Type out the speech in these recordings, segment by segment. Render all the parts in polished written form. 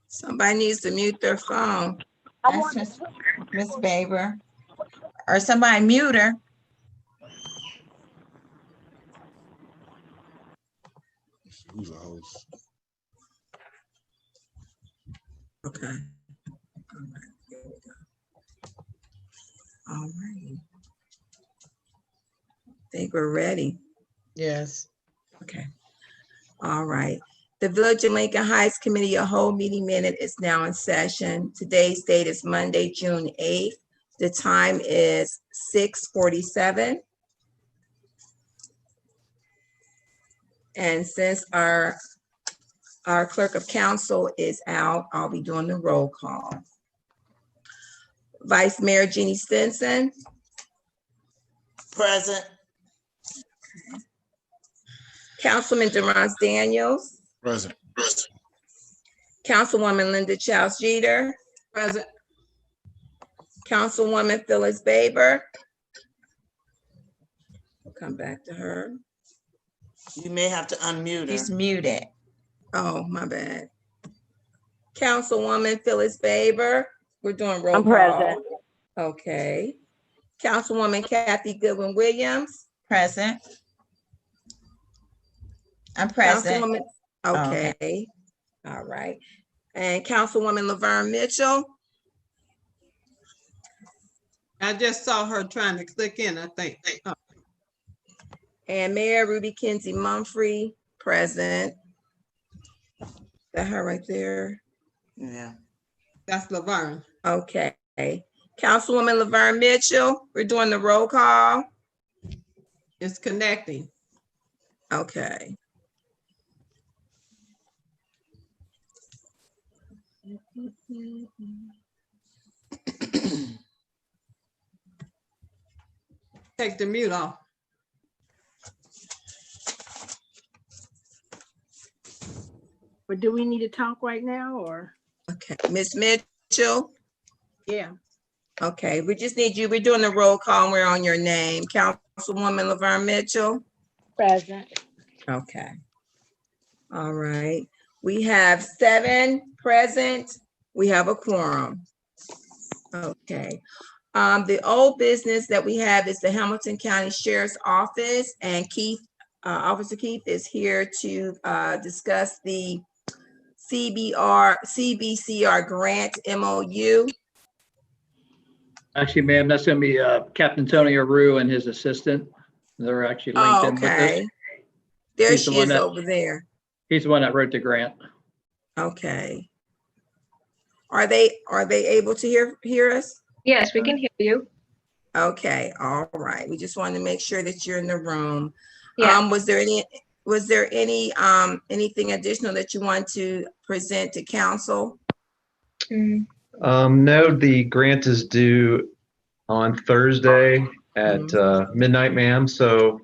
Somebody needs to mute their phone. That's Miss Baber. Or somebody mute her. Who's a host? Okay. All right. Here we go. All right. I think we're ready. Yes. Okay. All right. The Village of Lincoln Heights Committee, a whole meeting minute is now in session. Today's date is Monday, June 8th. The time is 6:47. And since our clerk of council is out, I'll be doing the roll call. Vice Mayor Jeannie Stinson, Present. Councilman Durance Daniels, Present. Councilwoman Linda Childs Jeter, Present. Councilwoman Phyllis Baber. We'll come back to her. You may have to unmute her. She's muted. Oh, my bad. Councilwoman Phyllis Baber, we're doing roll I'm call. present. Okay. Councilwoman Kathy Goodwin Williams. Present. I'm present. Councilwoman, okay. All right. And Councilwoman Laverne Mitchell. I just saw her trying to click in, I think. Oh, And Mayor Ruby Kinsey Mumphrey, present. That her right there? Yeah. that's Laverne. Okay. Councilwoman Laverne Mitchell, we're doing the roll call. It's connecting. Okay. Take the mute off. But do we need to talk right now or? Okay, Ms. Mitchell. Yeah. Okay, we just need you, we're doing the roll call, and we're on your name. Councilwoman Laverne Mitchell. Present. Okay. All right, we have 7 present. We have a quorum. Okay. The old business that we have is the Hamilton County Sheriff's Office, and Keith, Officer Keith is here to discuss the CBCR grant MOU. Actually, ma'am, that's going to be Captain Tony Aru and his assistant. They're actually linked Oh, in with okay. us. There He's the she one is that- over there. He's the one that wrote the grant. Okay. Are they able to hear us? Yes, we can hear you. Okay, all right. We just wanted to make sure that you're in the room. Yeah. Was there any anything additional that you want to present to council? Mm. No, the grant is due on Thursday at midnight, ma'am. So,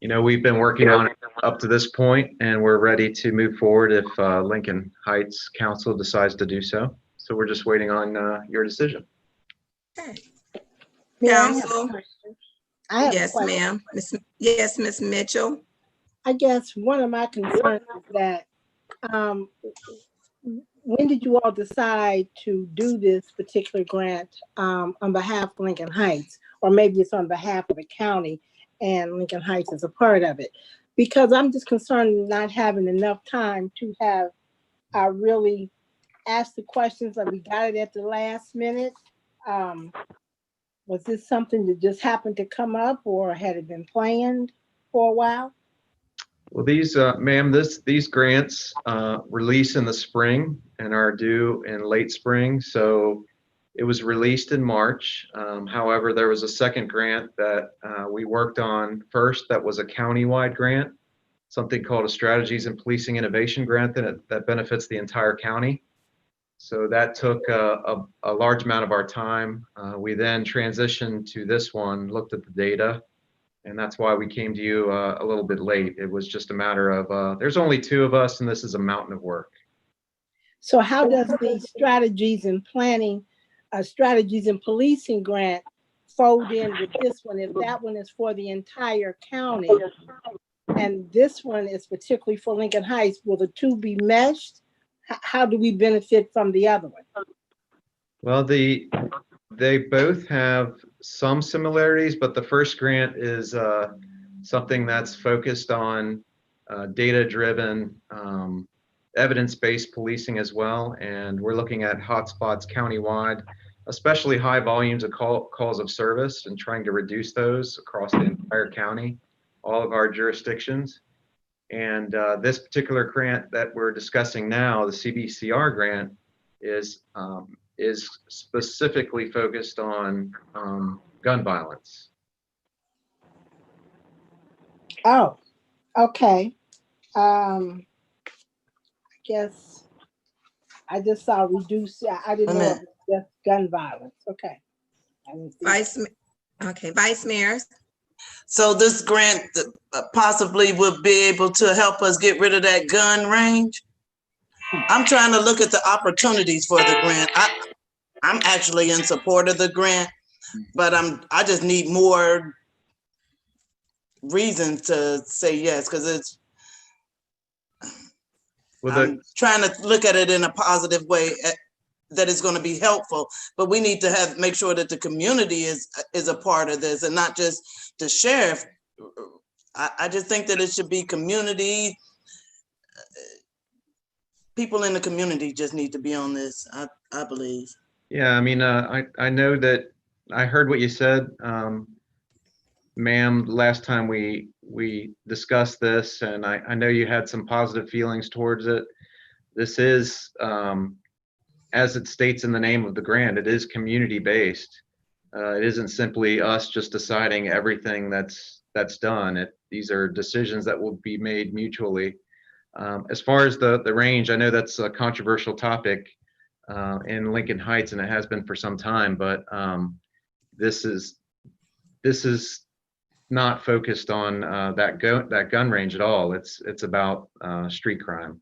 we've been working on it up to this point, and we're ready to move forward if Lincoln Heights Council decides to do so. So we're just waiting on your decision. Okay. Yeah, I have a Council? question. I have a Yes, question. ma'am. Yes, Miss Mitchell. I guess one of my concerns is that when did you all decide to do this particular grant on behalf of Lincoln Heights? Or maybe it's on behalf of the county and Lincoln Heights is a part of it? Because I'm just concerned not having enough time to have really ask the questions that we got it at the last minute. Was this something that just happened to come up or had it been planned for a while? Well, these, ma'am, these grants release in the spring and are due in late spring. So it was released in March. However, there was a second grant that we worked on first that was a countywide grant, something called a Strategies in Policing Innovation grant that benefits the entire county. So that took a large amount of our time. We then transitioned to this one, looked at the data, and that's why we came to you a little bit late. It was just a matter of, there's only 2 of us, and this is a mountain of work. So how does the strategies and planning, strategies and policing grant fold in with this one if that one is for the entire county and this one is particularly for Lincoln Heights? Will the two be meshed? How do we benefit from the other one? Well, they both have some similarities, but the first grant is something that's focused on data-driven, evidence-based policing as well. And we're looking at hotspots countywide, especially high volumes of calls of service, and trying to reduce those across the entire county, all of our jurisdictions. And this particular grant that we're discussing now, the CBCR grant, is specifically focused on gun violence. Oh, okay. I guess I just saw reduce. I didn't know it was just gun violence. Okay. I didn't see Vice Mayor. So this grant possibly would be able to help us get rid of that gun range. I'm trying to look at the opportunities for the grant. I'm actually in support of the grant, but I just need more reasons to say yes, because I'm trying to look at it in a positive way that is going to be helpful, but we need to make sure that the community is a part of this and not just the sheriff. I just think that it should be community. People in the community just need to be on this, I believe. Yeah, I mean, I know that I heard what you said, ma'am, last time we discussed this, and I know you had some positive feelings towards it. This is, as it states in the name of the grant, it is community-based. It isn't simply us just deciding everything that's done. These are decisions that will be made mutually. As far as the range, I know that's a controversial topic in Lincoln Heights, and it has been for some time, but this is not focused on that gun range at all. It's about street crime.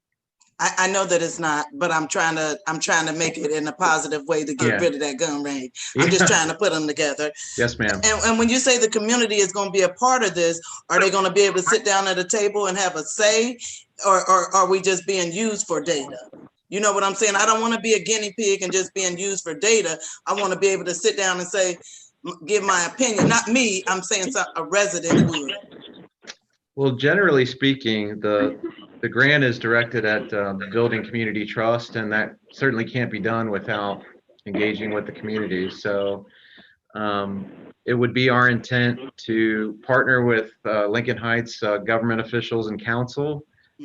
I know that it's not, but I'm trying to make it in a positive way to get rid of that gun range. I'm just trying to put them together. Yes, ma'am. And when you say the community is going to be a part of this, are they going to be able to sit down at a table and have a say, or are we just being used for data? You know what I'm saying? I don't want to be a guinea pig and just being used for data. I want to be able to sit down and say, give my opinion. Not me. I'm saying a resident would. Well, generally speaking, the grant is directed at building community trust, and that certainly can't be done without engaging with the community. So it would be our intent to partner with Lincoln Heights government officials and council,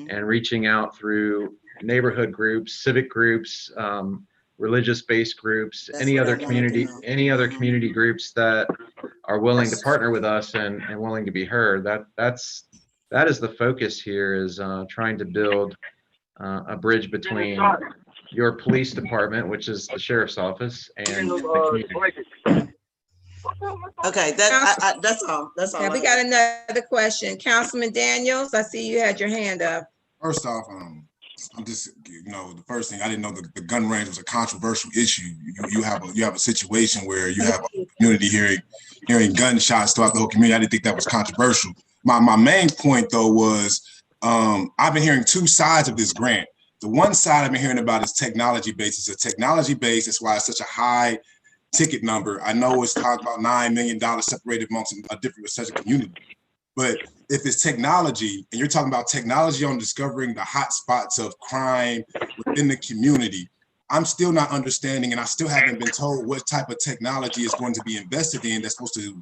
and reaching out through neighborhood groups, civic groups, religious-based groups, any other community groups that are willing to partner with us and willing to be heard. That is the focus here, is trying to build a bridge between your police department, which is the sheriff's office, and the community. Okay, that's all. That's all. Yeah, we got another question. Councilman Daniels, I see you had your hand up. First off, I'm just, the first thing, I didn't know the gun range was a controversial issue. You have a situation where you have a community hearing gunshots throughout the whole community. I didn't think that was controversial. My main point though was, I've been hearing two sides of this grant. The one side I've been hearing about is technology based. It's a technology based. That's why it's such a high ticket number. I know it's talking about $9 million separated amongst a different such a community. But if it's technology, and you're talking about technology on discovering the hot spots of crime within the community, I'm still not understanding, and I still haven't been told what type of technology is going to be invested in that's supposed to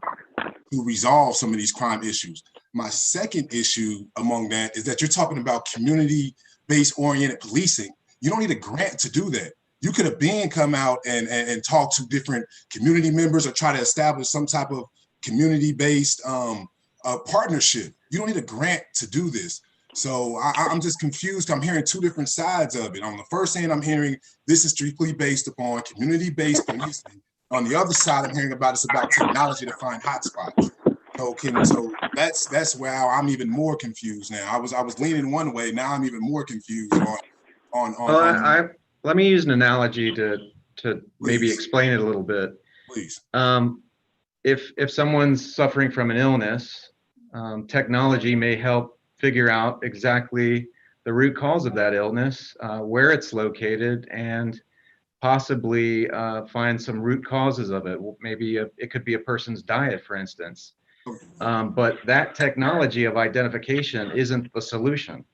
resolve some of these crime issues. My second issue among that is that you're talking about community-based oriented policing. You don't need a grant to do that. You could have come out and talk to different community members or try to establish some type of community-based partnership. You don't need a grant to do this. So I'm just confused. I'm hearing two different sides of it. On the first hand, I'm hearing this is strictly based upon community-based policing. On the other side, I'm hearing it's about technology to find hotspots. So that's where I'm even more confused now. I was leaning one way. Now I'm even more confused on. Let me use an analogy to maybe explain it a little bit. Please. if someone's suffering from an illness, technology may help figure out exactly the root cause of that illness, where it's located, and possibly find some root causes of it. Maybe it could be a person's diet, for instance. But that technology of identification isn't the solution.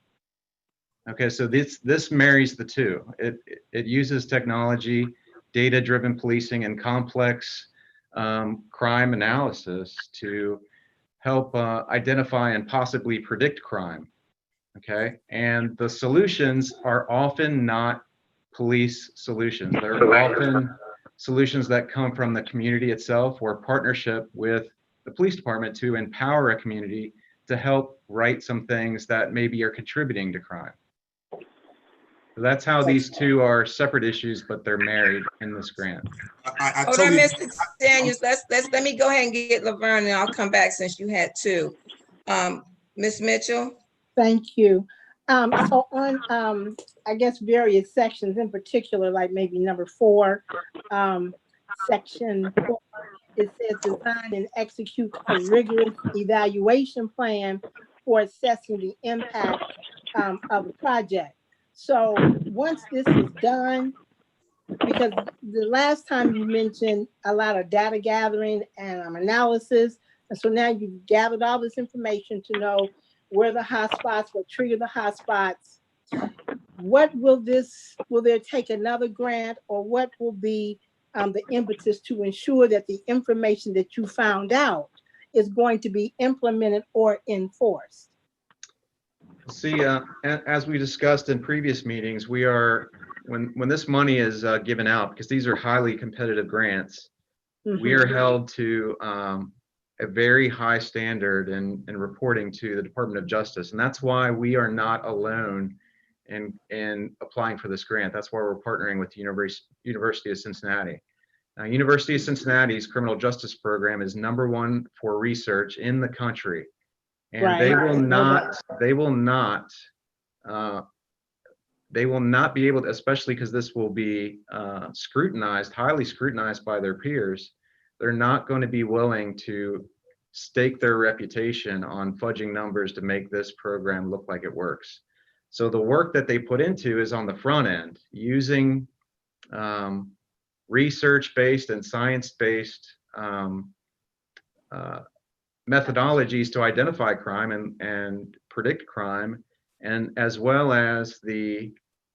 Okay, so this marries the two. It uses technology, data-driven policing, and complex crime analysis to help identify and possibly predict crime. Okay, and the solutions are often not police solutions. They're often solutions that come from the community itself, or partnership with the police department to empower a community to help right some things that maybe are contributing to crime. So that's how these two are separate issues, but they're married in this grant. I Hold on, totally, Mr. Daniels, let me go ahead and get Laverne, and I'll come back since you had two. Ms. Mitchell? Thank you. So on, I guess, various sections in particular, like maybe number 4, section 4, it says design and execute a rigorous evaluation plan for assessing the impact of the project. So once this is done, because the last time you mentioned a lot of data gathering and analysis, and so now you've gathered all this information to know where the hotspots, what trigger the hotspots. What will there take another grant, or what will be the impetus to ensure that the information that you found out is going to be implemented or enforced? See, as we discussed in previous meetings, we are, when this money is given out, because these are highly competitive grants, we are held to a very high standard in reporting to the Department of Justice. And that's why we are not alone in applying for this grant. That's why we're partnering with the University of Cincinnati. Now, University of Cincinnati's criminal justice program is #1 for research in the country. And Right. they will not be able to, especially because this will be scrutinized, highly scrutinized by their peers. They're not going to be willing to stake their reputation on fudging numbers to make this program look like it works. So the work that they put into is on the front end, using research-based and science-based methodologies to identify crime and predict crime, and as well as the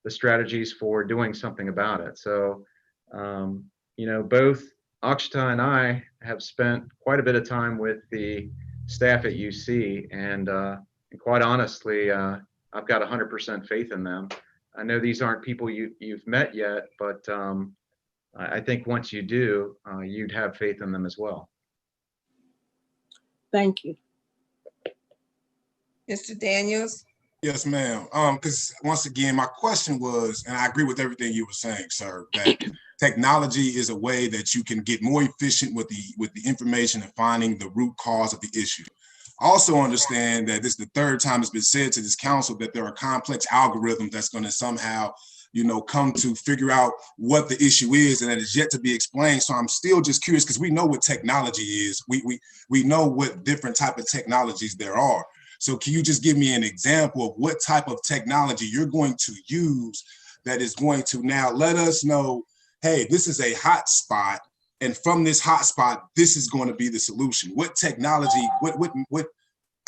strategies for doing something about it. So, you know, both Akshita and I have spent quite a bit of time with the staff at UC, and quite honestly, I've got 100% faith in them. I know these aren't people you've met yet, but I think once you do, you'd have faith in them as well. Thank you. Mr. Daniels? yes, ma'am. Because once again, my question was, and I agree with everything you were saying, sir, that technology is a way that you can get more efficient with the information and finding the root cause of the issue. Also understand that this is the third time it's been said to this council that there are complex algorithms that's going to somehow, you know, come to figure out what the issue is, and that is yet to be explained. So I'm still just curious, because we know what technology is. We know what different type of technologies there are. So can you just give me an example of what type of technology you're going to use that is going to now let us know, hey, this is a hot spot, and from this hot spot, this is going to be the solution? What technology,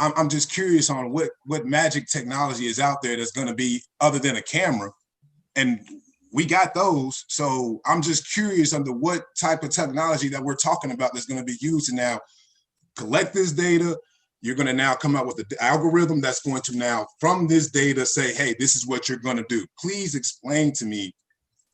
I'm just curious on what magic technology is out there that's going to be other than a camera. And we got those. So I'm just curious under what type of technology that we're talking about that's going to be used to now collect this data. You're going to now come out with the algorithm that's going to now, from this data, say, hey, this is what you're going to do. Please explain to me.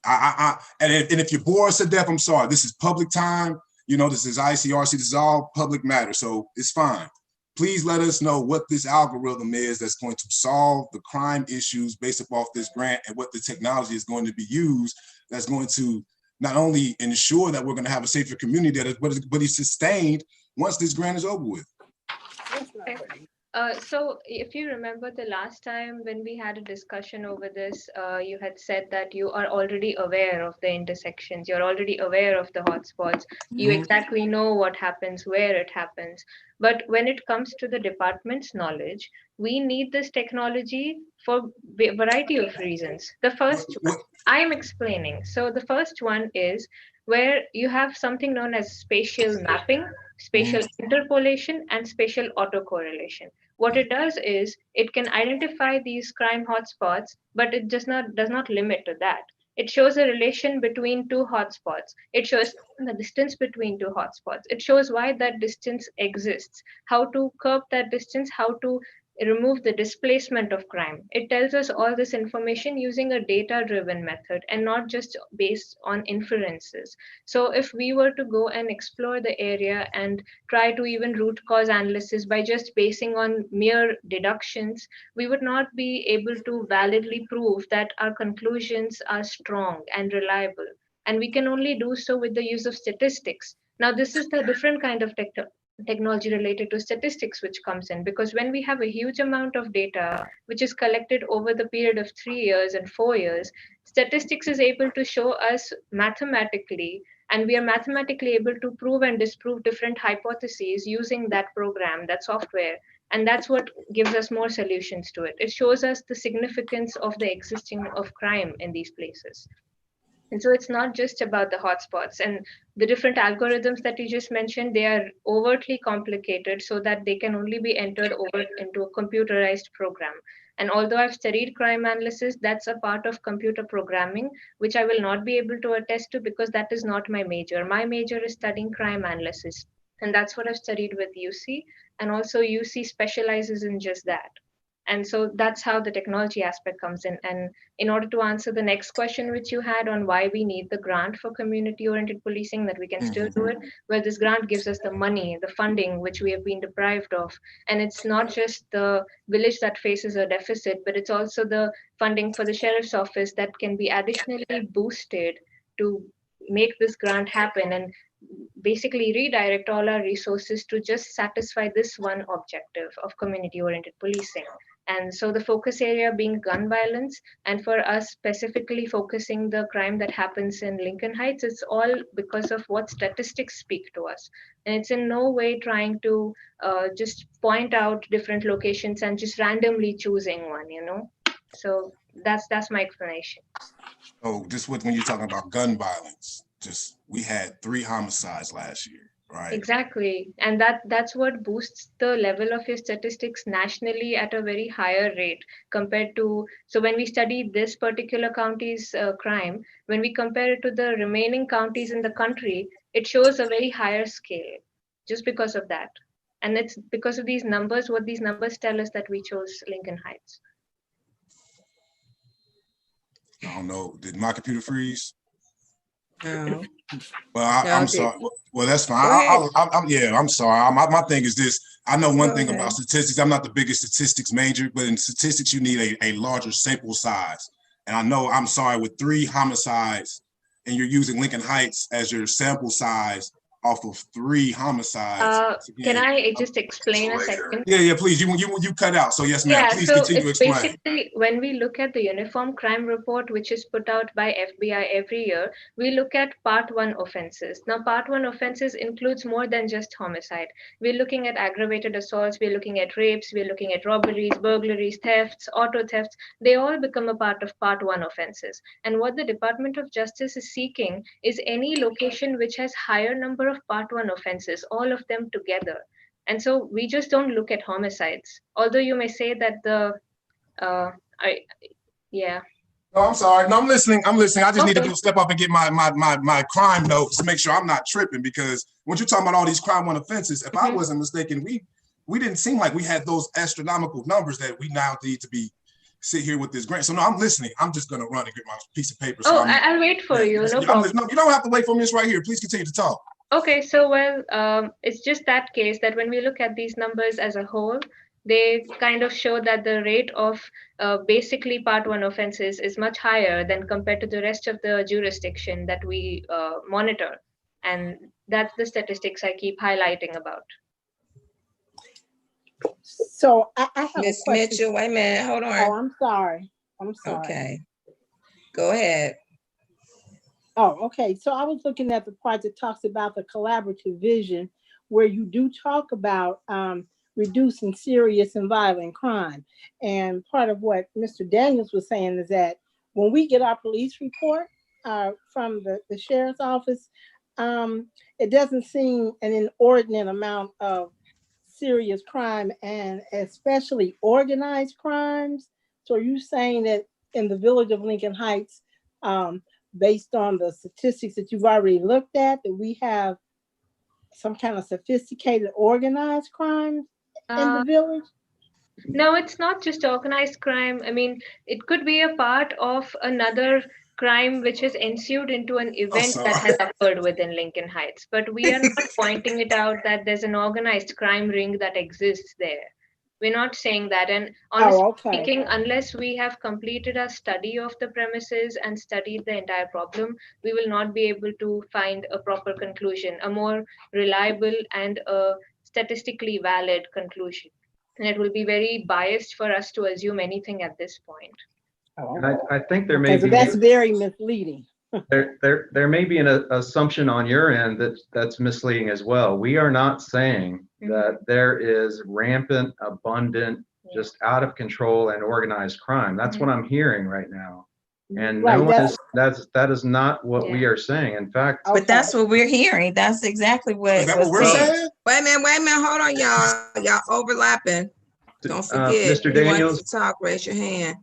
And if you're bored to death, I'm sorry. This is public time. You know, this is ICRC. This is all public matter. So it's fine. Please let us know what this algorithm is that's going to solve the crime issues based off this grant, and what the technology is going to be used that's going to not only ensure that we're going to have a safer community, but is sustained once this grant is over with. So if you remember the last time when we had a discussion over this, you had said that you are already aware of the intersections, you're already aware of the hotspots, you Mhm. exactly know what happens, where it happens. But when it comes to the department's knowledge, we need this technology for a variety of reasons. The first one, I am explaining. So the first one is where you have something known as spatial mapping, spatial interpolation, and spatial autocorrelation. What it does is it can identify these crime hotspots, but it does not limit to that. It shows a relation between two hotspots. It shows the distance between two hotspots. It shows why that distance exists, how to curb that distance, how to remove the displacement of crime. It tells us all this information using a data-driven method and not just based on inferences. So if we were to go and explore the area and try to even root cause analysis by just basing on mere deductions, we would not be able to validly prove that our conclusions are strong and reliable. And we can only do so with the use of statistics. Now, this is the different kind of technology related to statistics which comes in, because when we have a huge amount of data which is collected over the period of 3 years and 4 years, statistics is able to show us mathematically, and we are mathematically able to prove and disprove different hypotheses using that program, that software. And that's what gives us more solutions to it. It shows us the significance of the existing of crime in these places. And so it's not just about the hotspots, and the different algorithms that you just mentioned, they are overtly complicated so that they can only be entered over into a computerized program. And although I've studied crime analysis, that's a part of computer programming, which I will not be able to attest to because that is not my major. My major is studying crime analysis. And that's what I've studied with UC. And also UC specializes in just that. And so that's how the technology aspect comes in. And in order to answer the next question which you had on why we need the grant for community-oriented policing, that we can still do it, well, this grant gives us the money, the funding, which we have been deprived of. And it's not just the village that faces a deficit, but it's also the funding for the sheriff's office that can be additionally boosted to make this grant happen and basically redirect all our resources to just satisfy this one objective of community-oriented policing. And so the focus area being gun violence, and for us specifically focusing the crime that happens in Lincoln Heights, it's all because of what statistics speak to us. And it's in no way trying to just point out different locations and just randomly choosing one, you know? So that's my explanation. Oh, just when you're talking about gun violence, just we had 3 homicides last year, right? Exactly. And that's what boosts the level of your statistics nationally at a very higher rate compared to, so when we study this particular county's crime, when we compare it to the remaining counties in the country, it shows a very higher scale just because of that. And it's because of these numbers, what these numbers tell us that we chose Lincoln Heights. I don't know. Did my computer freeze? No. Well, No, I'm did- sorry. Well, that's fine. Go ahead. I'm sorry. My thing is this. I know one Go thing ahead. about statistics. I'm not the biggest statistics major, but in statistics, you need a larger sample size. And I know, I'm sorry, with 3 homicides and you're using Lincoln Heights as your sample size off of 3 homicides. Can I just explain a second? Yeah, please. You cut out. So yes, ma'am. Yeah, Please so continue to it's explain. basically when we look at the Uniform Crime Report, which is put out by FBI every year, we look at Part 1 offenses. Now, Part 1 offenses includes more than just homicide. We're looking at aggravated assaults, we're looking at rapes, we're looking at robberies, burglaries, thefts, auto thefts. They all become a part of Part 1 offenses. And what the Department of Justice is seeking is any location which has higher number of Part 1 offenses, all of them together. And so we just don't look at homicides, although you may say that yeah. No, I'm sorry. No, I'm listening. I just need to Okay. go step up and get my crime notes to make sure I'm not tripping, because when you're talking about all these crime 1 offenses, if I wasn't mistaken, we didn't seem like we had those astronomical numbers that we now need to be sit here with this grant. So no, I'm listening. I'm just gonna run and get my piece of paper. So I'll wait for you. No problem. No, you don't have to wait for me. It's right here. Please continue to talk. Okay, so it's just that case that when we look at these numbers as a whole, they kind of show that the rate of basically Part 1 offenses is much higher than compared to the rest of the jurisdiction that we monitor. And that's the statistics I keep highlighting about. So I have a Ms. question. Mitchell, wait a minute, hold Oh, on. I'm sorry. I'm sorry. Okay. Go ahead. Oh, okay. So I was looking at the part that talks about the collaborative vision, where you do talk about reducing serious and violent crime. And part of what Mr. Daniels was saying is that when we get our police report from the sheriff's office, it doesn't seem an inordinate amount of serious crime, and especially organized crimes. So are you saying that in the village of Lincoln Heights, based on the statistics that you've already looked at, that we have some kind of sophisticated organized crime in the village? No, it's not just organized crime. I mean, it could be a part of another crime which has ensued into an event that has occurred within Lincoln Heights. But we are not pointing it out that there's an organized crime ring that exists there. We're not saying that. And honestly speaking, unless we have completed a study of the premises and studied the entire problem, we will not be able to find a proper conclusion, a more reliable and a statistically valid conclusion. And it will be very biased for us to assume anything at this point. I think there may be. That's very misleading. There may be an assumption on your end that's misleading as well. We are not saying that there is rampant, abundant, just out of control and organized crime. That's what I'm hearing right now. And Right, no one is, that is not what we are saying. In fact, But that's what we're hearing. That's exactly what. Is that what we're saying? Wait a minute, hold on, y'all. Y'all overlapping. Don't forget, Mr. if you want Daniels, to talk, raise your hand.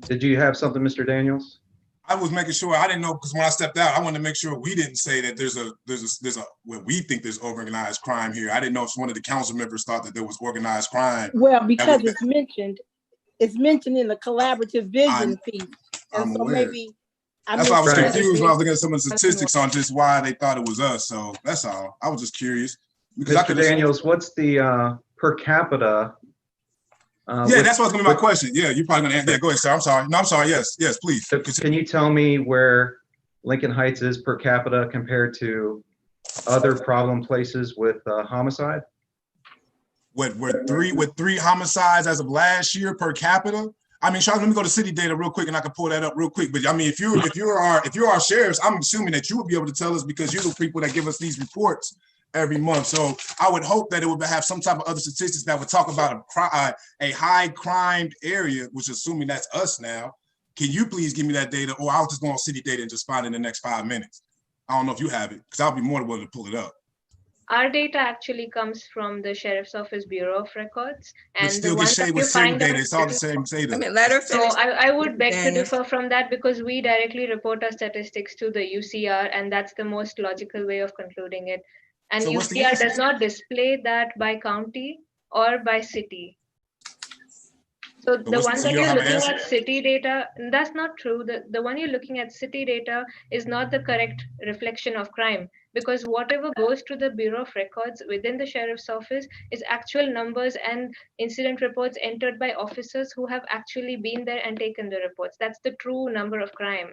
did you have something, Mr. Daniels? I was making sure, I didn't know, because when I stepped out, I wanted to make sure we didn't say that there's a what we think there's organized crime here. I didn't know if one of the council members thought that there was organized crime. Well, because it's mentioned in the collaborative vision piece. And I'm so aware. maybe That's why I was confused when I was looking at some of the statistics on just why they thought it was us. So that's all. I was just curious. Because Mr. Daniels, what's the per capita? Yeah, that's what's going to be my question. Yeah, you're probably going to answer. Yeah, go ahead, sir. I'm sorry. No, I'm sorry. Yes, please. Can you tell me where Lincoln Heights is per capita compared to other problem places with homicide? With three homicides as of last year per capita? I mean, Charles, let me go to city data real quick and I can pull that up real quick. But I mean, if you're our sheriffs, I'm assuming that you would be able to tell us because you're the people that give us these reports every month. So I would hope that it would have some type of other statistics that would talk about a high crime area, which assuming that's us now. Can you please give me that data, or I'll just go on city data and just find it in the next 5 minutes. I don't know if you have it, because I'll be more than willing to pull it up. Our data actually comes from the Sheriff's Office Bureau of Records, and still the ones that you same find data. It's all the same data. I mean, let her finish. So I would beg to differ from that because we directly report our statistics to the UCR, and that's the most logical way of concluding it. And so UCR does not display that by county or by city. So the one that you're looking at city data, that's not true. The one you're looking at city data is not the correct reflection of crime, because whatever goes to the Bureau of Records within the Sheriff's Office is actual numbers and incident reports entered by officers who have actually been there and taken the reports. That's the true number of crime.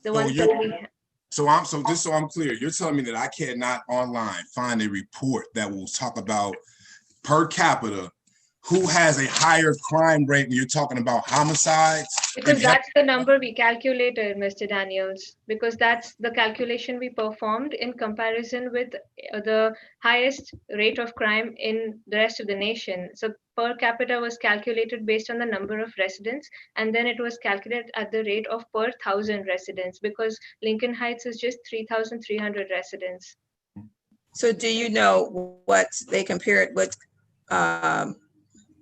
The ones that we have. So just so I'm clear, you're telling me that I cannot online find a report that will talk about per capita who has a higher crime rate when you're talking about homicides? Because that's the number we calculated, Mr. Daniels, because that's the calculation we performed in comparison with the highest rate of crime in the rest of the nation. So per capita was calculated based on the number of residents, and then it was calculated at the rate of per 1,000 residents, because Lincoln Heights is just 3,300 residents. So do you know what they compared with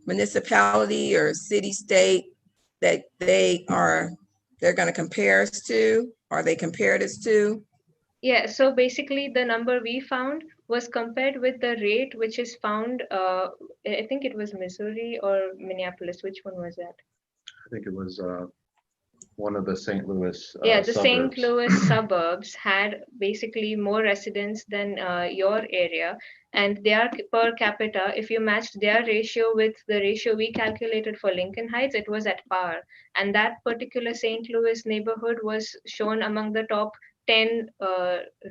municipality or city, state that they're going to compare us to? Are they compared us to? Yeah, so basically the number we found was compared with the rate which is found, I think it was Missouri or Minneapolis. Which one was that? I think it was one of the St. Louis yeah, the suburbs. St. Louis suburbs had basically more residents than your area, and their per capita, if you matched their ratio with the ratio we calculated for Lincoln Heights, it was at par. And that particular St. Louis neighborhood was shown among the top 10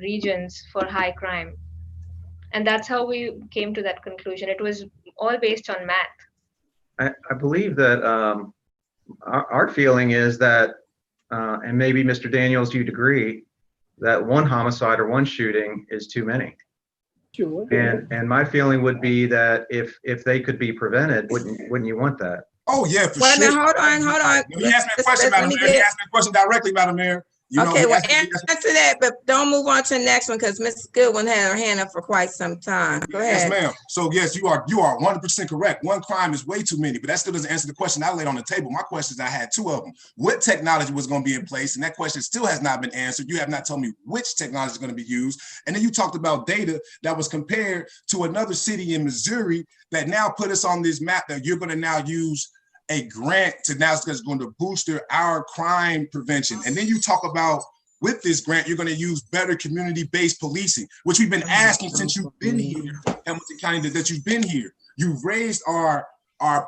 regions for high crime. And that's how we came to that conclusion. It was all based on math. I believe that our feeling is that, and maybe Mr. Daniels, you'd agree, that one homicide or one shooting is too many. Sure. And my feeling would be that if they could be prevented, wouldn't you want that? Oh, yeah, for Wait a sure. minute, hold on. He asked me a question, Madam Mayor. He asked me a question directly, Madam Mayor. You know, Okay, he well, asked me- answer that, but don't move on to the next one because Ms. Goodwin had her hand up for quite some time. Go Yes, ahead. ma'am. So yes, you are 100% correct. One crime is way too many, but that still doesn't answer the question I laid on the table. My questions, I had two of them. What technology was going to be in place? And that question still has not been answered. You have not told me which technology is going to be used. And then you talked about data that was compared to another city in Missouri that now put us on this map that you're going to now use a grant to now is going to boost our crime prevention. And then you talk about with this grant, you're going to use better community-based policing, which we've been asking since you've been here, Hamilton County, that you've been here. You've raised our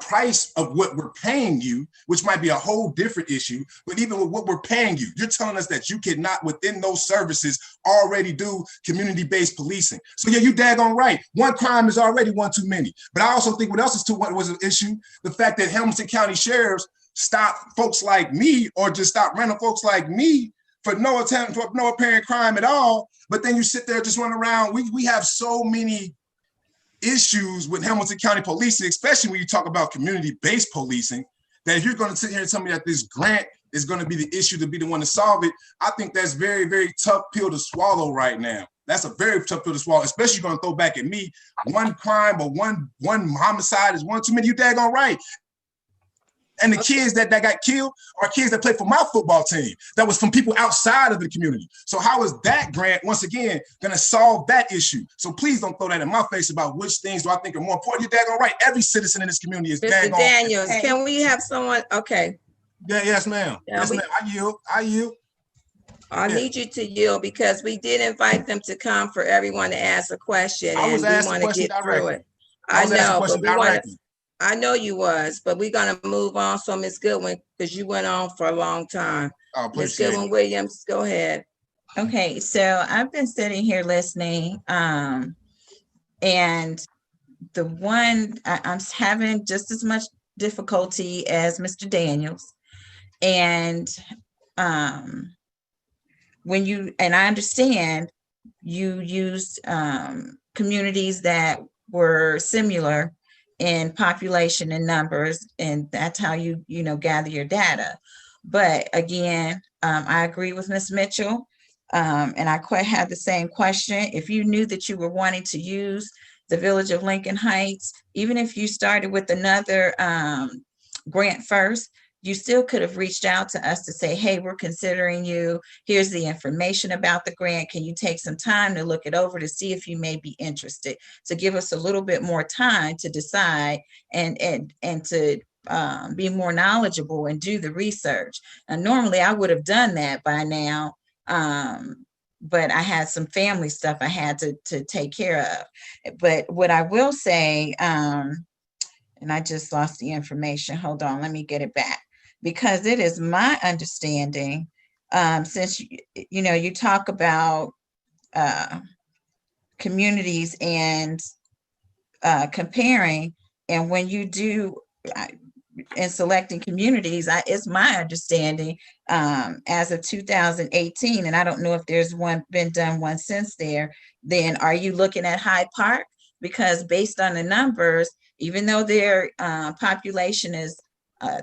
price of what we're paying you, which might be a whole different issue, but even with what we're paying you, you're telling us that you cannot, within those services, already do community-based policing. So yeah, you daggone right. One crime is already one too many. But I also think what else is what was an issue? The fact that Hamilton County sheriffs stop folks like me or just stop random folks like me for no apparent crime at all, but then you sit there just run around. We have so many issues with Hamilton County policing, especially when you talk about community-based policing, that if you're going to sit here and tell me that this grant is going to be the issue to be the one to solve it, I think that's very, very tough pill to swallow right now. That's a very tough pill to swallow, especially you're going to throw back at me. One crime or one homicide is one too many. You daggone right. And the kids that got killed are kids that play for my football team. That was from people outside of the community. So how is that grant, once again, going to solve that issue? So please don't throw that in my face about which things do I think are more important. You're daggone right. Every citizen in this community is Mr. daggone. Daniels, can we have someone? Okay. Yeah, yes, ma'am. Yeah, Yes, ma'am. I yield. I need you to yield because we did invite them to come for everyone to ask a question. I was and we asked the want to question get through directly. it. I was asked the know, question but we want directly. I know you was, but we're gonna move on. So Ms. Goodwin, because you went on for a long time. I Ms. appreciate it. Goodwin Williams, go ahead. Okay, so I've been sitting here listening, and the one I'm having just as much difficulty as Mr. Daniels. And when you, and I understand you used communities that were similar in population and numbers, and that's how you gather your data. But again, I agree with Ms. Mitchell, and I quite had the same question. If you knew that you were wanting to use the Village of Lincoln Heights, even if you started with another grant first, you still could have reached out to us to say, hey, we're considering you. Here's the information about the grant. Can you take some time to look it over to see if you may be interested? To give us a little bit more time to decide and to be more knowledgeable and do the research. And normally I would have done that by now, but I had some family stuff I had to take care of. But what I will say, and I just lost the information. Hold on, let me get it back. Because it is my understanding, since you talk about communities and comparing, and when you do in selecting communities, it's my understanding as of 2018, and I don't know if there's been done one since then are you looking at Hyde Park? Because based on the numbers, even though their population is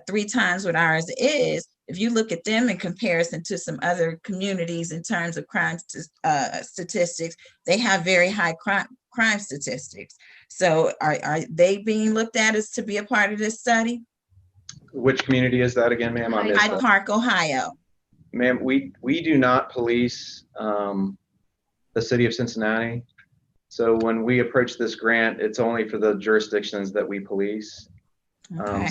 3 times what ours is, if you look at them in comparison to some other communities in terms of crime statistics, they have very high crime statistics. So are they being looked at as to be a part of this study? Which community is that again, ma'am? Hyde Park, Ohio. Ma'am, we do not police the city of Cincinnati. So when we approach this grant, it's only for the jurisdictions that we police. Okay.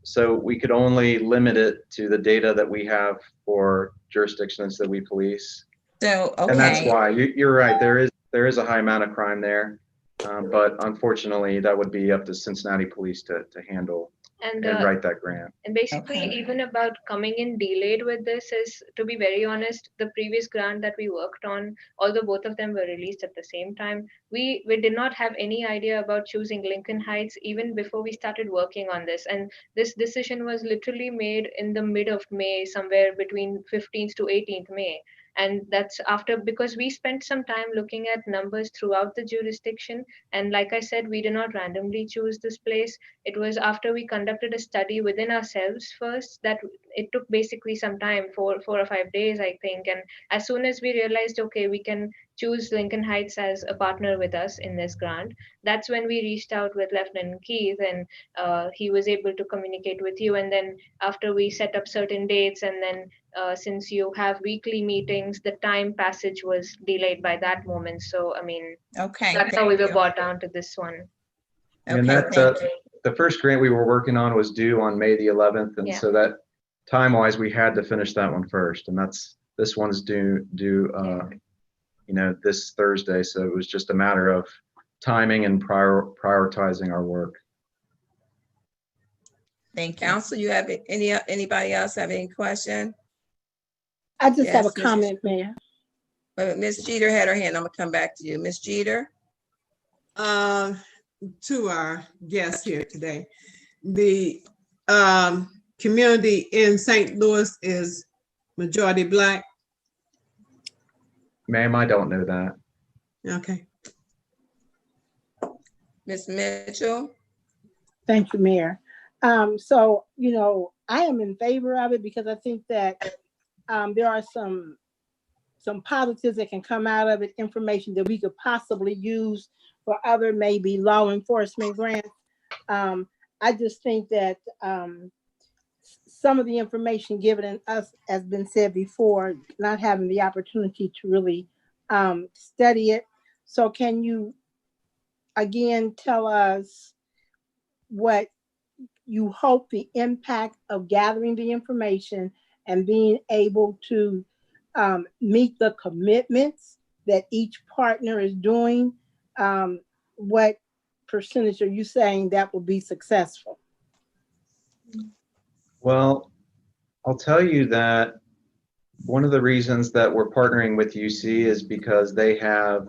So we could only limit it to the data that we have for jurisdictions that we police. So, okay. And that's why you're right. There is a high amount of crime there. But unfortunately, that would be up to Cincinnati Police to handle And and write that grant. And basically, Okay. even about coming in delayed with this is, to be very honest, the previous grant that we worked on, although both of them were released at the same time, we did not have any idea about choosing Lincoln Heights even before we started working on this. And this decision was literally made in the mid of May, somewhere between 15th to 18th May. And that's after, because we spent some time looking at numbers throughout the jurisdiction. And like I said, we did not randomly choose this place. It was after we conducted a study within ourselves first that it took basically some time, 4 or 5 days, I think. And as soon as we realized, okay, we can choose Lincoln Heights as a partner with us in this grant, that's when we reached out with Lieutenant Keith, and he was able to communicate with you. And then after we set up certain dates, and then since you have weekly meetings, the time passage was delayed by that moment. So, I mean, Okay. that's how we thank were you. brought down to this one. And Okay, that, thank you. the first grant we were working on was due on May the 11th. And Yeah. so that time-wise, we had to finish that one first. And this one's due this Thursday. So it was just a matter of timing and prioritizing our work. Thank you. Council, you have anybody else have any question? I just have a Yes, Mrs. comment, Mayor. Ms. Jeter had her hand. I'm gonna come back to you. Ms. Jeter? To our guests here today, the community in St. Louis is majority Black. Ma'am, I don't know that. Okay. Ms. Mitchell? Thank you, Mayor. So, I am in favor of it because I think that there are some positives that can come out of it, information that we could possibly use for other maybe law enforcement grants. I just think that some of the information given us has been said before, not having the opportunity to really study it. So can you again tell us what you hope the impact of gathering the information and being able to meet the commitments that each partner is doing? What percentage are you saying that will be successful? Well, I'll tell you that one of the reasons that we're partnering with UC is because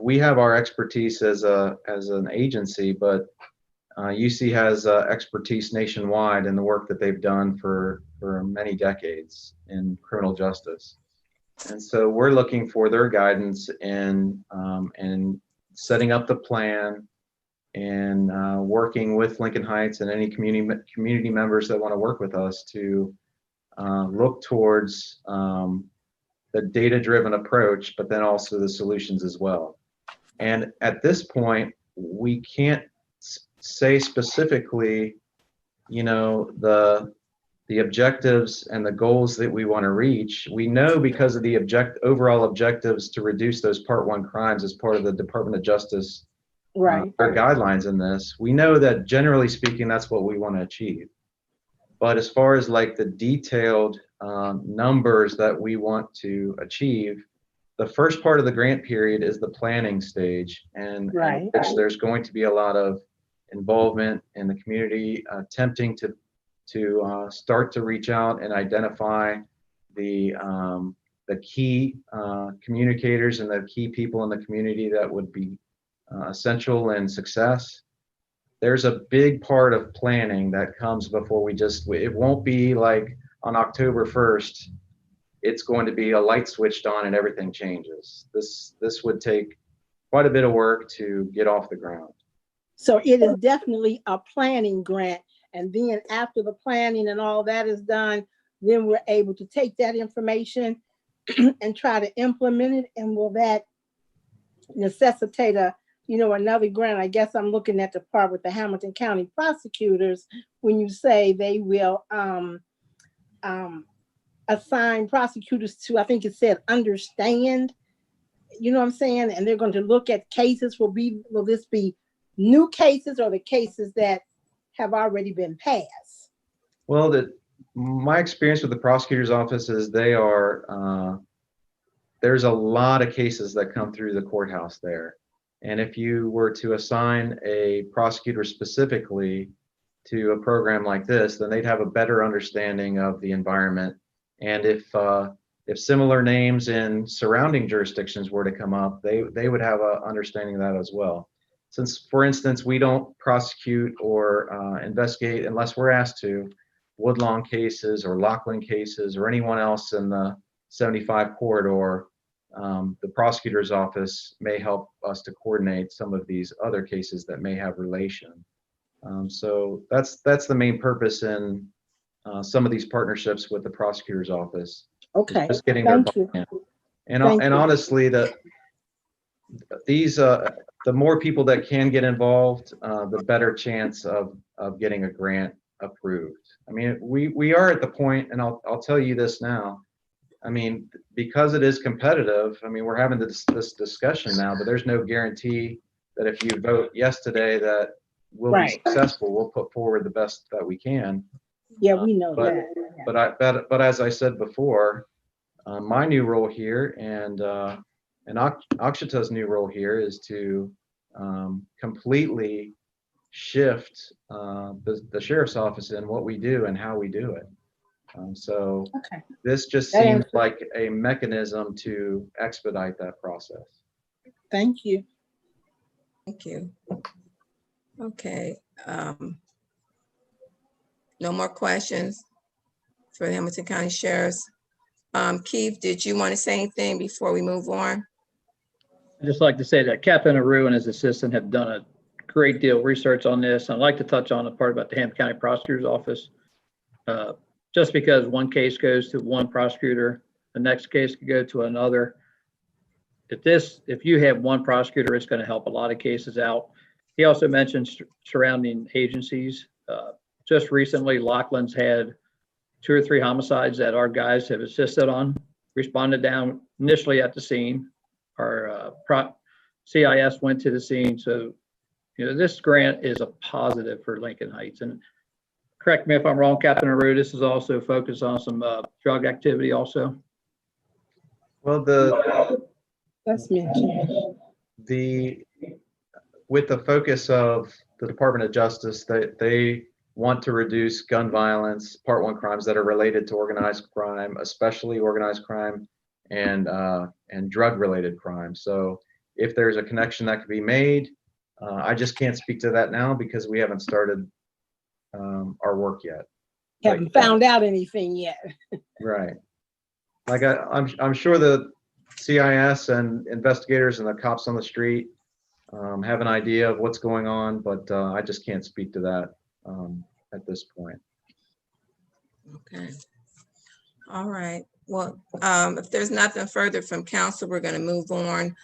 we have our expertise as an agency, but UC has expertise nationwide in the work that they've done for many decades in criminal justice. And so we're looking for their guidance in setting up the plan and working with Lincoln Heights and any community members that want to work with us to look towards the data-driven approach, but then also the solutions as well. And at this point, we can't say specifically, the objectives and the goals that we want to reach. We know because of the overall objectives to reduce those Part 1 crimes as part of the Department of Justice Right. their guidelines in this. We know that generally speaking, that's what we want to achieve. But as far as like the detailed numbers that we want to achieve, the first part of the grant period is the planning stage, and Right. in which there's going to be a lot of involvement in the community, attempting to start to reach out and identify the key communicators and the key people in the community that would be essential in success. There's a big part of planning that comes before it won't be like on October 1st, it's going to be a light switched on and everything changes. This would take quite a bit of work to get off the ground. So it is definitely a planning grant. And then after the planning and all that is done, then we're able to take that information and try to implement it. And will that necessitate another grant? I guess I'm looking at the part with the Hamilton County prosecutors when you say they will assign prosecutors to, I think it said, understand, you know what I'm saying? And they're going to look at cases. Will this be new cases or the cases that have already been passed? Well, my experience with the prosecutor's office is there's a lot of cases that come through the courthouse there. And if you were to assign a prosecutor specifically to a program like this, then they'd have a better understanding of the environment. And if similar names in surrounding jurisdictions were to come up, they would have an understanding of that as well. Since, for instance, we don't prosecute or investigate unless we're asked to Woodlawn cases or Lockland cases or anyone else in the 75 corridor, the prosecutor's office may help us to coordinate some of these other cases that may have relation. So that's the main purpose in some of these partnerships with the prosecutor's office. Okay, Just getting their thank you. buy-in. And Thank you. honestly, the more people that can get involved, the better chance of getting a grant approved. I mean, we are at the point, and I'll tell you this now. I mean, because it is competitive, I mean, we're having this discussion now, but there's no guarantee that if you vote yes today that we'll be successful. We'll put forward the best that we can. Yeah, we know that. But as I said before, my new role here and Akshita's new role here is to completely shift the sheriff's office in what we do and how we do it. So this just seems like a mechanism to expedite that process. Thank you. Thank you. Okay. No more questions for the Hamilton County Sheriff's. Keith, did you want to say anything before we move on? I'd just like to say that Captain Aru and his assistant have done a great deal of research on this. I'd like to touch on the part about the Hampton County Prosecutor's Office. Just because one case goes to one prosecutor, the next case could go to another. If you have one prosecutor, it's going to help a lot of cases out. He also mentioned surrounding agencies. Just recently, Lockland's had 2 or 3 homicides that our guys have assisted on, responded down initially at the scene. Our CIS went to the scene. So, you know, this grant is a positive for Lincoln Heights. And correct me if I'm wrong, Captain Aru, this is also focused on some drug activity also. Well, That's mentioned. With the focus of the Department of Justice, they want to reduce gun violence, Part 1 crimes that are related to organized crime, especially organized crime and drug-related crime. So if there's a connection that could be made, I just can't speak to that now because we haven't started our work yet. Haven't found out anything yet. Right. Like I'm sure the CIS and investigators and the cops on the street have an idea of what's going on, but I just can't speak to that at this point. Okay. All right. Well, if there's nothing further from council, we're going to move on.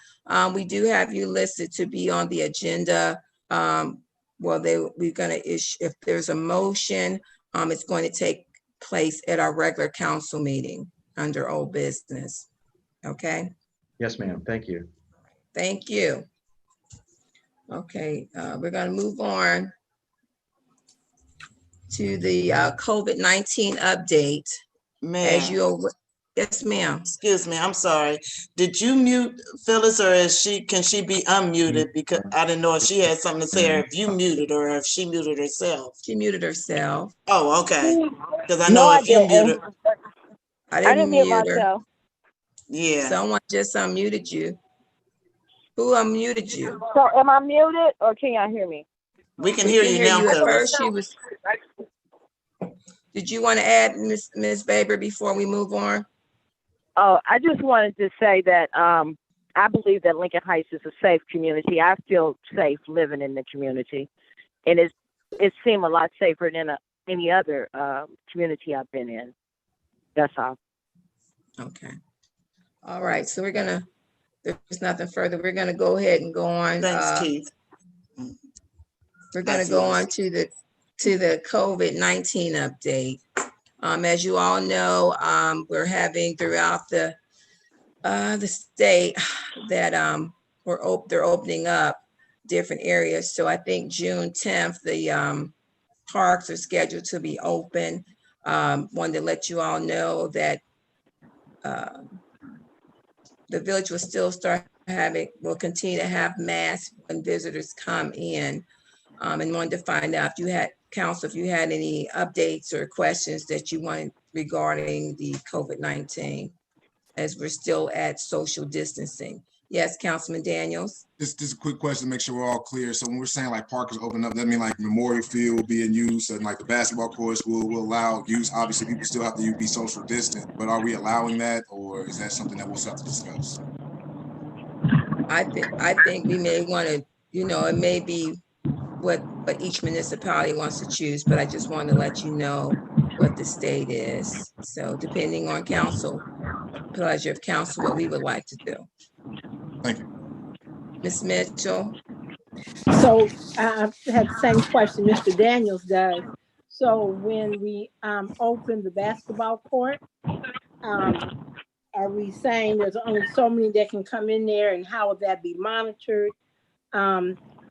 We do have you listed to be on the agenda. Well, we're going to issue, if there's a motion, it's going to take place at our regular council meeting under old business. Okay. Yes, ma'am. Thank you. Thank you. Okay, we're going to move on to the COVID-19 update. As you, yes, ma'am. Excuse me, I'm sorry. Did you mute Phyllis or can she be unmuted? Because I didn't know if she had something to say or if you muted her or if she muted herself. She muted herself. Oh, okay. Because I know if you muted. I didn't mute her. myself. Yeah. Someone just unmuted you. Who unmuted you? So am I muted or can y'all hear me? We can hear you now, At Phyllis. first she was. Did you want to add, Ms. Baber, before we move on? Oh, I just wanted to say that I believe that Lincoln Heights is a safe community. I feel safe living in the community, and it seemed a lot safer than any other community I've been in. That's all. Okay. All right. So there's nothing further. We're gonna go ahead and go on. Thanks, Keith. We're gonna go on to the COVID-19 update. As you all know, we're having throughout the state that they're opening up different areas. So I think June 10th, the parks are scheduled to be open. Wanted to let you all know that the village will still start we'll continue to have masks when visitors come in. And wanted to find out if you had, council, if you had any updates or questions that you wanted regarding the COVID-19, as we're still at social distancing. Yes, Councilman Daniels? Just a quick question to make sure we're all clear. So when we're saying like park is open up, that mean like Memorial Field will be in use and like the basketball courts will allow use? Obviously, people still have to be social distant, but are we allowing that, or is that something that we'll have to discuss? I think we may want to, it may be what each municipality wants to choose, but I just want to let you know what the state is. So depending on council, pleasure of council, what we would like to do. Thank you. Ms. Mitchell? So I had the same question Mr. Daniels does. So when we open the basketball court, are we saying there's only so many that can come in there, and how would that be monitored?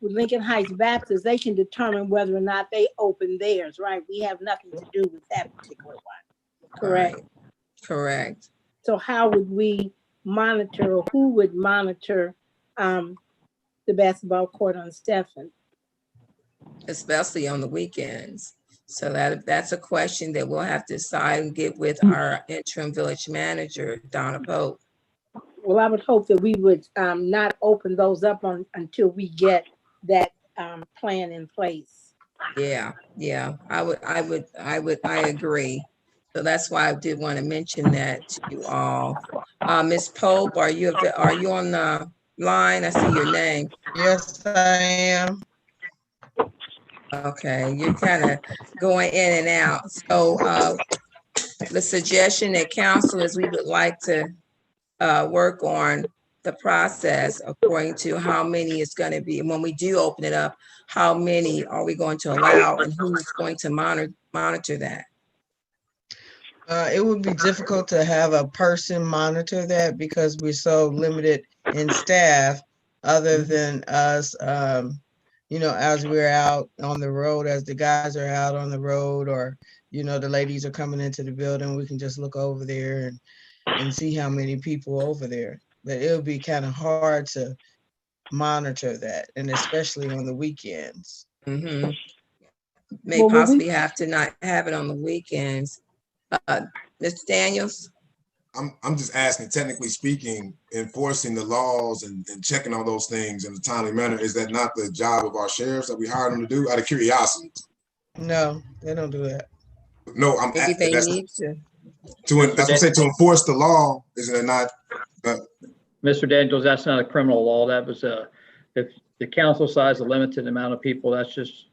With Lincoln Heights Baptist, they can determine whether or not they open theirs, right? We have nothing to do with that particular one, correct? Right. Correct. So how would we monitor, or who would monitor the basketball court on Stephen? Especially on the weekends. So that's a question that we'll have to decide and get with our interim village manager, Donna Pope. Well, I would hope that we would not open those up until we get that plan in place. Yeah, I agree. So that's why I did want to mention that to you all. Ms. Pope, are you on the line? I see your name. Yes, I am. Okay, you're kind of going in and out. So the suggestion that council is we would like to work on the process according to how many it's going to be. And when we do open it up, how many are we going to allow, and who's going to monitor that? It would be difficult to have a person monitor that because we're so limited in staff, other than us, as we're out on the road, as the guys are out on the road, or, the ladies are coming into the building, we can just look over there and see how many people over there. But it would be kind of hard to monitor that, and especially on the weekends. Mm-hmm. May possibly have to not have it on the weekends. Mr. Daniels? I'm just asking, technically speaking, enforcing the laws and checking all those things in a timely manner, is that not the job of our sheriffs that we hired them to do, out of curiosity? No, they don't do that. No, I'm maybe they need to. That's what I'm saying, to enforce the law, isn't it not? Mr. Daniels, that's not a criminal law. That was if the council size a limited amount of people, that's just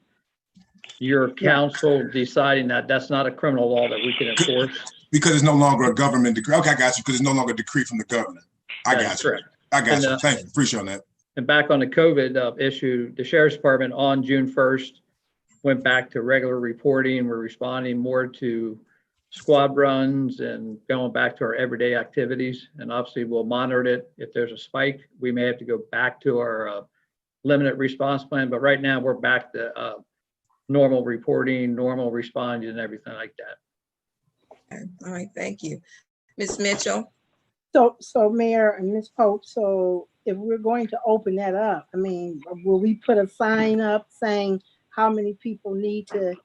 your council deciding that. That's not a criminal law that we can enforce. Because it's no longer a government decree. Okay, I got you, because it's no longer a decree from the governor. I got you. Correct. I got you. Thank you. Appreciate that. And back on the COVID issue, the Sheriff's Department on June 1st went back to regular reporting. We're responding more to squad runs and going back to our everyday activities. And obviously we'll monitor it. If there's a spike, we may have to go back to our limited response plan. But right now we're back to normal reporting, normal responding, and everything like that. Okay. All right, thank you. Ms. Mitchell? So Mayor and Ms. Pope, so if we're going to open that up, will we put a sign up saying how many people need to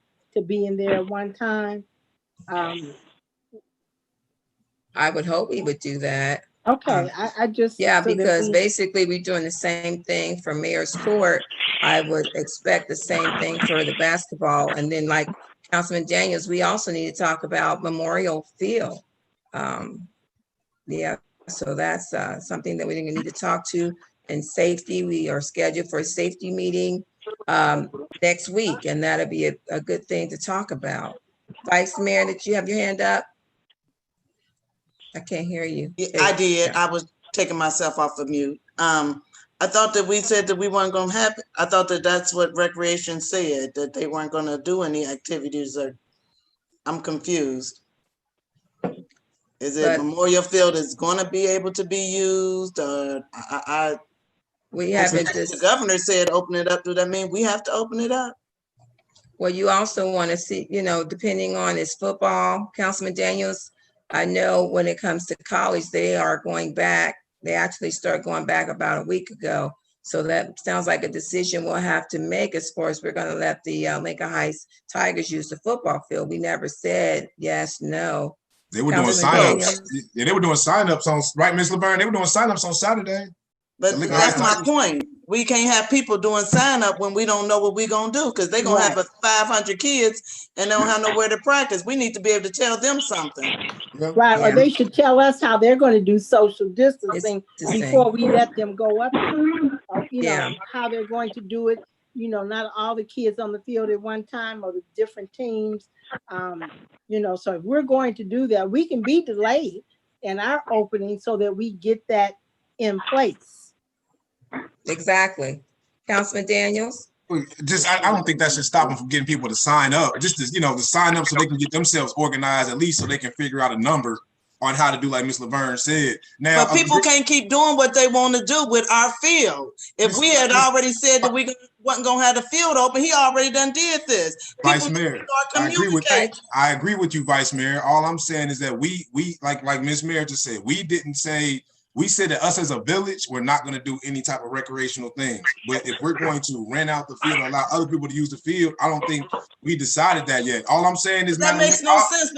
be in there at one time? I would hope we would do that. Okay, I just. Yeah, because basically we're doing the same thing for Mayor's Court. I would expect the same thing for the basketball. And then like Councilman Daniels, we also need to talk about Memorial Field. Yeah, so that's something that we're gonna need to talk to. And safety, we are scheduled for a safety meeting next week, and that'll be a good thing to talk about. Vice Mayor, did you have your hand up? I can't hear you. Yeah, I did. I was taking myself off of mute. I thought that we said that we weren't going to have, I thought that that's what Recreation said, that they weren't going to do any activities, or I'm confused. Is it Memorial Field is going to be able to be used? We haven't. The governor said open it up. Does that mean we have to open it up? Well, you also want to see, depending on its football, Councilman Daniels, I know when it comes to college, they are going back. They actually started going back about a week ago. So that sounds like a decision we'll have to make as far as we're going to let the Lincoln Heights Tigers use the football field. We never said yes, no. They were doing Councilman signups. Yeah, they were doing signups on, right, Ms. Laverne? They were doing signups on Saturday. But that's my point. We can't have people doing sign up when we don't know what we're gonna do, because they're gonna have 500 kids and they don't have nowhere to practice. We need to be able to tell them something. Right, or they should tell us how they're going to do social distancing before we let them go up there. Or, you know, how they're going to do it, you know, not all the kids on the field at one time or the different teams. You know, so if we're going to do that, we can be delayed in our opening so that we get that in place. Exactly. Councilman Daniels? Just, I don't think that should stop them from getting people to sign up. Just to, you know, to sign up so they can get themselves organized, at least so they can figure out a number on how to do, like Ms. Laverne said. Now, but people can't keep doing what they want to do with our field. If we had already said that we wasn't gonna have the field open, he already done did this. Vice Mayor, I agree with you, Vice Mayor. All I'm saying is that we like Ms. Mayor just said, we didn't say. We said that us as a village, we're not going to do any type of recreational things. But if we're going to rent out the field or allow other people to use the field, I don't think we decided that yet. All I'm saying is that makes no sense.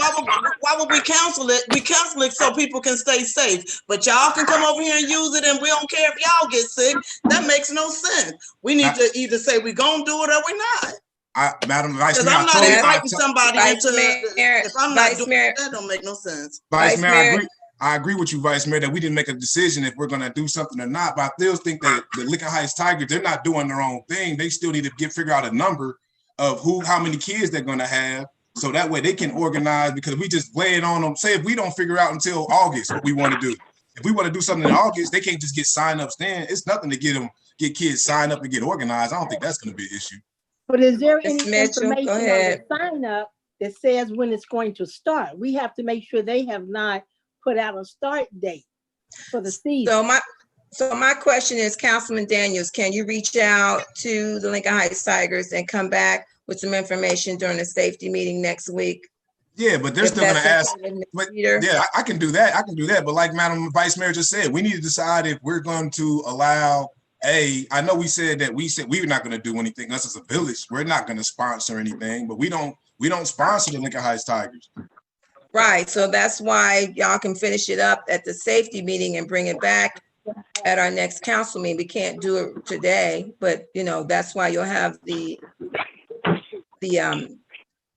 Why would we cancel it? We cancel it so people can stay safe. But y'all can come over here and use it, and we don't care if y'all get sick. That makes no sense. We need to either say we're going to do it or we're not. Madam Vice Mayor, I'm not inviting somebody into if I'm not doing that, don't make no sense. Vice Mayor, I agree with you, Vice Mayor, that we didn't make a decision if we're going to do something or not, but I still think that the Lincoln Heights Tigers, they're not doing their own thing. They still need to figure out a number of how many kids they're going to have, so that way they can organize, because we just lay it on them. Say if we don't figure out until August what we want to do. If we want to do something in August, they can't just get sign-ups then. It's nothing to get kids signed up and get organized. I don't think that's going to be an issue. But is there any Mitchell, information on the sign-up that says when it's going to start? We have to make sure they have not put out a start date for the season. So my question is, Councilman Daniels, can you reach out to the Lincoln Heights Tigers and come back with some information during the safety meeting next week? Yeah, but they're still going to ask. Yeah, I can do that. I can do that. But like Madam Vice Mayor just said, we need to decide if we're going to allow I know we said we were not going to do anything. Us as a village, we're not going to sponsor anything, but we don't sponsor the Lincoln Heights Tigers. Right, so that's why y'all can finish it up at the safety meeting and bring it back at our next council meeting. We can't do it today, but you know, that's why you'll have be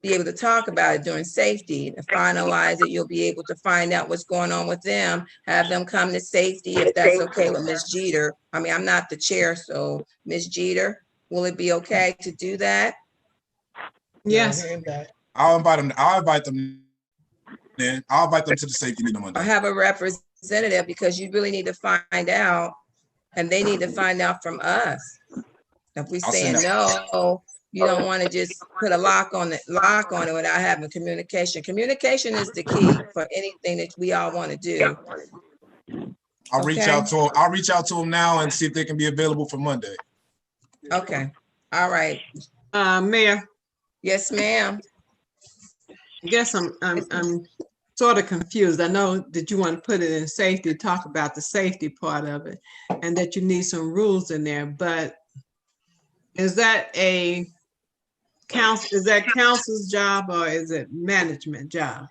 able to talk about it during safety, to finalize it. You'll be able to find out what's going on with them, have them come to safety if that's okay with Ms. Jeter. I mean, I'm not the chair, so Ms. Jeter, will it be okay to do that? Yes. I'll invite them. Then I'll invite them to the safety meeting Monday. Or have a representative, because you really need to find out, and they need to find out from us. If we're saying no, you don't want to just put a lock on it without having communication. Communication is the key for anything that we all want to do. I'll reach out to them. I'll reach out to them now and see if they can be available for Monday. Okay. All right. Mayor. Yes, ma'am. I guess I'm sort of confused. I know that you want to put it in safety, talk about the safety part of it, and that you need some rules in there. But is that council's job or is it management job?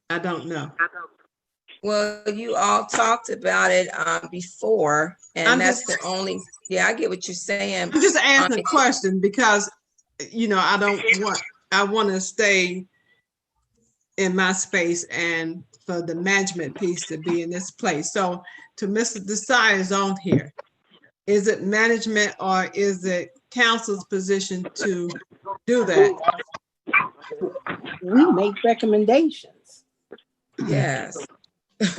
I don't know. Well, you all talked about it before, and that's the only. Yeah, I get what you're saying. I'm just asking a question because, you know, I want to stay in my space and for the management piece to be in this place. So to Mr. Desai is on here. Is it management or is it council's position to do that? We make recommendations. Yes.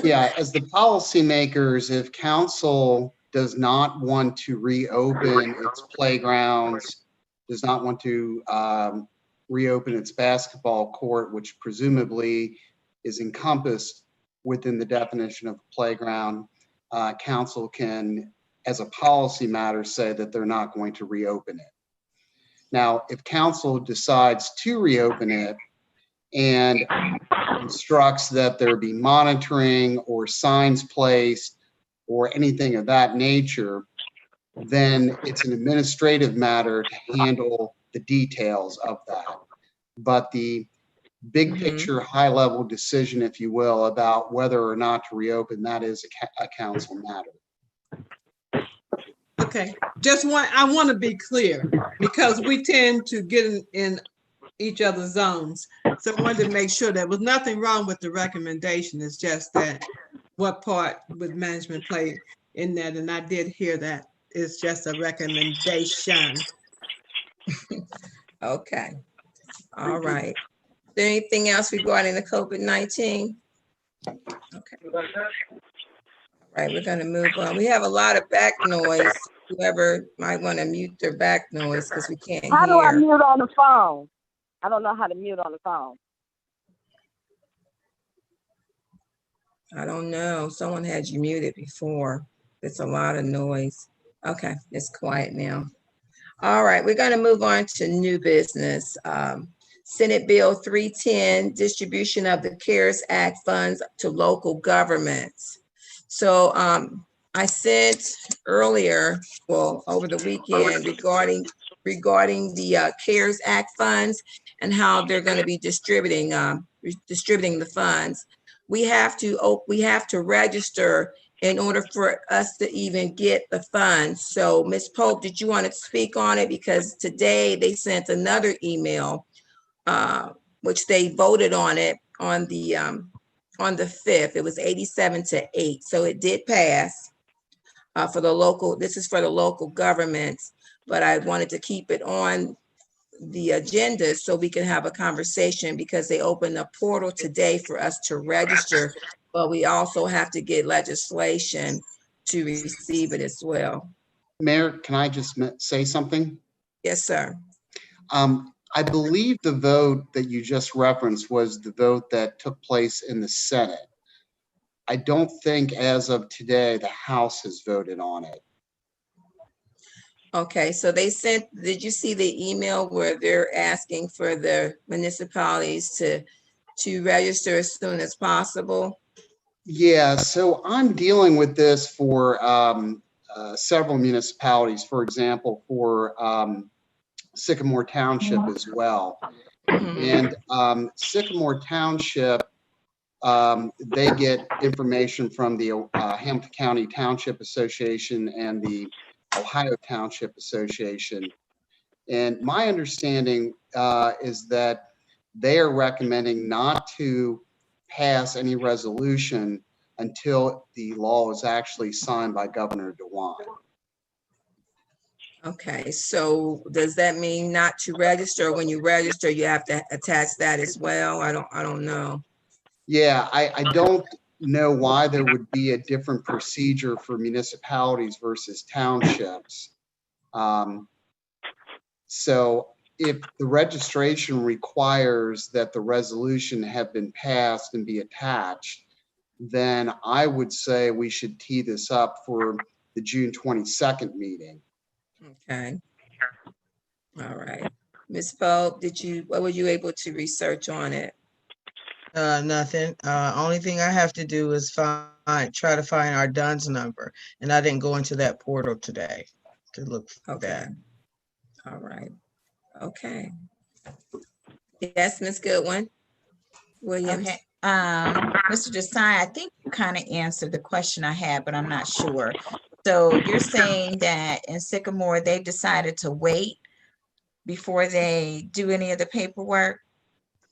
Yeah, as the policymakers, if council does not want to reopen its playgrounds, does not want to reopen its basketball court, which presumably is encompassed within the definition of playground, council can, as a policy matter, say that they're not going to reopen it. Now, if council decides to reopen it and instructs that there be monitoring or signs placed or anything of that nature, then it's an administrative matter to handle the details of that. But the big picture, high level decision, if you will, about whether or not to reopen, that is a council matter. Okay, I want to be clear because we tend to get in each other's zones. So I wanted to make sure there was nothing wrong with the recommendation. It's just that what part would management play in that? And I did hear that it's just a recommendation. Okay. All right. Is there anything else regarding the COVID-19? Okay. All right, we're gonna move on. We have a lot of back noise. Whoever might want to mute their back noise because we can't hear. How do I mute on the phone? I don't know how to mute on the phone. I don't know. Someone had you muted before. It's a lot of noise. Okay, it's quiet now. All right, we're going to move on to new business. Senate Bill 310, distribution of the CARES Act funds to local governments. So I sent earlier, well, over the weekend regarding the CARES Act funds and how they're going to be distributing the funds. We have to register in order for us to even get the funds. So Ms. Pope, did you want to speak on it? Because today they sent another email, which they voted on it on the 5th. It was 87-8. So it did pass for the local, this is for the local governments, but I wanted to keep it on the agenda so we can have a conversation because they opened a portal today for us to register, but we also have to get legislation to receive it as well. Mayor, can I just say something? Yes, sir. I believe the vote that you just referenced was the vote that took place in the Senate. I don't think as of today, the House has voted on it. Okay, so they sent, did you see the email where they're asking for the municipalities to register as soon as possible? Yeah, so I'm dealing with this for several municipalities, for example, for Sycamore Township as well. And Sycamore Township, they get information from the Hamilton County Township Association and the Ohio Township Association. And my understanding is that they are recommending not to pass any resolution until the law is actually signed by Governor DeWine. Okay, so does that mean not to register? When you register, you have to attach that as well? I don't know. Yeah, I don't know why there would be a different procedure for municipalities versus townships. So if the registration requires that the resolution have been passed and be attached, then I would say we should tee this up for the June 22nd meeting. Okay. All right. Ms. Pope, what were you able to research on it? Nothing. Only thing I have to do is try to find our DUNS number, and I didn't go into that portal today to look for that. All right. Okay. Yes, Ms. Goodwin Williams. Okay. Mr. Desai, I think you kind of answered the question I had, but I'm not sure. So you're saying that in Sycamore, they decided to wait before they do any of the paperwork?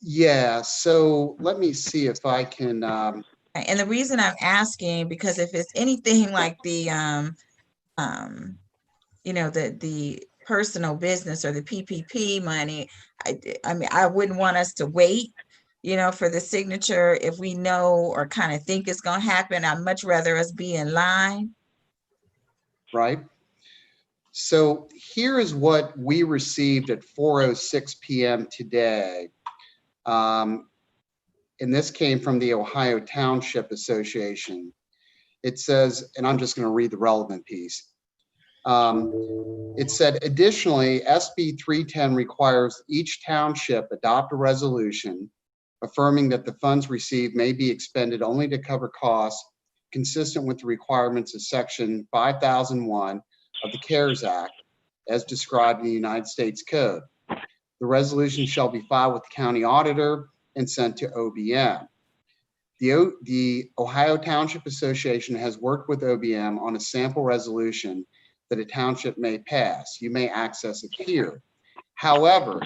Yeah, so let me see if I can. And the reason I'm asking, because if it's anything like the, the personal business or the PPP money, I mean, I wouldn't want us to wait, for the signature if we know or kind of think it's going to happen. I'd much rather us be in line. Right. So here is what we received at 4:06 p.m. today. And this came from the Ohio Township Association. It says, and I'm just going to read the relevant piece. It said, additionally, SB 310 requires each township adopt a resolution affirming that the funds received may be expended only to cover costs consistent with the requirements of Section 5001 of the CARES Act as described in the United States Code. The resolution shall be filed with the county auditor and sent to OBM. The Ohio Township Association has worked with OBM on a sample resolution that a township may pass. You may access it here. However,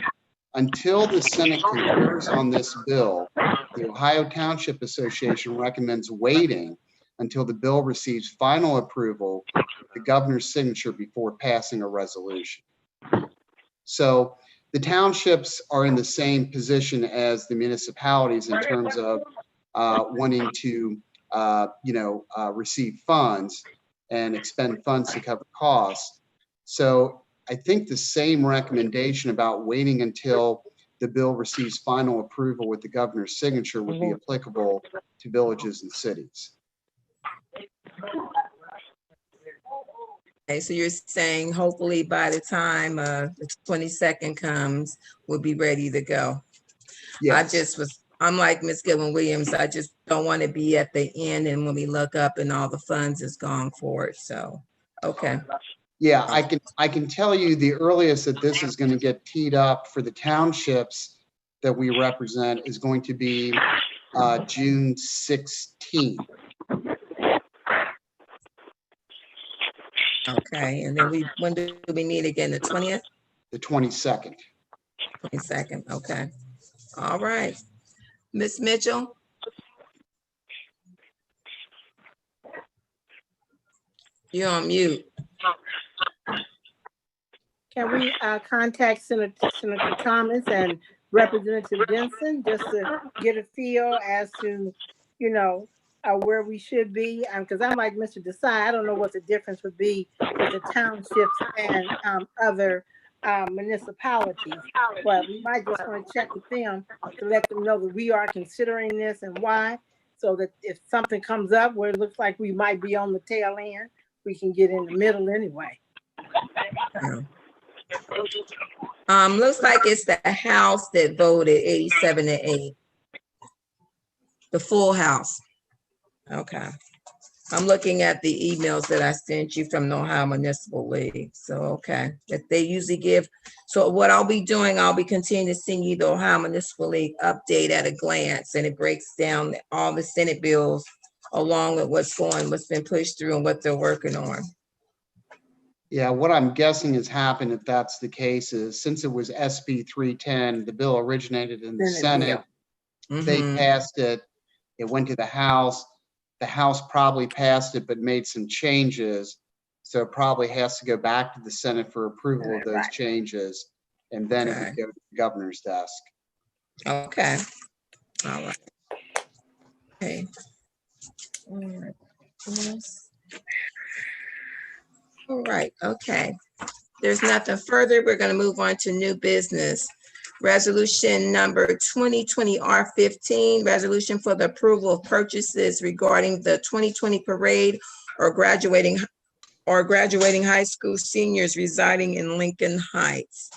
until the Senate concurs on this bill, the Ohio Township Association recommends waiting until the bill receives final approval, the governor's signature before passing a resolution. So the townships are in the same position as the municipalities in terms of wanting to, receive funds and expend funds to cover costs. So I think the same recommendation about waiting until the bill receives final approval with the governor's signature would be applicable to villages and cities. Okay, so you're saying hopefully by the time the 22nd comes, we'll be ready to go. Yes. I'm like Ms. Gillen Williams. I just don't want to be at the end and when we look up and all the funds is gone for it. So, okay. Yeah, I can tell you the earliest that this is going to get teed up for the townships that we represent is going to be June 16th. Okay, and then when do we meet again? The 20th? The 22nd. 22nd, okay. All right. Ms. Mitchell? You're on mute. Can we contact Senator Thomas and Representative Jensen just to get a feel as to, where we should be? Because I'm like Mr. Desai, I don't know what the difference would be with the townships and other municipalities, but we might just want to check with them to let them know that we are considering this and why, so that if something comes up where it looks like we might be on the tail end, we can get in the middle anyway. Looks like it's the House that voted 87-8. The full House. Okay. I'm looking at the emails that I sent you from the Ohio Municipal League. So, okay, that they usually give. So what I'll be doing, I'll be continuing to send you the Ohio Municipal League update at a glance, and it breaks down all the Senate bills along with what's been pushed through and what they're working on. Yeah, what I'm guessing has happened, if that's the case, is since it was SB 310, the bill originated in the Senate. They passed it. It went to the House. The House probably passed it, but made some changes. So it probably has to go back to the Senate for approval of those changes. And then it would go to the governor's desk. Okay. All right. Okay. All right. Yes. All right. Okay. There's nothing further. We're going to move on to new business. Resolution number 2020 R15, resolution for the approval of purchases regarding the 2020 parade or graduating high school seniors residing in Lincoln Heights.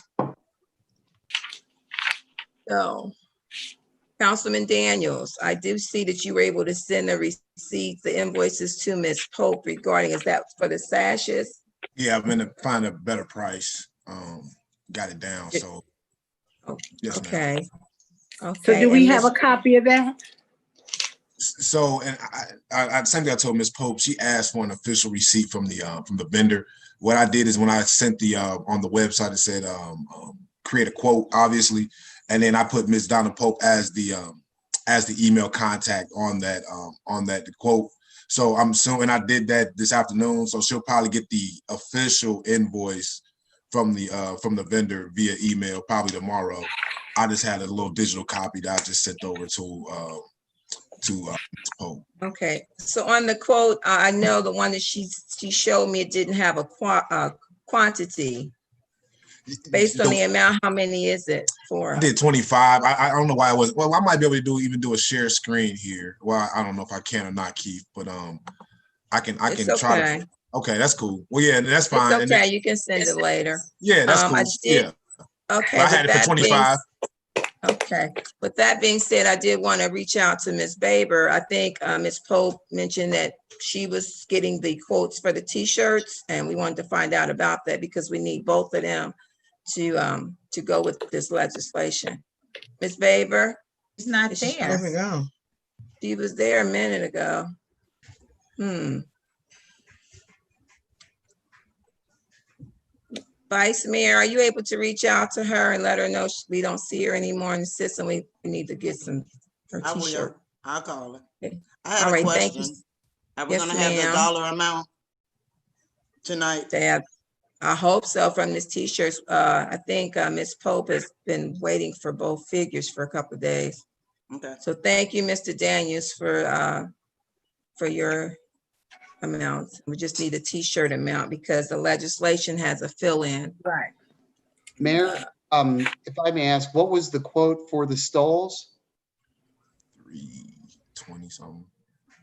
So, Councilman Daniels, I do see that you were able to send the receipts, the invoices to Ms. Pope regarding, is that for the sashes? Yeah, I'm gonna find a better price. Got it down, so. Yes, okay. ma'am. Okay. So do we have a copy of that? So, and I same thing I told Ms. Pope, she asked for an official receipt from the vendor. What I did is when I sent the on the website, it said create a quote, obviously, and then I put Ms. Donna Pope as the email contact on that the quote. So I'm assuming I did that this afternoon, so she'll probably get the official invoice from the vendor via email probably tomorrow. I just had a little digital copy that I just sent over to Ms. Pope. Okay, so on the quote, I know the one that she showed me, it didn't have a quantity. Based on the amount, how many is it for? I did 25. I don't know why I was. Well, I might be able to even do a share screen here. Well, I don't know if I can or not, Keith, but I can try to. Okay, that's cool. Well, yeah, that's fine. It's okay, you can send it later. Yeah, that's cool. Yeah. Okay. But I had it for 25. Okay, with that being said, I did want to reach out to Ms. Baber. I think Ms. Pope mentioned that she was getting the quotes for the t-shirts, and we wanted to find out about that because we need both of them to go with this legislation. Ms. Baber? It's not Is she there. There we go. She was there a minute ago. Vice Mayor, are you able to reach out to her and let her know we don't see her anymore in the system? We need to get her I t-shirt. will. I'll call her. Okay. I had All a right, thank you. question. Are we Yes, gonna have the ma'am. dollar amount tonight? I hope so from this t-shirts. I think Ms. Pope has been waiting for both figures for a couple of days. Okay. So thank you, Mr. Daniels, for your amount. We just need a t-shirt amount because the legislation has a fill-in. Right. Mayor, if I may ask, what was the quote for the stoles? 320 something.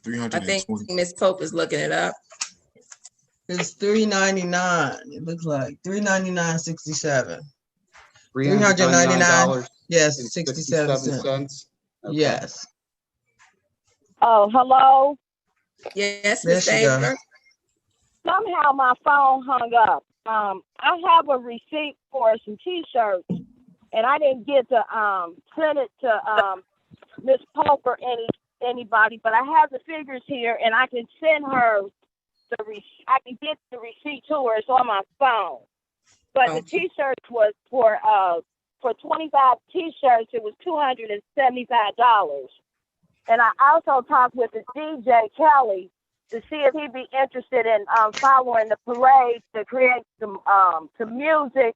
I think 320. Ms. Pope is looking it up. It's $399. It looks like $399.67. $399. Yes, and 67 cents. Okay. Yes. Oh, hello. Yes, There Ms. she go. Baber. Somehow my phone hung up. I have a receipt for some T-shirts, and I didn't get to send it to Miss Pope or anybody, but I have the figures here, and I can send her I can get the receipt to her. It's on my phone. But the T-shirts was for 25 T-shirts. It was $275. And I also talked with the DJ Kelly to see if he'd be interested in following the parade to create some music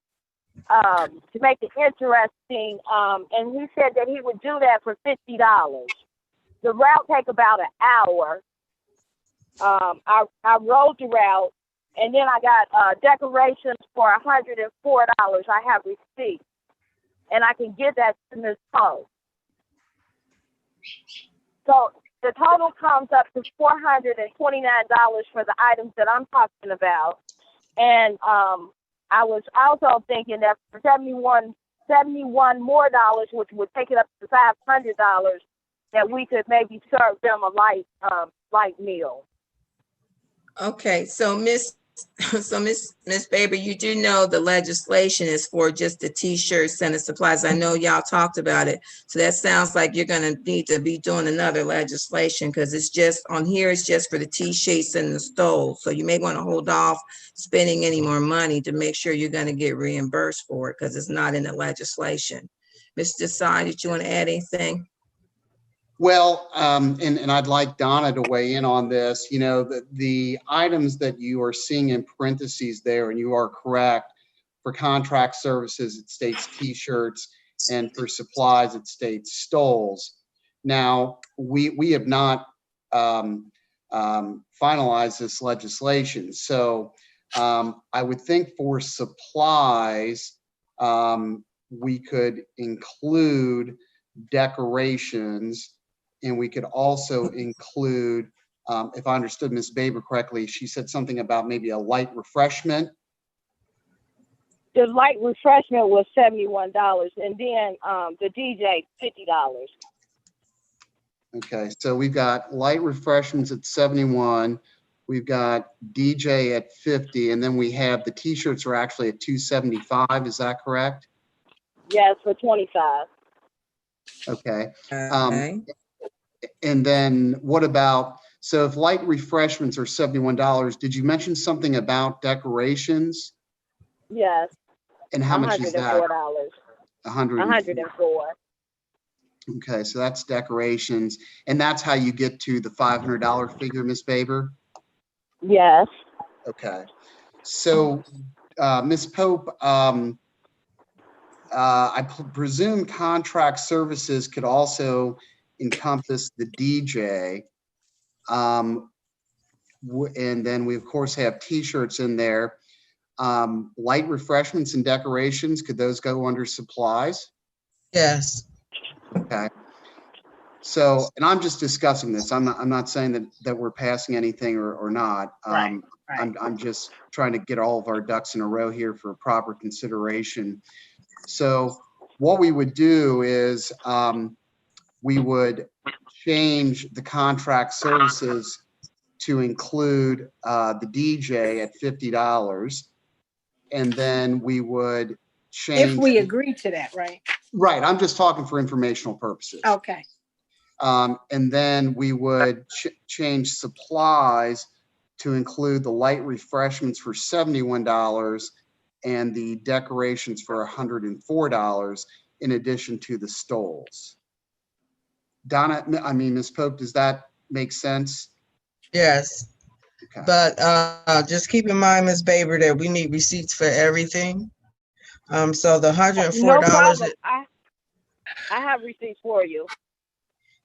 to make it interesting. And he said that he would do that for $50. The route take about an hour. I rode the route, and then I got decorations for $104. I have receipts, and I can get that to Ms. Pope. So the total comes up to $429 for the items that I'm talking about. And I was also thinking that for $71 more dollars, which would take it up to $500, that we could maybe serve them a light meal. Okay, so Miss Baber, you do know the legislation is for just the t-shirts and the supplies. I know y'all talked about it. So that sounds like you're gonna need to be doing another legislation because it's just on here, it's just for the t-shirts and the stoles. So you may want to hold off spending any more money to make sure you're gonna get reimbursed for it because it's not in the legislation. Mr. Desai, did you want to add anything? Well, and I'd like Donna to weigh in on this. You know, the items that you are seeing in parentheses there, and you are correct, for contract services, it states T-shirts, and for supplies, it states stoles. Now, we have not finalized this legislation. So I would think for supplies, we could include decorations. And we could also include, if I understood Ms. Baber correctly, she said something about maybe a light refreshment. The light refreshment was $71, and then the DJ $50. Okay, so we've got light refreshments at 71. We've got DJ at 50, and then we have the T-shirts are actually at 275. Is that correct? Yes, for 25. Okay. Okay. And then what about, so if light refreshments are $71, did you mention something about decorations? Yes. And how much is that? $104. 104. Okay, so that's decorations. And that's how you get to the $500 figure, Ms. Baber? Yes. Okay. So, Ms. Pope, I presume contract services could also encompass the DJ. And then we of course have T-shirts in there. Light refreshments and decorations, could those go under supplies? Yes. Okay. So, and I'm just discussing this. I'm not saying that we're passing anything or not. Right. I'm just trying to get all of our ducks in a row here for proper consideration. So what we would do is we would change the contract services to include the DJ at $50. And then we would change. If we agree to that, right? Right, I'm just talking for informational purposes. Okay. And then we would change supplies to include the light refreshments for $71 and the decorations for $104 in addition to the stoles. Donna, I mean, Ms. Pope, does that make sense? Yes. Okay. But just keep in mind, Ms. Baber, that we need receipts for everything. So the $104, No problem. I have receipts for you.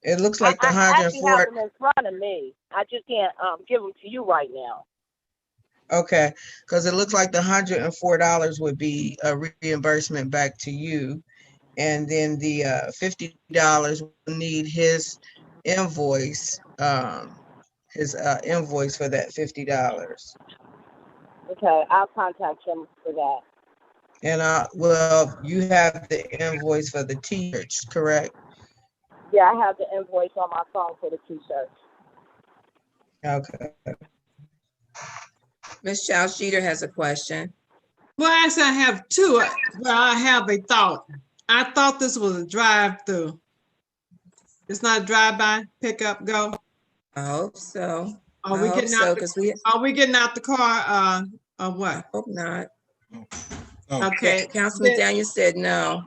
it looks like the I actually have 104. them in front of me. I just can't give them to you right now. Okay, because it looks like the $104 would be a reimbursement back to you. And then the $50 will need his invoice, invoice for that $50. Okay, I'll contact him for that. And well, you have the invoice for the t-shirts, correct? Yeah, I have the invoice on my phone for the t-shirts. Okay. Ms. Chow-Sheeter has a question. Well, actually, I have two. Well, I have a thought. I thought this was a drive-through. It's not a drive-by, pick up, go. I hope so. Are we I hope getting so, out? because we Are we getting out the car? Or what? hope not. Oh, Okay. Councilman Then- Daniel said no.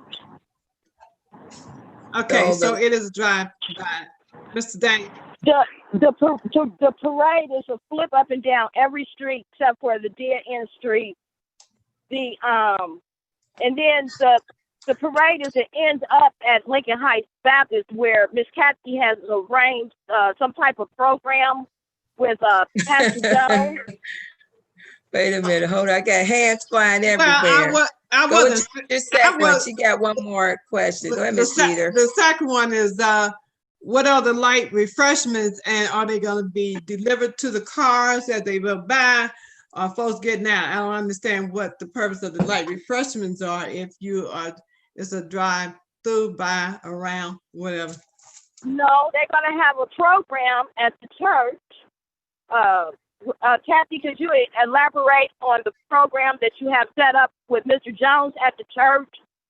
Okay, So so it is a drive-by. Mr. Daniel. The parade is a flip up and down every street except for the dead end street. And then the parade is it ends up at Lincoln Heights Baptist, where Miss Kathy has arranged some type of program with Pastor Jones. Wait a minute, hold on. I got hands flying everywhere. Well, I Go wasn't. into your second one. was- She got one more question. Go ahead, The Ms. Jeter. the second one is, what are the light refreshments, and are they gonna be delivered to the cars that they will buy? Are folks getting out? I don't understand what the purpose of the light refreshments are if it's a drive through, by, around, whatever. No, they're gonna have a program at the church. Kathy, could you elaborate on the program that you have set up with Mr. Jones at the church?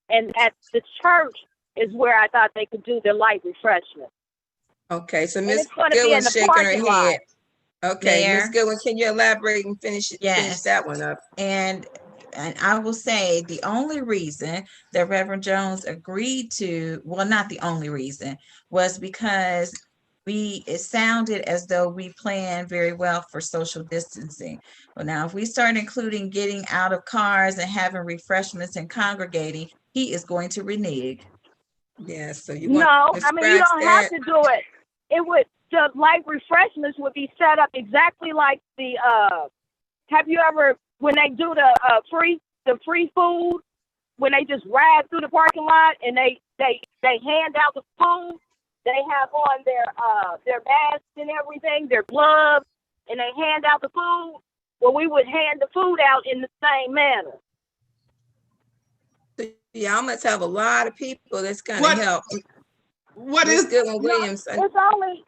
And at the church is where I thought they could do their light refreshment. Okay, so And Ms. it's gonna be in Goodwin's the shaking her parking lot. head. Okay, Ms. Mayor? Goodwin, can you elaborate and finish Yes. that one up? And I will say the only reason that Reverend Jones agreed to, well, not the only reason, was because it sounded as though we planned very well for social distancing. Well, now if we start including getting out of cars and having refreshments and congregating, he is going to renege. Yes, so you No, want to I mean, you scratch don't that? have to do it. The light refreshments would be set up exactly like have you ever, when they do the free food, when they just ride through the parking lot and they hand out the food, they have on their masks and everything, their gloves, and they hand out the food. Well, we would hand the food out in the same manner. Yeah, I must have a lot of people that's gonna What- help. What Ms. is, Goodwin Williams? It's only,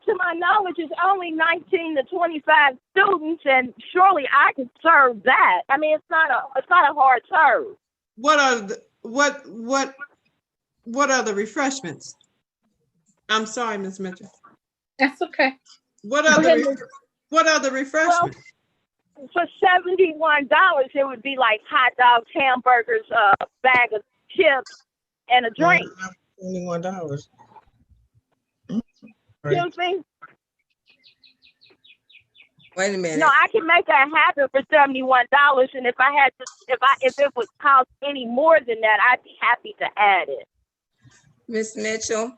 to my knowledge, it's only 19 to 25 students, and surely I could serve that. I mean, it's not a hard serve. what are the refreshments? I'm sorry, Ms. Mitchell. That's okay. What are ahead, the refreshments? For $71, it would be like hot dogs, hamburgers, a bag of chips, and a drink. $21. Excuse me? Wait a minute. No, I can make that happen for $71, and if it would cost any more than that, I'd be happy to add it. Ms. Mitchell?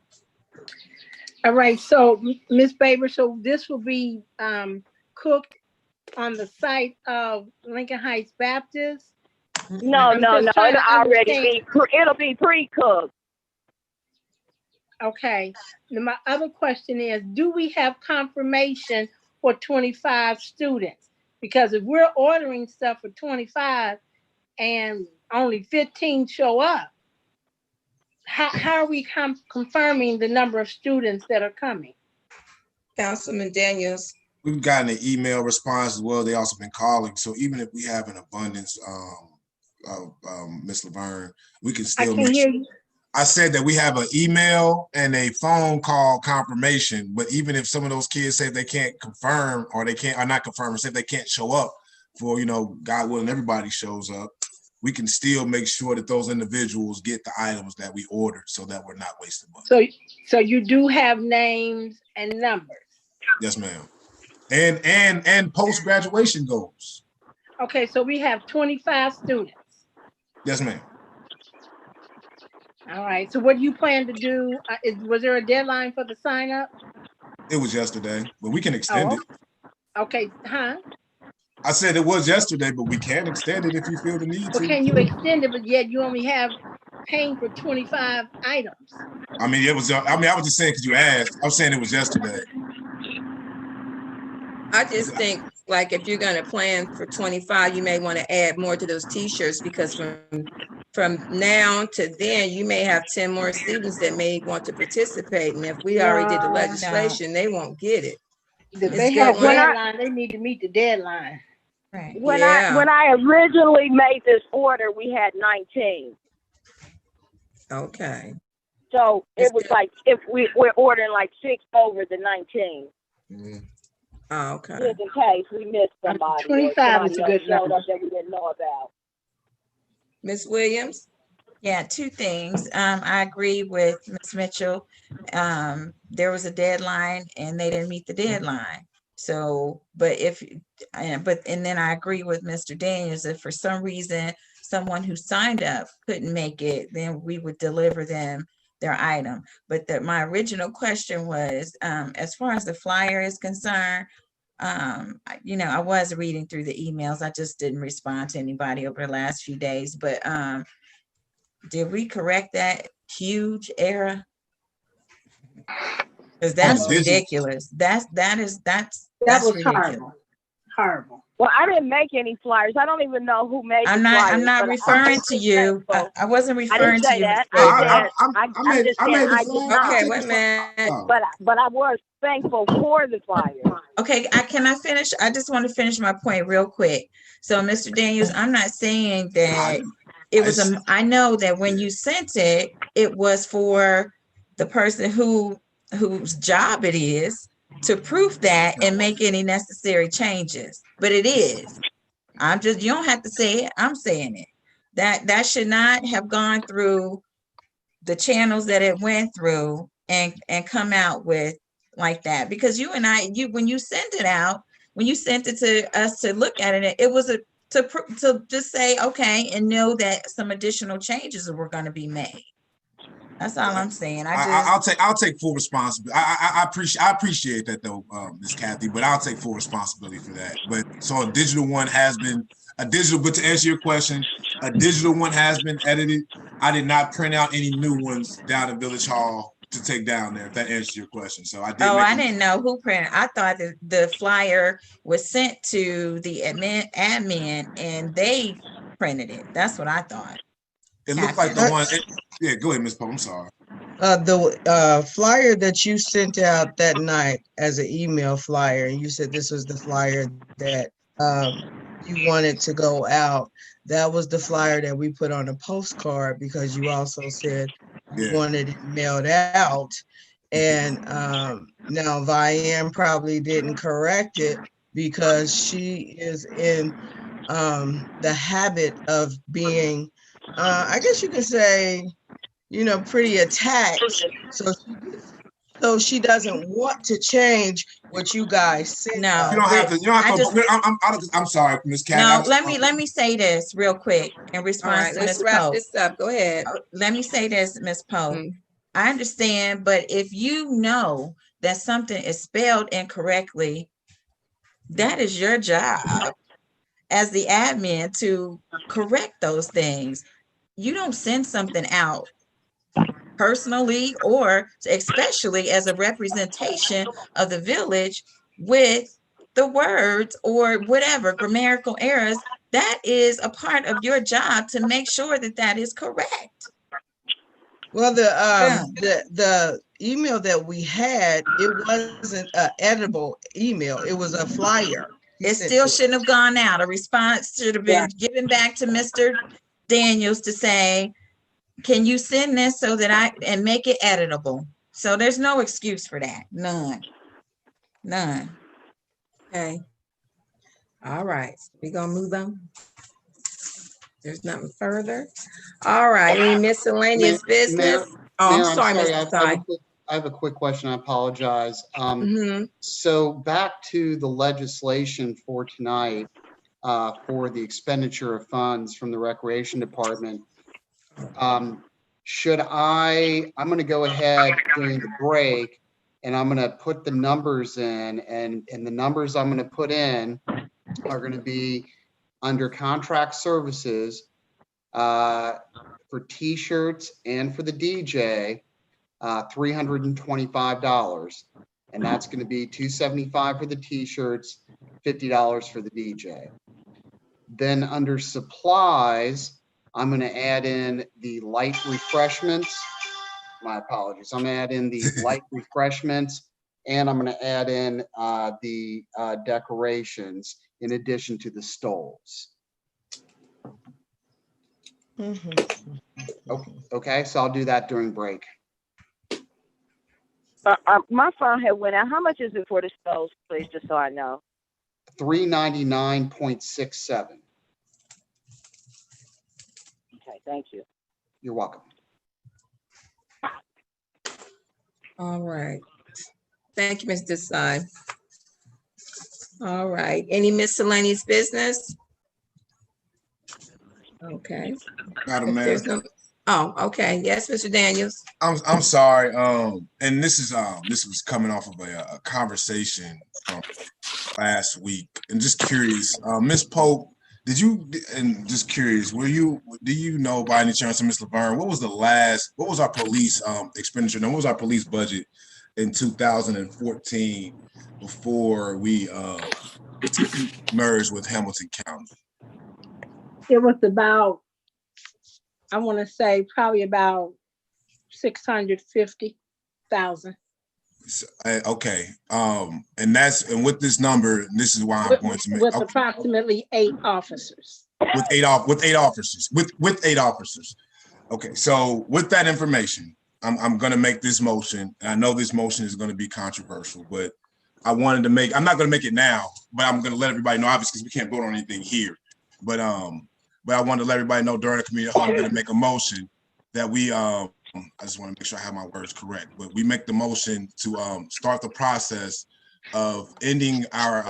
All right, so Ms. Baber, so this will be cooked on the site of Lincoln Heights Baptist? No, I'm no, just no. trying to It'll be pre-cooked. Okay. Now, my other question is, do we have confirmation for 25 students? Because if we're ordering stuff for 25 and only 15 show up, how are we confirming the number of students that are coming? Councilman Daniels. We've gotten an email response as well. They also been calling. So even if we have an abundance of Ms. Laverne, we can I still can make hear sure. you. I said that we have an email and a phone call confirmation, but even if some of those kids say they can't confirm or they can't, or not confirm, or say they can't show up for, you know, God willing, everybody shows up, we can still make sure that those individuals get the items that we ordered so that we're not wasting money. So you do have names and numbers. Yes, ma'am. And post-graduation goals. Okay, so we have 25 students. Yes, ma'am. All right, so what do you plan to do? Was there a deadline for the sign up? It was yesterday, but we can extend it. Okay, huh? I said it was yesterday, but we can extend it if you feel the need Well, to. can you extend it, but yet you only have paying for 25 items? I mean, it was. I was just saying because you asked. I was saying it was yesterday. I just think, like, if you're gonna plan for 25, you may want to add more to those T-shirts, because from now to then, you may have 10 more students that may want to participate. And if we already did the No, legislation, they won't get it. If Ms. they have Goodwin? deadline, they need to meet the deadline. Right. When Yeah. I originally made this order, we had 19. Okay. So Ms. it was like if we're ordering like 6 over the 19. Oh, okay. Just in case we missed somebody. 25 is a good showed number. up that we didn't know about. Ms. Williams? Yeah, two things. I agree with Ms. Mitchell. There was a deadline and they didn't meet the deadline. So, and then I agree with Mr. Daniels, if for some reason someone who signed up couldn't make it, then we would deliver them their item. But my original question was, as far as the flyer is concerned, I was reading through the emails. I just didn't respond to anybody over the last few days, but did we correct that huge error? Because that's ridiculous. That was ridiculous. Horrible. Well, I didn't make any flyers. I don't even know who made the flyers. I'm not referring to you. I wasn't I referring didn't to say you. that. I made the flyer. Okay, wait a minute. But I was thankful for the flyers. Okay, can I finish? I just want to finish my point real quick. So, Mr. Daniels, I'm not saying that it was I know that when you sent it, it was for the person whose job it is to proof that and make any necessary changes. But it is. You don't have to say it. I'm saying it. That should not have gone through the channels that it went through and come out with like that. Because when you sent it out, when you sent it to us to look at it, it was to just say, okay, and know that some additional changes were going to be made. That's all I'm saying. I'll take full responsibility. I appreciate that though, Ms. Kathy, but I'll take full responsibility for that. But so a digital one has been but to answer your question, a digital one has been edited. I did not print out any new ones down at Village Hall to take down there, if that answers your question. So I did. I didn't know who printed. I thought that the flyer was sent to the admin and they printed it. That's what I thought. It looked like the one. Yeah, go ahead, Ms. Pope. I'm sorry. The flyer that you sent out that night as an email flyer, and you said this was the flyer that you wanted to go out. That was the flyer that we put on a postcard because you also said you wanted it mailed out. And now Vianne probably didn't correct it because she is in the habit of being, I guess you could say, pretty attacked. So she doesn't want to change what you guys said. No, you don't have to. I'm sorry, Ms. Kathy. No, let me say this real quick in response to Ms. Pope. Let's wrap this up. Go ahead. Let me say this, Ms. Pope. I understand, but if you know that something is spelled incorrectly, that is your job as the admin to correct those things. You don't send something out personally or especially as a representation of the village with the words or whatever grammatical errors. That is a part of your job to make sure that that is correct. Well, Yeah. the email that we had, it wasn't an editable email. It was a flyer. he It sent still to shouldn't us. have gone out. A response should have been given back to Mr. Daniels to say, can you send this so that and make it editable? So there's no excuse for that. None. None. Okay. All right, we're gonna move on. There's nothing further. All right, any miscellaneous business? Oh, Mayor, I'm sorry, I Mr. have Sy. I have a quick question. I apologize. Mhm. So back to the legislation for tonight, for the expenditure of funds from the Recreation Department. I'm going to go ahead during the break and I'm going to put the numbers in, and the numbers I'm going to put in are going to be under contract services for t-shirts and for the DJ, $325. And that's going to be $275 for the t-shirts, $50 for the DJ. Then under supplies, I'm going to add in the light refreshments. My apologies. I'm going to add in the light refreshments, and I'm going to add in the decorations in addition to the stoles. Okay, so I'll do that during break. My phone had went out. How much is it for the stoves, please, just so I know? $399.67. Okay, thank you. You're welcome. All right. Thank you, Mr. Sy. All right, any miscellaneous business? Okay. Madam If Mayor. there's no- Oh, okay. Yes, Mr. Daniels. I'm sorry. And this was coming off of a conversation from last week, and just curious, Ms. Pope, and just curious, do you know by any chance, Ms. Laverne, what was our police expenditure, and what was our police budget in 2014 before we merged with Hamilton County? It was about, I want to say probably about 650,000. Okay, and with this number, this is why I'm going to make With approximately 8 officers. With eight officers. Okay, so with that information, I'm going to make this motion. And I know this motion is going to be controversial, but I'm not going to make it now, but I'm going to let everybody know, obviously, because we can't vote on anything here. But I want to let everybody know during the community hall, I'm going to make a motion that we I just want to make sure I have my words correct, but we make the motion to start the process of ending our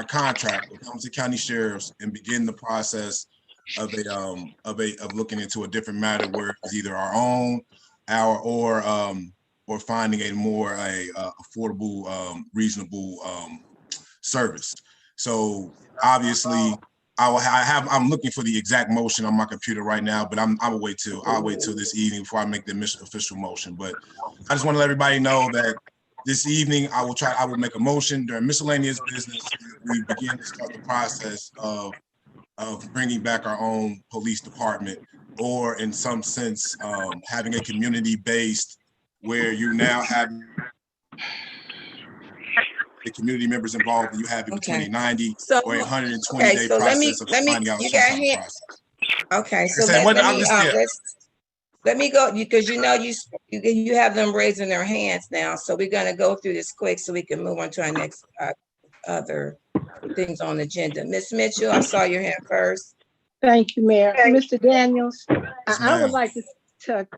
contract with Hamilton County Sheriffs and begin the process of looking into a different matter where it's either our own, or finding a more affordable, reasonable service. So obviously, I'm looking for the exact motion on my computer right now, but I'll wait till this evening before I make the official motion. But I just want to let everybody know that this evening I will make a motion during miscellaneous business. We begin to start the process of bringing back our own police department, or in some sense having a community-based where you now have the community members involved, you have between 90 or 120 day process of finding out some kind of process. Okay, so let me go, because you have them raising their hands now, so we're gonna go through this quick so we can move on to our next other things on the agenda. Ms. Mitchell, I saw your hand first. Thank you, Mayor. Mr. Daniels, I would like to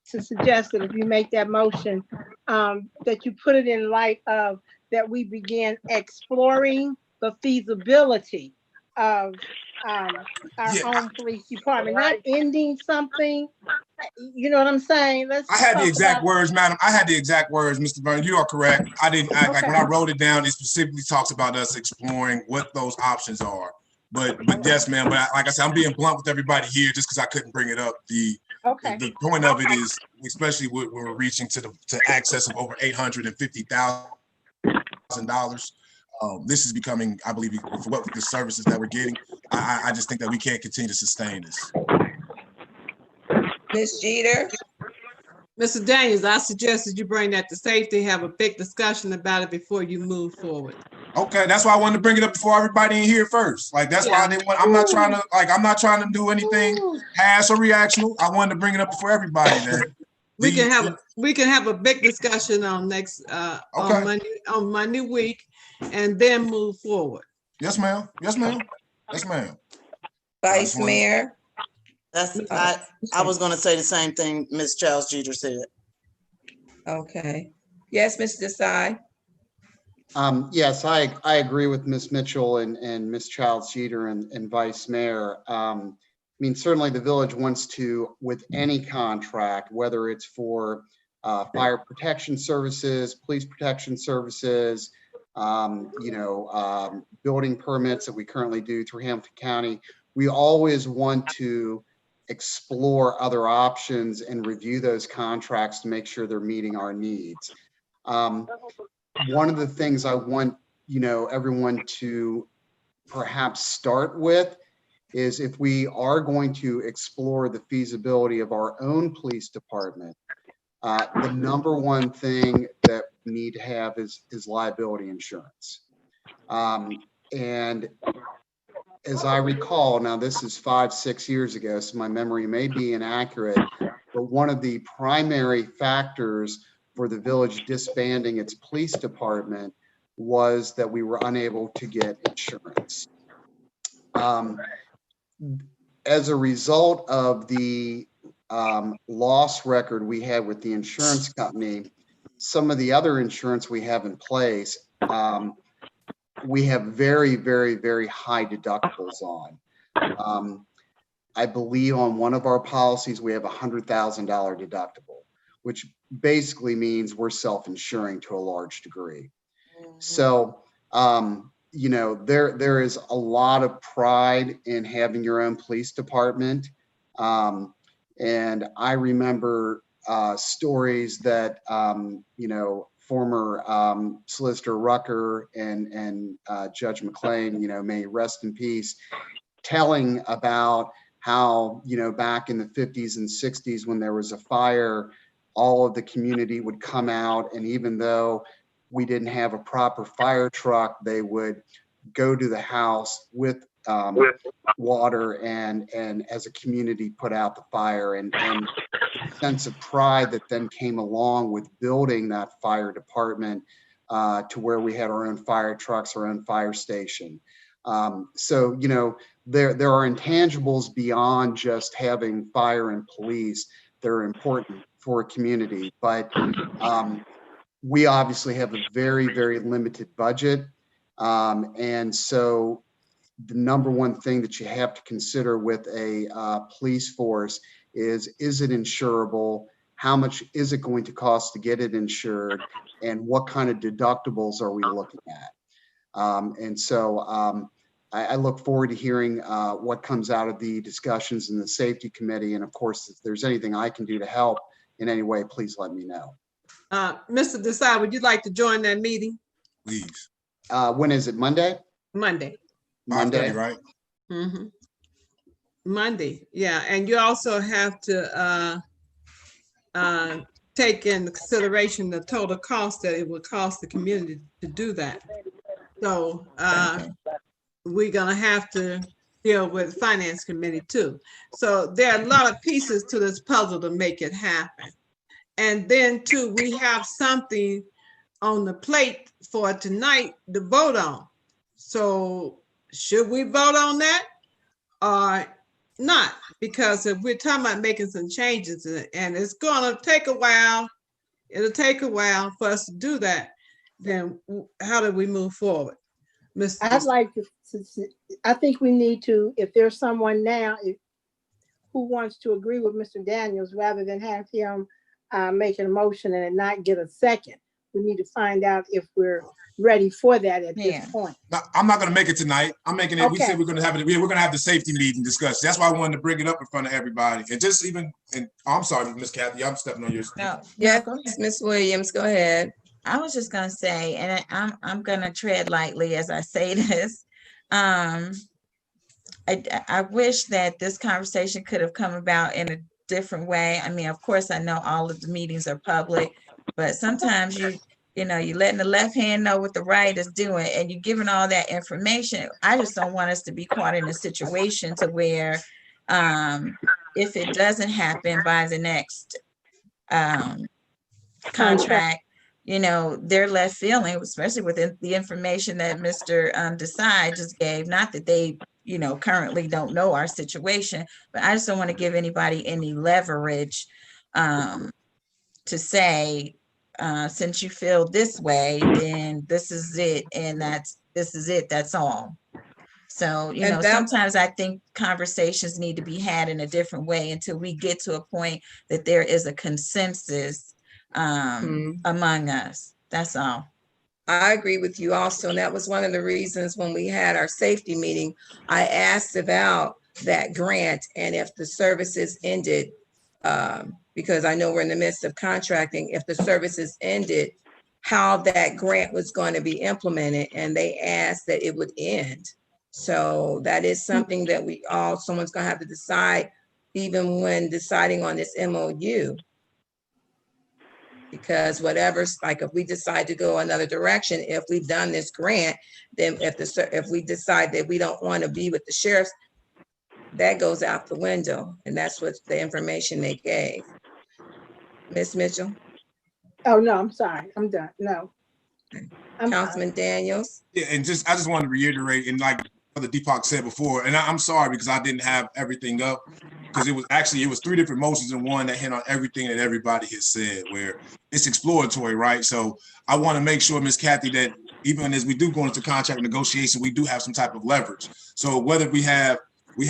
suggest that if you make that motion, that you put it in light of that we begin exploring the feasibility of our own police department, not ending something. You know what I'm saying? I had the exact words, madam. I had the exact words, Mr. Byrne. You are correct. I didn't act like when I wrote it down, it specifically talks about us exploring what those options are. But yes, ma'am. But like I said, I'm being blunt with everybody here just because I couldn't bring it up. The point of it is, especially when we're reaching to access of over $850,000. This is becoming, I believe, for what the services that we're getting, I just think that we can't continue to sustain this. Ms. Jeter? Mr. Daniels, I suggested you bring that to safety, have a big discussion about it before you move forward. Okay, that's why I wanted to bring it up before everybody in here first. Like, that's why I didn't want, I'm not trying to do anything hash or reactional. I wanted to bring it up before everybody, man. We can have a big discussion on next, Okay. on Monday week, and then move forward. Yes, ma'am. Yes, ma'am. Yes, ma'am. Vice Mayor. I was gonna say the same thing Ms. Charles Jeter said. Okay. Yes, Mr. Desai. Yes, I agree with Ms. Mitchell and Ms. Childs Jeter and Vice Mayor. I mean, certainly the village wants to, with any contract, whether it's for fire protection services, police protection services, building permits that we currently do through Hamilton County, we always want to explore other options and review those contracts to make sure they're meeting our needs. One of the things I want, everyone to perhaps start with is if we are going to explore the feasibility of our own police department, the number one thing that we need to have is liability insurance. And as I recall, now this is 5-6 years ago, so my memory may be inaccurate, but one of the primary factors for the village disbanding its police department was that we were unable to get insurance. As a result of the loss record we had with the insurance company, some of the other insurance we have in place, we have very, very, very high deductibles on. I believe on one of our policies, we have a $100,000 deductible, which basically means we're self-insuring to a large degree. So, there is a lot of pride in having your own police department. And I remember stories that, former Solicitor Rucker and Judge McLean, may rest in peace, telling about how, back in the 50s and 60s when there was a fire, all of the community would come out, and even though we didn't have a proper fire truck, they would go to the house with water and as a community put out the fire, and the sense of pride that then came along with building that fire department to where we had our own fire trucks, our own fire station. So, there are intangibles beyond just having fire and police that are important for a community, but we obviously have a very, very limited budget. And so the number one thing that you have to consider with a police force is it insurable? How much is it going to cost to get it insured? And what kind of deductibles are we looking at? And so I look forward to hearing what comes out of the discussions in the safety committee. And of course, if there's anything I can do to help in any way, please let me know. Mr. Desai, would you like to join that meeting? Please. When is it? Monday? Monday. Monday, right? Mm-hmm. Monday, yeah. And you also have to take into consideration the total cost that it would cost the community to do that. So we're gonna have to deal with finance committee too. So there are a lot of pieces to this puzzle to make it happen. And then too, we have something on the plate for tonight to vote on. So should we vote on that or not? Because if we're talking about making some changes and it's gonna take a while, it'll take a while for us to do that, then how do we move forward? I'd like to, I think we need to, if there's someone now who wants to agree with Mr. Daniels, rather than have him making a motion and not get a second, we need to find out if we're ready for that at this point. No, I'm not going to make it tonight. I'm making it. Okay. We said we're going to have it. We're going to have the safety meeting discussion. That's why I wanted to bring it up in front of everybody. And just even, and I'm sorry, Miss Kathy, I'm stepping on yours. No, Yes, Ms. Williams, go ahead. I was just gonna say, and I'm gonna tread lightly as I say this. I wish that this conversation could have come about in different way. I mean, of course, I know all of the meetings are public, but sometimes you know, you're letting the left hand know what the right is doing and you're giving all that information. I just don't want us to be caught in a situation to where if it doesn't happen by the next contract, you know, they're left feeling, especially with the information that Mr. Desai just gave, not that they, you know, currently don't know our situation, but I just don't want to give anybody any leverage to say, since you feel this way, then this is it, and this is it, that's all. So, you know, sometimes I think conversations need to be had in a different way until we get to a point that there is a consensus among us. That's all. I agree with you also. And that was one of the reasons when we had our safety meeting, I asked about that grant and if the services ended, because I know we're in the midst of contracting, if the services ended, how that grant was going to be implemented. And they asked that it would end. So that is something that someone's going to have to decide, even when deciding on this MOU. Because whatever's, like, if we decide to go another direction, if we've done this grant, then if we decide that we don't want to be with the sheriffs, that goes out the window. And that's what the information they gave. Ms. Mitchell? Oh, no, I'm sorry. I'm done. No. Councilman Daniels? Yeah, and I just wanted to reiterate, and like Brother Deepak said before, and I'm sorry because I didn't have everything up, because it was 3 different motions in one that hit on everything that everybody has said, where it's exploratory, right? So I want to make sure, Ms. Kathy, that even as we do go into contract negotiation, we do have some type of leverage. So whether we have 3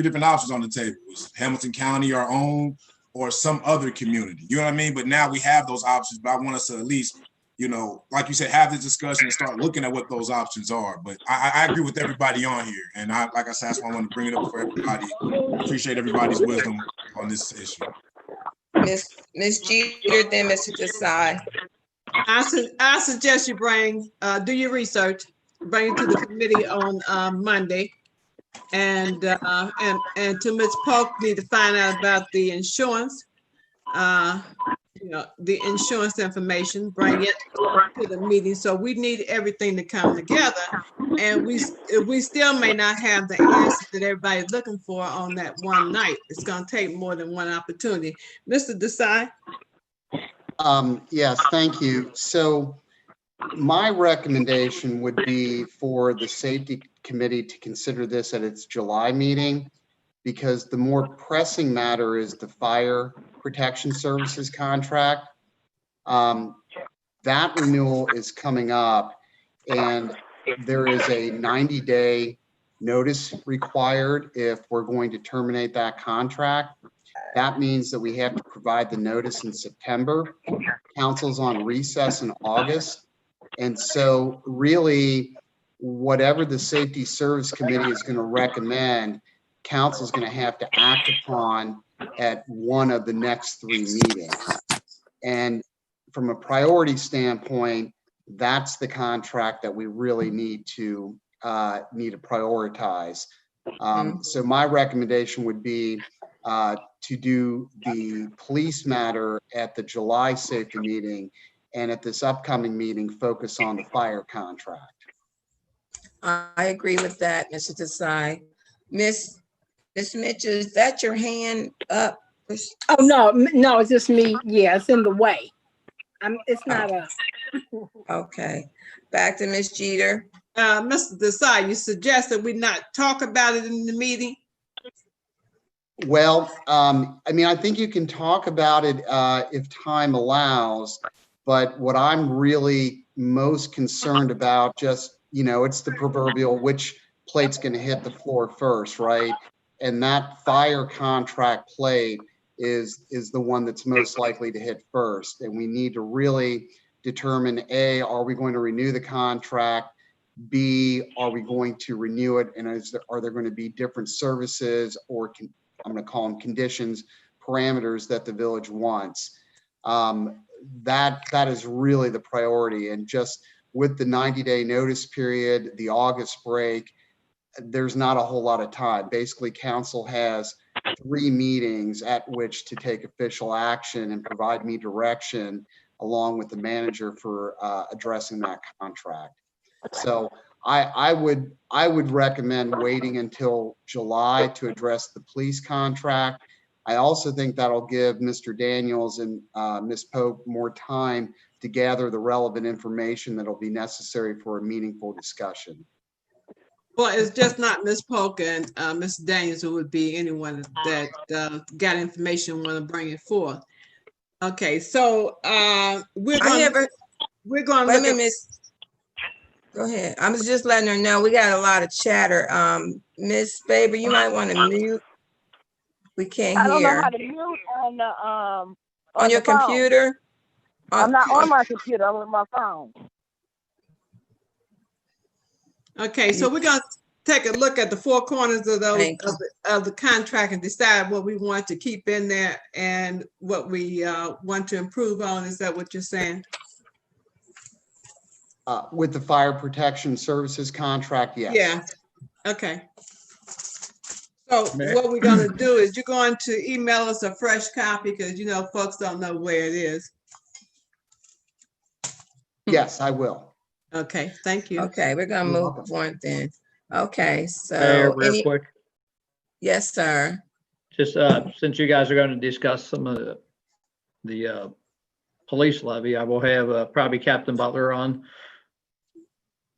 different options on the table, it's Hamilton County, our own, or some other community, you know what I mean? But now we have those options, but I want us to at least, you know, like you said, have this discussion and start looking at what those options are. But I agree with everybody on here. And like I said, that's why I want to bring it up for everybody. Appreciate everybody's wisdom on this issue. Ms. Jeter, then Mr. Desai. I suggest you do your research, bring it to the committee on Monday. And to Ms. Polk, need to find out about the insurance, you know, the insurance information, bring it to the meeting. So we need everything to come together. And we still may not have the answer that everybody's looking for on that one night. It's going to take more than one opportunity. Mr. Desai? Yes, thank you. So my recommendation would be for the safety committee to consider this at its July meeting, because the more pressing matter is the fire protection services contract. That renewal is coming up, and there is a 90-day notice required if we're going to terminate that contract. That means that we have to provide the notice in September. Council's on recess in August. And so really, whatever the Safety Service Committee is going to recommend, Council's going to have to act upon at one of the next 3 meetings. And from a priority standpoint, that's the contract that we really need to prioritize. So my recommendation would be to do the police matter at the July safety meeting, and at this upcoming meeting, focus on the fire contract. I agree with that, Mr. Desai. Ms. Mitchell, is that your hand up? Oh, no, it's just me. Yeah, it's in the way. It's not up. Okay, back to Ms. Jeter. Mr. Desai, you suggest that we not talk about it in the meeting? Well, I mean, I think you can talk about it if time allows, but what I'm really most concerned about, just, you know, it's the proverbial which plate's going to hit the floor first, right? And that fire contract plate is the one that's most likely to hit first. And we need to really determine, A, are we going to renew the contract? B, are we going to renew it? And are there going to be different services, or I'm going to call them conditions, parameters that the village wants? That is really the priority. And just with the 90-day notice period, the August break, there's not a whole lot of time. Basically, council has 3 meetings at which to take official action and provide me direction along with the manager for addressing that contract. So I would recommend waiting until July to address the police contract. I also think that'll give Mr. Daniels and Ms. Pope more time to gather the relevant information that'll be necessary for a meaningful discussion. Well, it's just not Ms. Polk and Mr. Daniels. It would be anyone that got information, want to bring it forth. Okay, so we're going to Wait a minute, Miss. Go ahead. I was just letting her know we got a lot of chatter. Miss Faber, you might want to mute. We can't I don't know hear. how to mute on the On your the phone. computer? I'm not on my computer. I'm on my phone. Okay, so we're going to take a look at the 4 corners of those of the contract and decide what we want to keep in there and what we want to improve on. Is that what you're saying? With the fire protection services contract, yes. Yeah. Okay. So what we're going to do is you're going to email us a fresh copy because, you know, folks don't know where it is. Yes, I will. Okay, thank you. Okay, we're going to You're move welcome. on then. Okay, Mayor, so real quick, yes, sir. just since you guys are going to discuss some of the police levy, I will have probably Captain Butler on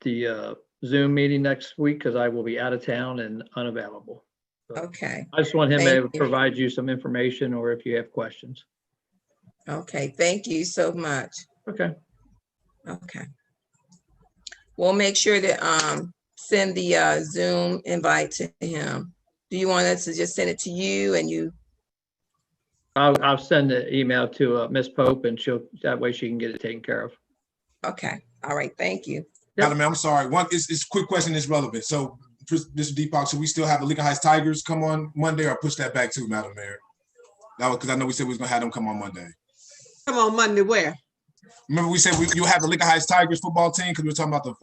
the Zoom meeting next week because I will be out of town and unavailable. So Okay, I just want him Thank to you. provide you some information or if you have questions. okay, thank you so much. Okay. Okay. We'll make sure to send the Zoom invite to him. Do you want us to just send it to you and you? I'll send the email to Ms. Pope and that way she can get it taken care of. Okay, all right, thank you. Madam Mayor, I'm sorry. It's a quick question that's relevant. So, Mr. Deepak, should we still have the Lincoln Heights Tigers come on Monday or push that back too, Madam Mayor? That was because I know we said we was gonna have them come on Monday. Come on Monday where? Remember we said you'll have the Lincoln Heights Tigers football team because we were talking about the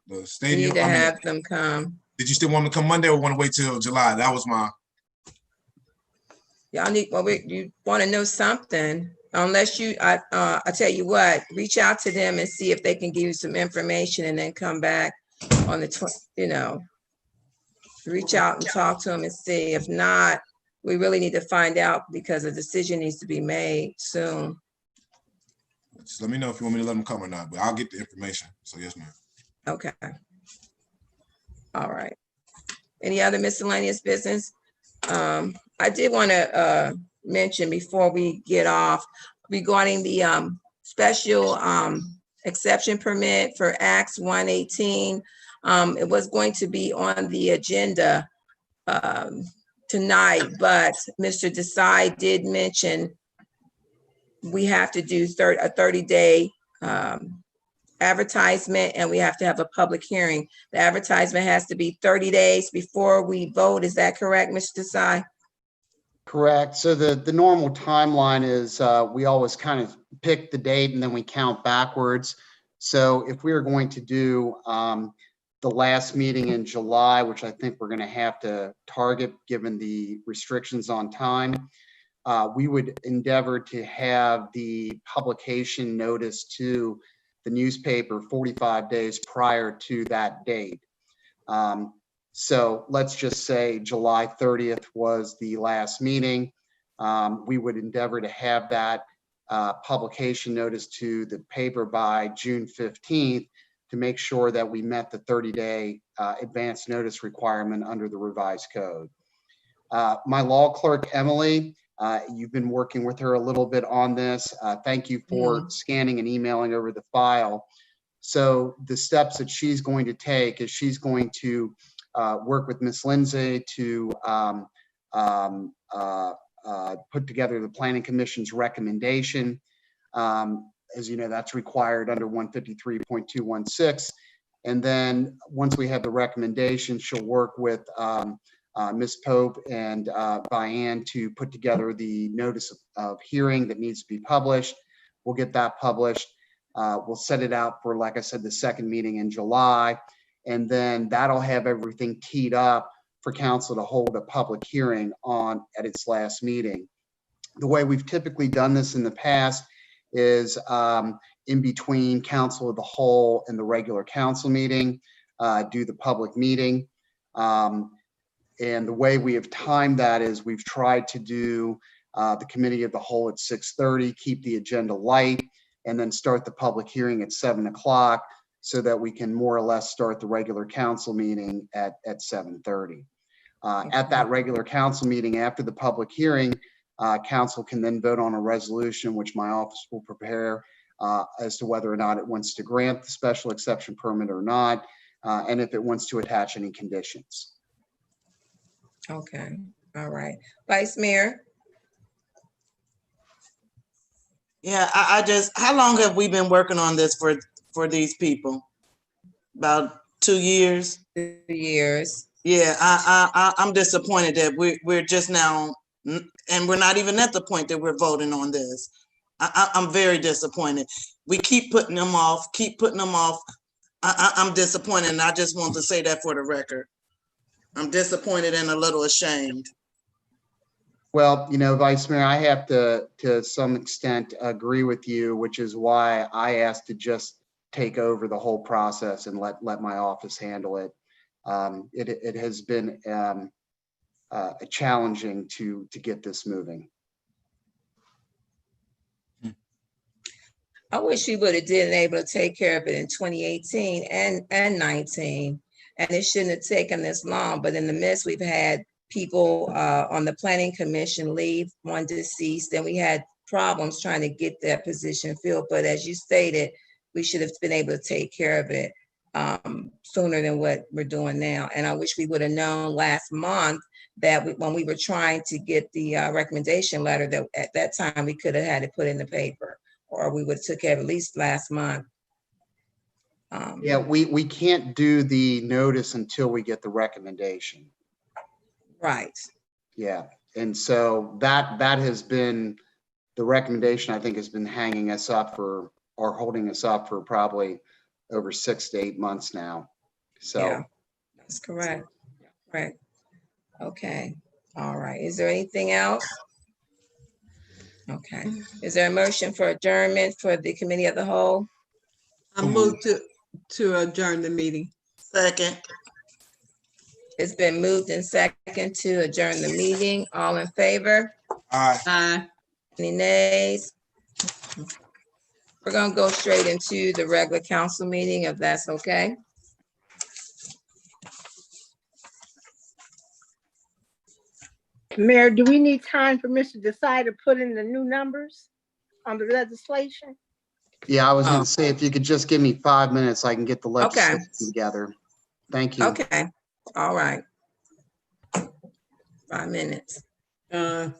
You stadium. need to have them come. Did you still want them to come Monday or want to wait till July? That was my. Y'all need, well, you want to know something, unless you, I tell you what, reach out to them and see if they can give you some information and then come back on the, reach out and talk to them and see. If not, we really need to find out because a decision needs to be made soon. Just let me know if you want me to let them come or not, but I'll get the information. So yes, ma'am. Okay. All right. Any other miscellaneous business? I did want to mention before we get off regarding the special exception permit for Acts 118. It was going to be on the agenda tonight, but Mr. Desai did mention we have to do a 30-day advertisement and we have to have a public hearing. The advertisement has to be 30 days before we vote. Is that correct, Mr. Desai? Correct. So the normal timeline is we always kind of pick the date and then we count backwards. So if we are going to do the last meeting in July, which I think we're going to have to target given the restrictions on time, we would endeavor to have the publication notice to the newspaper 45 days prior to that date. So let's just say July 30th was the last meeting. We would endeavor to have that publication notice to the paper by June 15th to make sure that we met the 30-day advance notice requirement under the revised code. My law clerk, Emily, you've been working with her a little bit on this. Thank you for scanning and emailing over the file. So the steps that she's going to take is she's going to work with Ms. Lindsay to put together the Planning Commission's recommendation. As you know, that's required under 153.216. And then once we have the recommendation, she'll work with Ms. Pope and Vianne to put together the notice of hearing that needs to be published. We'll get that published. We'll set it out for, like I said, the second meeting in July. And then that'll have everything teed up for council to hold a public hearing on at its last meeting. The way we've typically done this in the past is in between council of the whole and the regular council meeting, do the public meeting. And the way we have timed that is we've tried to do the committee of the whole at 6:30, keep the agenda light, and then start the public hearing at 7 o'clock so that we can more or less start the regular council meeting at 7:30. At that regular council meeting after the public hearing, council can then vote on a resolution, which my office will prepare as to whether or not it wants to grant the special exception permit or not, and if it wants to attach any conditions. Okay, all right. Vice Mayor? Yeah, I just, how long have we been working on this for these people? About 2 years? 2 years. Yeah, I'm disappointed that we're just now, and we're not even at the point that we're voting on this. I'm very disappointed. We keep putting them off, I'm disappointed, and I just want to say that for the record. I'm disappointed and a little ashamed. Well, you know, Vice Mayor, I have to some extent agree with you, which is why I asked to just take over the whole process and let my office handle it. It has been challenging to get this moving. I wish we would have been able to take care of it in 2018 and 19, and it shouldn't have taken this long. But in the midst, we've had people on the planning commission leave, one deceased, and we had problems trying to get that position filled. But as you stated, we should have been able to take care of it sooner than what we're doing now. And I wish we would have known last month that when we were trying to get the recommendation letter, that at that time we could have had it put in the paper, or we would have took care of at least last month. Yeah, we can't do the notice until we get the recommendation. Right. Yeah, and so that has been the recommendation. I think has been hanging us up for, or holding us up for probably over 6 to 8 months now. So yeah, that's correct. Right. Okay. All right. Is there anything else? Okay. Is there a motion for adjournment for the committee of the whole? I move to adjourn the meeting. Second. It's been moved and second to adjourn the meeting. All in favor? Aye. Aye. Any nays? We're gonna go straight into the regular council meeting, if that's okay. Mayor, do we need time for Mr. Desai to put in the new numbers on the legislation? yeah, I was going to say, if you could just give me 5 minutes, I can get the legislation together. Thank you. Okay, all right. 5 minutes. God.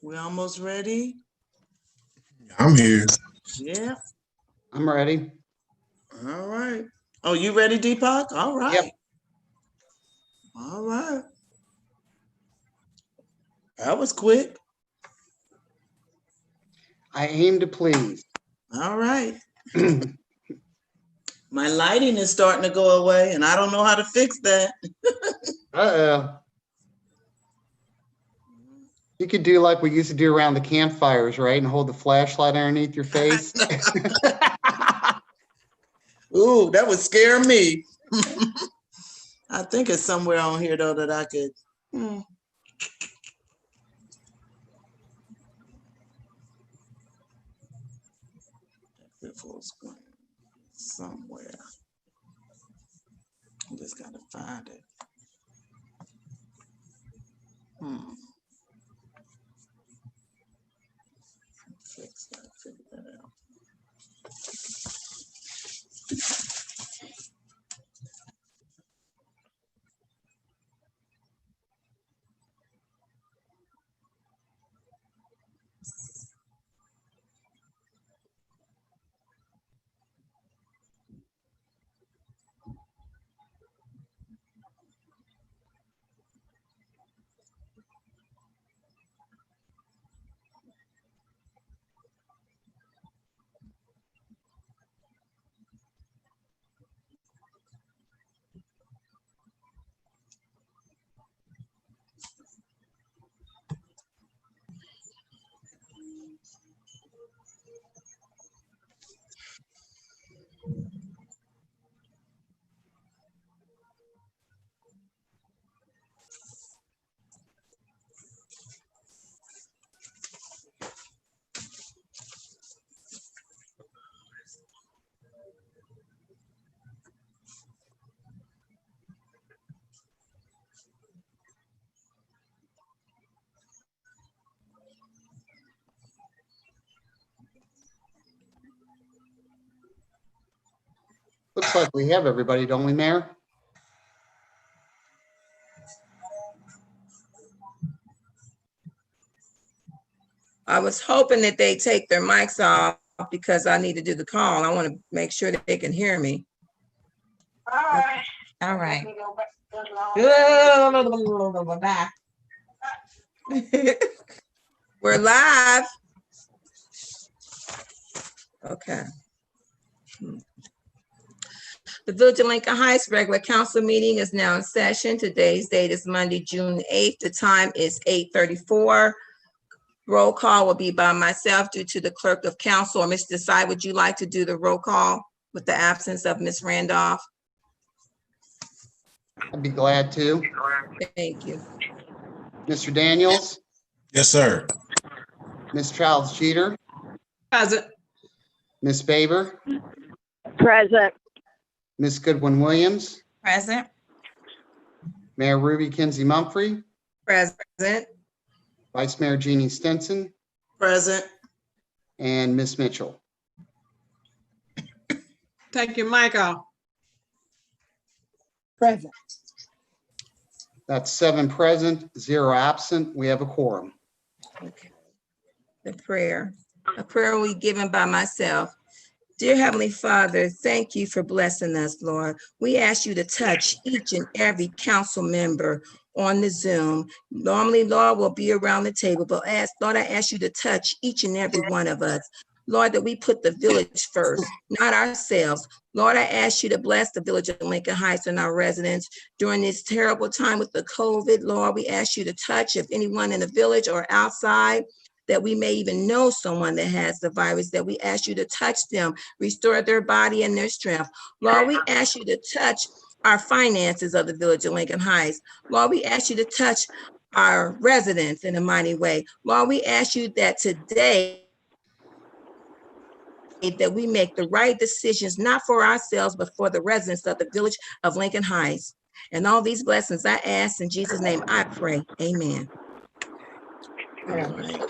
We almost ready? I'm here. Yeah, I'm ready. all right. Oh, you ready, Deepak? All right. Yep. All right. That was quick. I aim to please. All right. My lighting is starting to go away and I don't know how to fix that. Uh-oh. You could do like we used to do around the campfires, right? And hold the flashlight underneath your face. Ooh, that would scare me. I think it's somewhere on here though that I could. Full screen somewhere. I just gotta find it. Fix that, figure that out. Looks like we have everybody, don't we, Mayor? I was hoping that they take their mics off because I need to do the call. I want to make sure that they can hear me. All right. Back. We're live. Okay. The Village of Lincoln Heights regular council meeting is now in session. Today's date is Monday, June 8th. The time is 8:34. Roll call will be by myself due to the clerk of council. Or Mr. Desai, would you like to do the roll call with the absence of Ms. Randolph? I'd be glad to. Thank you. Mr. Daniels, Yes, sir. Ms. Childs Jeter, Present. Ms. Faber, Present. Ms. Goodwin Williams, Present. Mayor Ruby Kinsey Mumphrey, Present. Vice Mayor Jeannie Stinson, Present. and Ms. Mitchell. Take your mic off. Present. That's 7 present, 0 absent. We have a quorum. Okay. The prayer. A prayer will be given by myself. Dear Heavenly Father, thank you for blessing us, Lord. We ask you to touch each and every council member on the Zoom. Normally, Lord, we'll be around the table, but Lord, I ask you to touch each and every one of us. Lord, that we put the village first, not ourselves. Lord, I ask you to bless the Village of Lincoln Heights and our residents during this terrible time with the COVID. Lord, we ask you to touch if anyone in the village or outside, that we may even know someone that has the virus, that we ask you to touch them, restore their body and their strength. Lord, we ask you to touch our finances of the Village of Lincoln Heights. Lord, we ask you to touch our residents in a mighty way. Lord, we ask you that today, that we make the right decisions, not for ourselves, but for the residents of the Village of Lincoln Heights. And all these blessings I ask in Jesus' name, I pray. Amen. All right.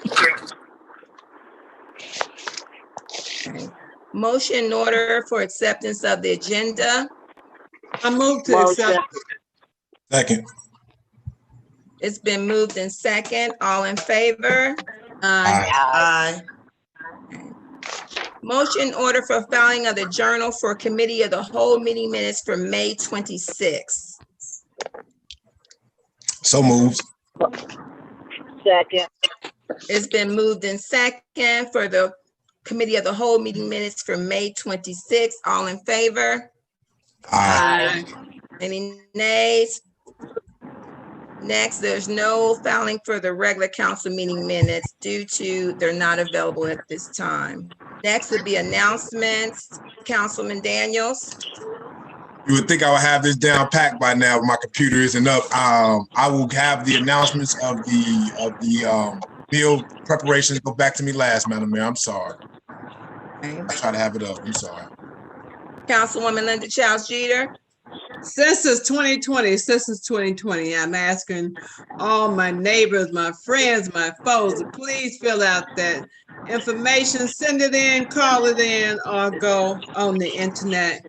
Okay. Motion in order for acceptance of the agenda. I move to accept. Second. It's been moved in second. All in favor? Aye. Motion order for filing of the Journal for Committee of the Whole meeting minutes for May 26th. So moved. Second. It's been moved in second for the Committee of the Whole meeting minutes for May 26th. All in favor? Aye. Any nays? Next, there's no filing for the regular council meeting minutes due to they're not available at this time. Next would be announcements. Councilman Daniels. You would think I would have this down packed by now, but my computer isn't up. I will have the announcements of the meal preparations go back to me last, Madam Mayor. I'm sorry. Okay. I try to have it up. I'm sorry. Councilwoman Linda Childs Jeter. Census 2020, I'm asking all my neighbors, my friends, my foes, to please fill out that information, send it in, call it in, or go on the internet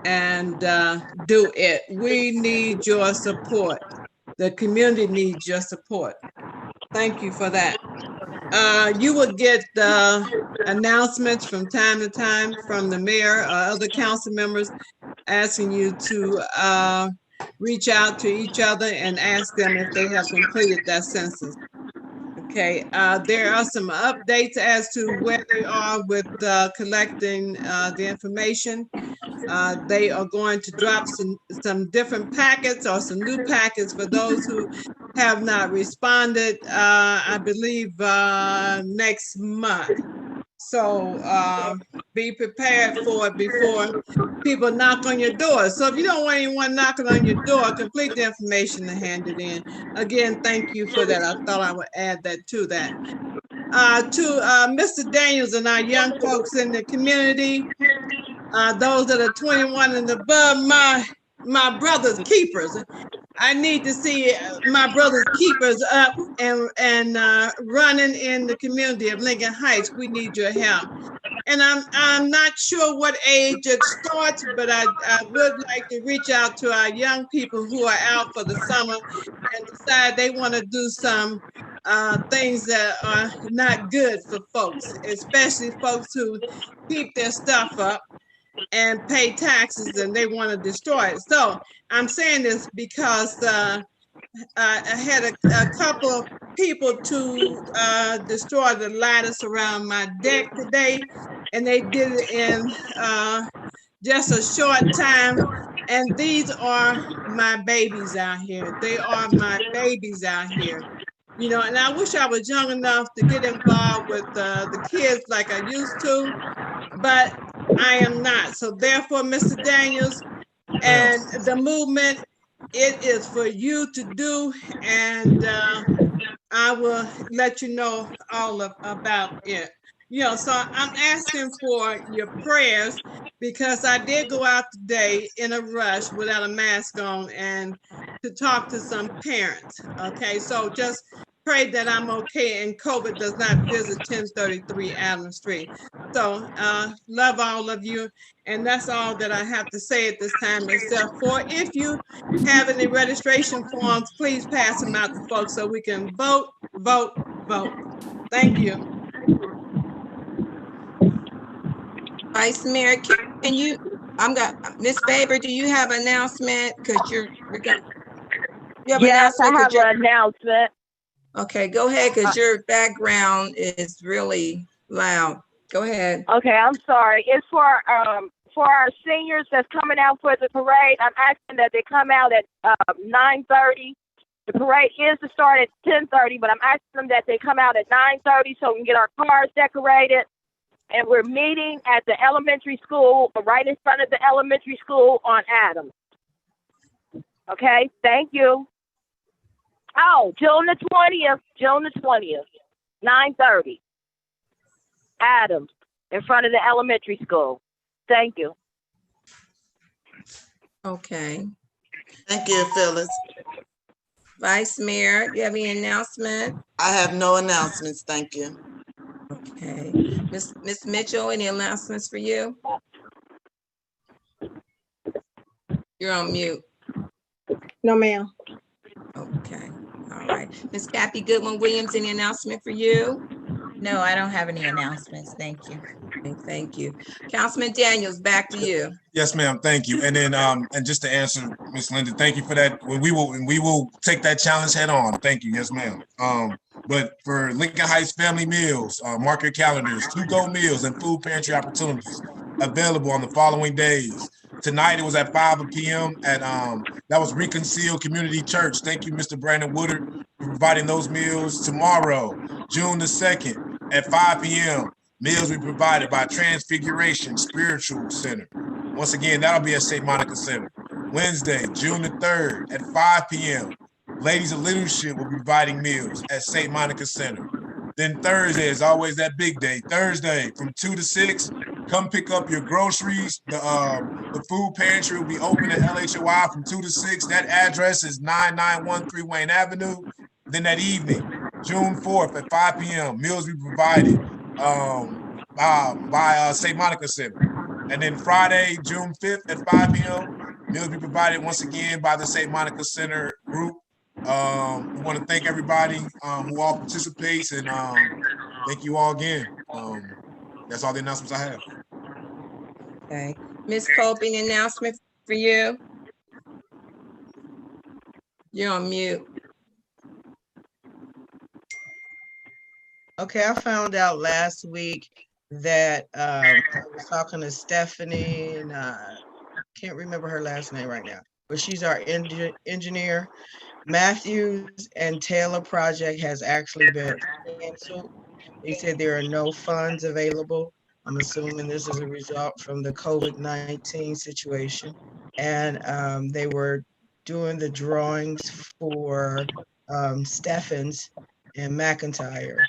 and do it. We need your support. The community needs your support. Thank you for that. You will get announcements from time to time from the mayor or other council members asking you to reach out to each other and ask them if they have completed that census. Okay, there are some updates as to where they are with collecting the information. They are going to drop some different packets or some new packets for those who have not responded, I believe next month. So be prepared for it before people knock on your door. So if you don't want anyone knocking on your door, complete the information and hand it in. Again, thank you for that. I thought I would add that to that. To Mr. Daniels and our young folks in the community, those that are 21 and above, my brother's keepers. I need to see my brother's keepers up and running in the community of Lincoln Heights. We need your help. And I'm not sure what age it starts, but I would like to reach out to our young people who are out for the summer and decide they want to do some things that are not good for folks, especially folks who keep their stuff up and pay taxes and they want to destroy it. So I'm saying this because I had a couple of people to destroy the lattice around my deck today, and they did it in just a short time. And these are my babies out here. They are my babies out here. You know, and I wish I was young enough to get involved with the kids like I used to, but I am not. So therefore, Mr. Daniels and the movement, it is for you to do, and I will let you know all about it. You know, so I'm asking for your prayers because I did go out today in a rush without a mask on and to talk to some parents. Okay, so just pray that I'm okay and COVID does not visit 1033 Adams Street. So love all of you. And that's all that I have to say at this time, except for if you have any registration forms, please pass them out to folks so we can vote, vote, vote. Thank you. Vice Mayor, can you, Ms. Faber, do you have an announcement? Because you have Yes, I announcement? have an announcement. Okay, go ahead, because your background is really loud. Go ahead. Okay, I'm sorry. It's for our seniors that's coming out for the parade. I'm asking that they come out at 9:30. The parade is to start at 10:30, but I'm asking them that they come out at 9:30 so we can get our cars decorated. And we're meeting at the elementary school, right in front of the elementary school on Adams. Okay, thank you. Oh, June the 20th, 9:30. Adams, in front of the elementary school. Thank you. Okay. Thank you, Phyllis. Vice Mayor, do you have any announcement? I have no announcements, thank you. Okay. Ms. Mitchell, any announcements for you? You're on mute. No, ma'am. Okay. All right. Ms. Kathy Goodwin Williams, any announcement for you? No, I don't have any announcements. Thank you. Okay, thank you. Councilman Daniels, back to you. Yes, ma'am. Thank you. And then, and just to answer Ms. Linda, thank you for that. We will take that challenge head on. Thank you. Yes, ma'am. But for Lincoln Heights Family Meals, mark your calendars, to-go meals and food pantry opportunities available on the following days. Tonight it was at 5 p.m. at that was Reconcile Community Church. Thank you, Mr. Brandon Woodard, for providing those meals. Tomorrow, June the 2nd at 5 p.m. Meals will be provided by Transfiguration Spiritual Center. Once again, that'll be at St. Monica Center. Wednesday, June the 3rd at 5 p.m. Ladies of Leadership will be providing meals at St. Monica Center. Then Thursday is always that big day. Thursday from 2 to 6, come pick up your groceries. The food pantry will be open at LHOI from 2 to 6. That address is 9913 Wayne Avenue. Then that evening, June 4th at 5 p.m., meals will be provided by St. Monica Center. And then Friday, June 5th at 5 p.m., meals will be provided once again by the St. Monica Center group. We want to thank everybody who all participates, and thank you all again. That's all the announcements I have. Okay. Ms. Pope, any announcement for you? You're on mute. Okay, I found out last week that I was talking to Stephanie, and can't remember her last name right now, but she's our engineer. Matthews and Taylor project has actually been canceled. They said there are no funds available. I'm assuming this is a result from the COVID-19 situation. And they were doing the drawings for Steffens and McIntyre,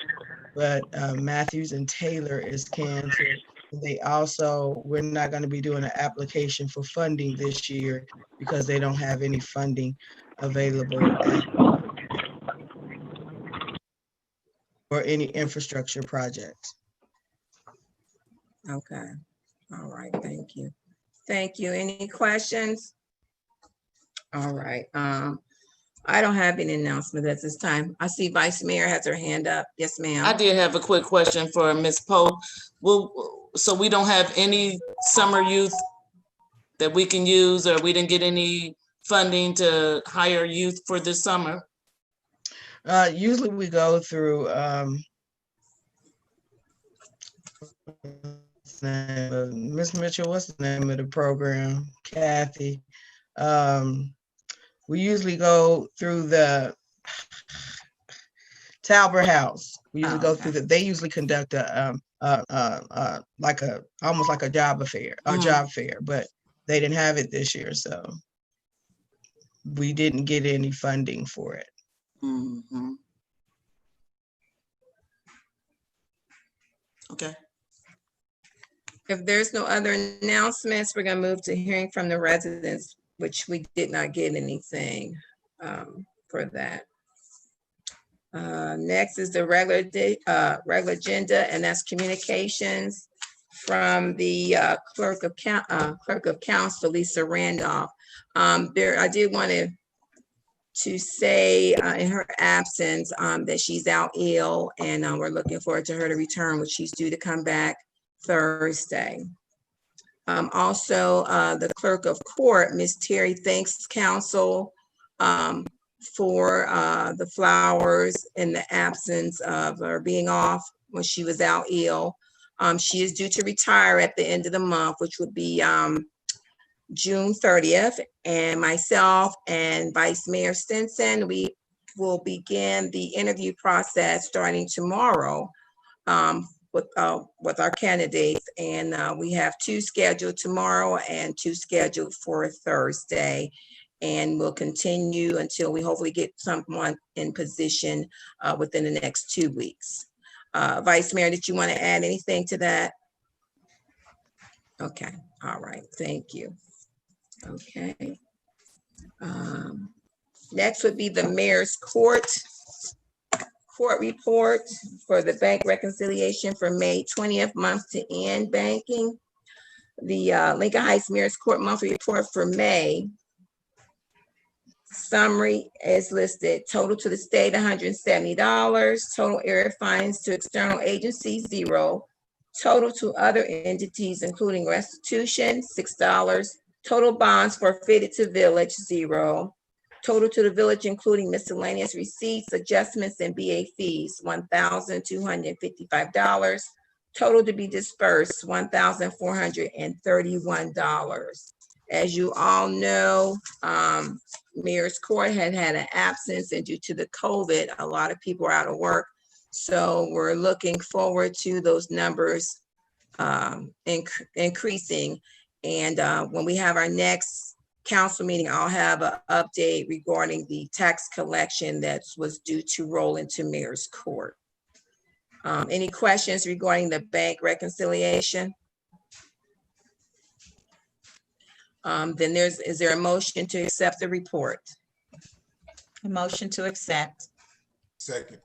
but Matthews and Taylor is canceled. They also, we're not going to be doing an application for funding this year because they don't have any funding available for any infrastructure projects. Okay. All right. Thank you. Thank you. Any questions? All right. I don't have any announcement at this time. I see Vice Mayor has her hand up. Yes, ma'am. I did have a quick question for Ms. Pope. So we don't have any summer youth that we can use, or we didn't get any funding to hire youth for this summer? Usually we go through Miss Mitchell, what's the name of the program? Kathy. We usually go through the Talbert House. We usually go through they usually conduct almost like a job fair, but they didn't have it this year, so we didn't get any funding for it. Mm-hmm. Okay. If there's no other announcements, we're going to move to hearing from the residents, which we did not get anything for that. Next is the regular agenda, and that's communications from the clerk of council, Lisa Randolph. I did want to say in her absence that she's out ill, and we're looking forward to her to return, which she's due to come back Thursday. Also, the clerk of court, Ms. Terry, thanks council for the flowers in the absence of her being off when she was out ill. She is due to retire at the end of the month, which would be June 30th. And myself and Vice Mayor Stinson, we will begin the interview process starting tomorrow with our candidates. And we have 2 scheduled tomorrow and 2 scheduled for Thursday. And we'll continue until we hopefully get someone in position within the next 2 weeks. Vice Mayor, did you want to add anything to that? Okay, all right, thank you. Okay. Next would be the mayor's court report for the bank reconciliation for May 20th month to end banking. The Lincoln Heights Mayor's Court monthly report for May Summary is listed. Total to the state, $170. Total area fines to external agencies, $0. Total to other entities, including restitution, $6. Total bonds forfeited to village, $0. Total to the village, including miscellaneous receipts, adjustments, and BA fees, $1,255. Total to be dispersed, $1,431. As you all know, Mayor's Court had an absence, and due to the COVID, a lot of people are out of work. So we're looking forward to those numbers increasing. And when we have our next council meeting, I'll have an update regarding the tax collection that was due to roll into Mayor's Court. Any questions regarding the bank reconciliation? Then is there a motion to accept the report? A motion to accept. Second.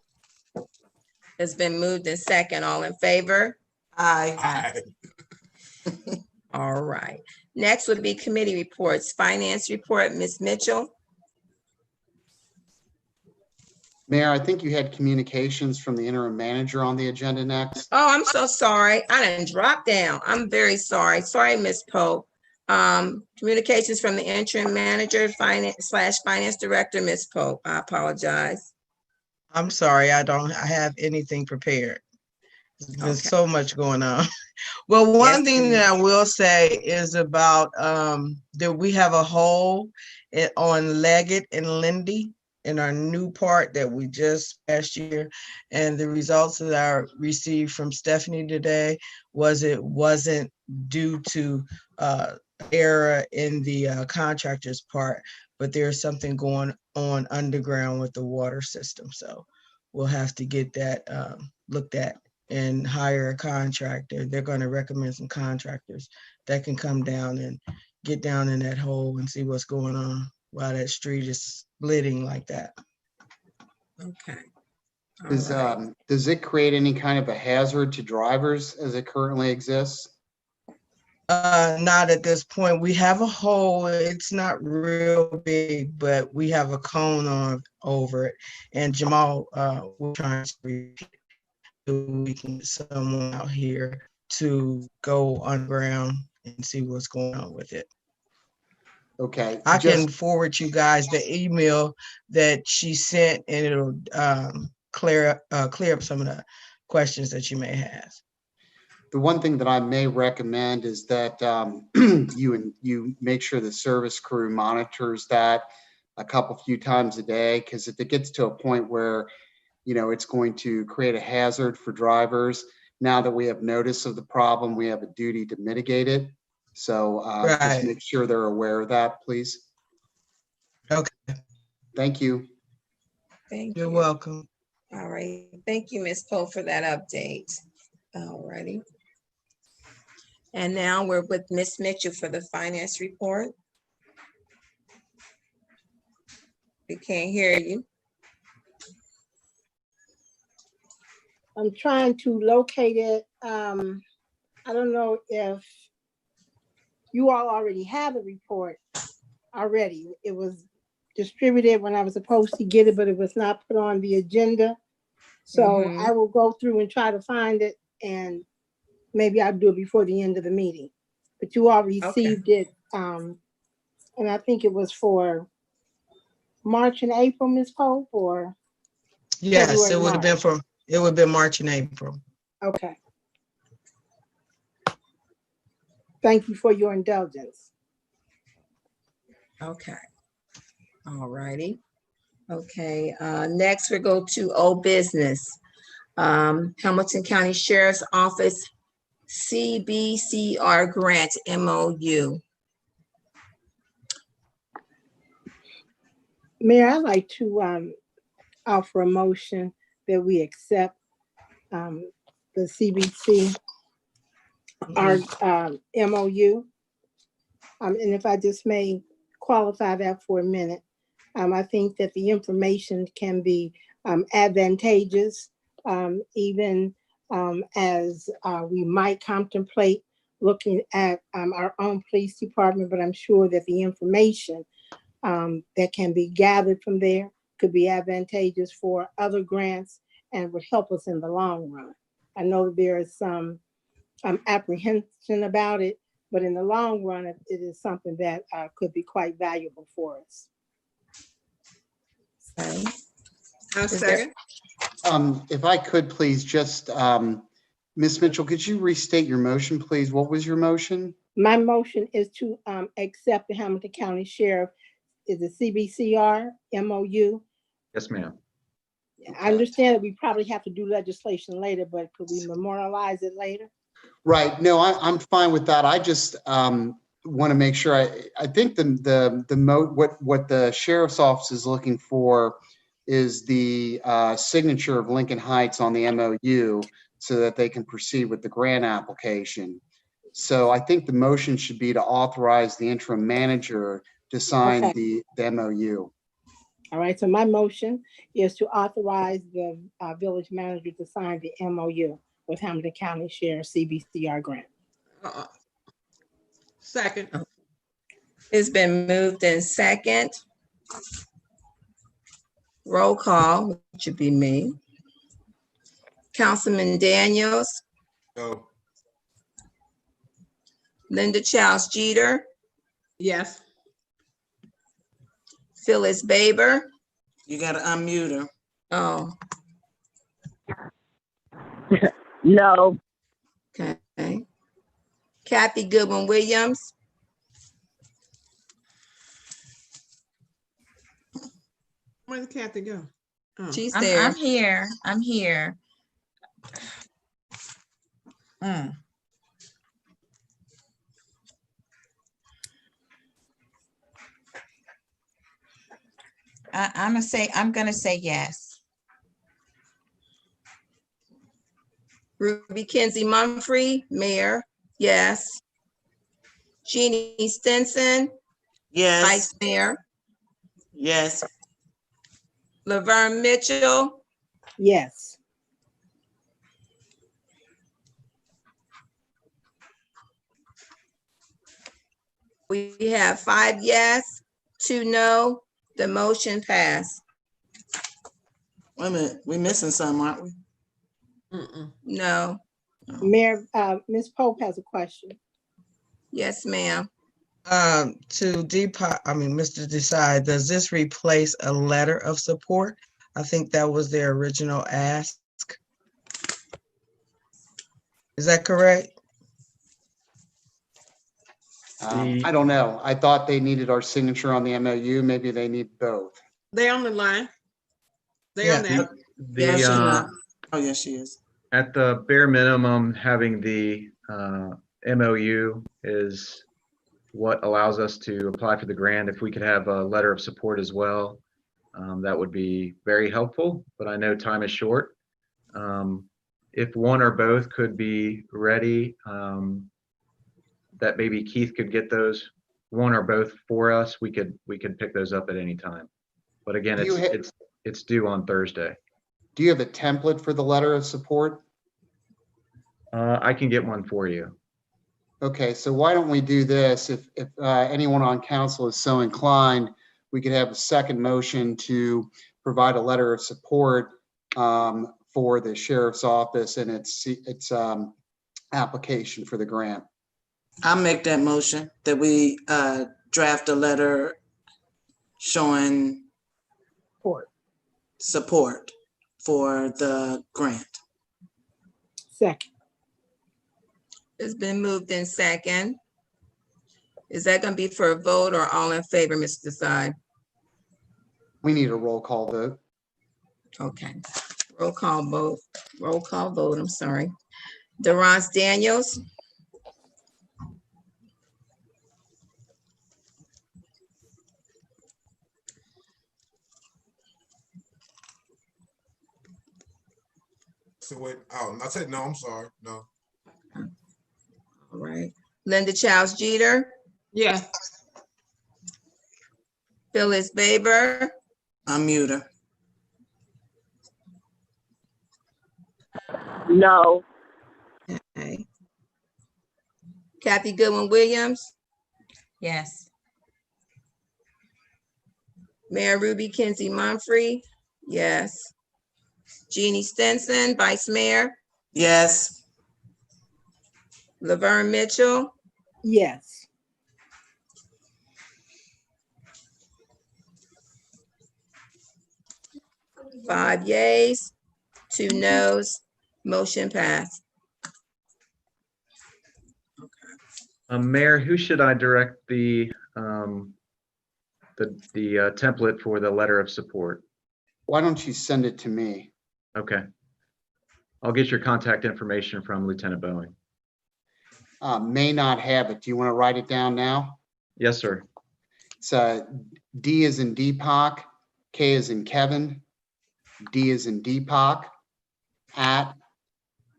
It's been moved and second. All in favor? Aye. All right. Next would be committee reports. Finance report, Ms. Mitchell. Mayor, I think you had communications from the interim manager on the agenda next. Oh, I'm so sorry. I didn't drop down. I'm very sorry. Sorry, Ms. Pope. Communications from the interim manager, finance director, Ms. Pope. I apologize. I'm sorry, I have anything prepared. There's been so much going on. Well, one thing that I will say is about that we have a hole on Leggett and Lindy in our new part that we just last year. And the results that I received from Stephanie today was it wasn't due to error in the contractor's part, but there's something going on underground with the water system. So we'll have to get that looked at and hire a contractor. They're going to recommend some contractors that can come down and get down in that hole and see what's going on while that street is splitting like that. Okay. Does it create any kind of a hazard to drivers as it currently exists? Not at this point. We have a hole. It's not real big, but we have a cone on over it. And Jamal, we're trying to repeat. We can get someone out here to go underground and see what's going on with it. Okay. I can forward you guys the email that she sent, and it'll clear up some of the questions that you may have. The one thing that I may recommend is that you make sure the service crew monitors that a few times a day, because if it gets to a point where it's going to create a hazard for drivers, now that we have notice of the problem, we have a duty to mitigate it. So just make sure they're aware of that, please. Okay. Thank you. Thank you. You're welcome. All right. Thank you, Ms. Pope, for that update. All righty. And now we're with Ms. Mitchell for the finance report. We can't hear you. I'm trying to locate it. I don't know if you all already have a report already. It was distributed when I was supposed to get it, but it was not put on the agenda. So I will go through and try to find it, and maybe I'll do it before the end of the meeting. But you all received it, and I think it was for March and April, Ms. Pope, or? Yes, February, it would have been from, it would have been March and April. Okay. Thank you for your indulgence. Okay. All righty. Okay, next we go to old business. Hamilton County Sheriff's Office CBCR grant MOU. Mayor, I'd like to offer a motion that we accept the CBC MOU. And if I just may qualify that for a minute, I think that the information can be advantageous, even as we might contemplate looking at our own police department, but I'm sure that the information that can be gathered from there could be advantageous for other grants and would help us in the long run. I know there is some apprehension about it, but in the long run, it is something that could be quite valuable for us. Okay. A second. If I could, please, just, Ms. Mitchell, could you restate your motion, please? What was your motion? My motion is to accept the Hamilton County Sheriff is the CBCR MOU. Yes, ma'am. I understand that we probably have to do legislation later, but could we memorialize it later? Right. No, I'm fine with that. I just want to make sure. I think what the sheriff's office is looking for is the signature of Lincoln Heights on the MOU so that they can proceed with the grant application. So I think the motion should be to authorize the interim manager to sign the MOU. All right, so my motion is to authorize the village manager to sign the MOU with Hamilton County Sheriff CBCR grant. Second. It's been moved in second. Roll call, which would be me. Councilman Daniels, No. Linda Childs Jeter, Yes. Phyllis Baber. You gotta unmute her. Oh, No. okay. Kathy Goodwin Williams, Where did Kathy go? Oh. she's I'm there. here. I'm here. I'm gonna say yes. Ruby Kenzie Mumphrey, Mayor, yes. Jeannie Stinson, Yes, Vice Mayor. yes. Laverne Mitchell, Yes. we have 5 yes, 2 no. The motion passed. Wait a minute, we missing something, aren't we? No, Mayor, Ms. Pope has a question. yes, ma'am. Mr. Desai, does this replace a letter of support? I think that was their original ask. Is that correct? I don't know. I thought they needed our signature on the MOU. Maybe they need both. They on the line. They on there. Yes, she The, not. Oh, yes, she is. at the bare minimum, having the MOU is what allows us to apply for the grant. If we could have a letter of support as well, that would be very helpful, but I know time is short. If one or both could be ready, that maybe Keith could get those, one or both for us, we could pick those up at any time. But again, it's due on Thursday. Do you have a template for the letter of support? I can get one for you. Okay, so why don't we do this? If anyone on council is so inclined, we could have a second motion to provide a letter of support for the sheriff's office and its application for the grant. I'll make that motion that we draft a letter showing support for the grant. Second. It's been moved in second. Is that gonna be for a vote or all in favor, Mr. Desai? We need a roll call vote. Okay, roll call vote, I'm sorry. Durance Daniels, So wait, oh, I said no, I'm sorry, no. all right. Linda Childs Jeter, Yeah. Phyllis Baber, Unmute her. No. okay. Kathy Goodwin Williams, Yes. Mayor Ruby Kinsey Mumphrey, yes. Jeannie Stinson, Vice Mayor, Yes. Laverne Mitchell, Yes. five yeas, 2 noes, motion passed. Mayor, who should I direct the template for the letter of support? Why don't you send it to me? Okay. I'll get your contact information from Lieutenant Boeing. May not have it. Do you want to write it down now? Yes, sir. It's D as in Deepak, K as in Kevin, D as in Deepak, at,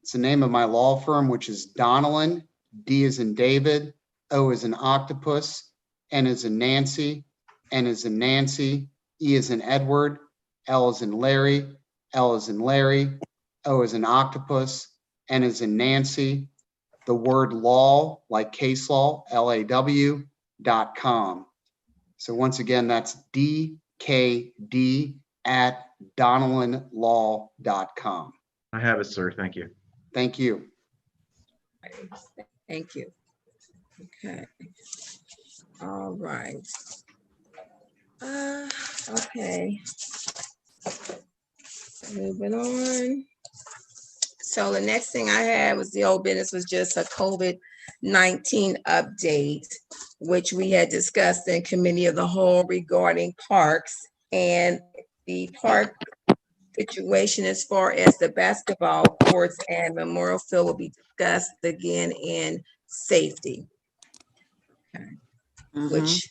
it's the name of my law firm, which is Donnellan, D as in David, O as in octopus, N as in Nancy, N as in Nancy, E as in Edward, L as in Larry, L as in Larry, O as in octopus, N as in Nancy, the word law, like case law, LAW.com. So once again, that's DKD@DonnellanLaw.com. I have it, sir. Thank you. Thank you. Thank you. Okay. All right. Okay. Moving on. So the next thing I had was the old business was just a COVID-19 update, which we had discussed in committee of the whole regarding parks, and the park situation as far as the basketball courts and Memorial Field will be discussed again in safety. Okay. Which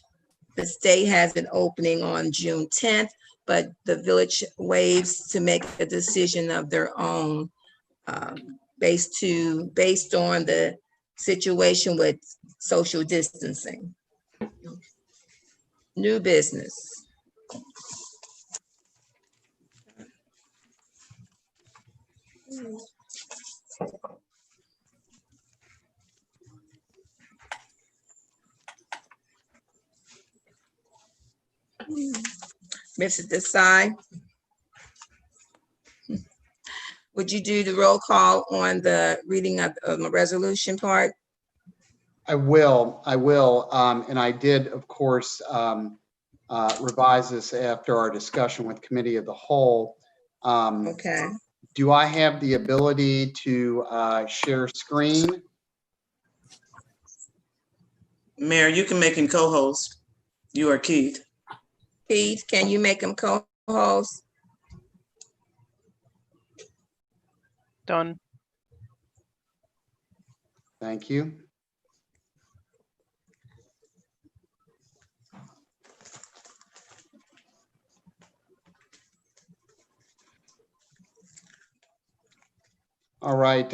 the state has an opening on June 10th, but the village waives to make a decision of their own based on the situation with social distancing. New business. Mr. Desai, would you do the roll call on the reading of the resolution part? I will. And I did, of course, revise this after our discussion with committee of the whole. Okay. Do I have the ability to share screen? Mayor, you can make him co-host. You are Keith. Keith, can you make him co-host? Done. Thank you. All right.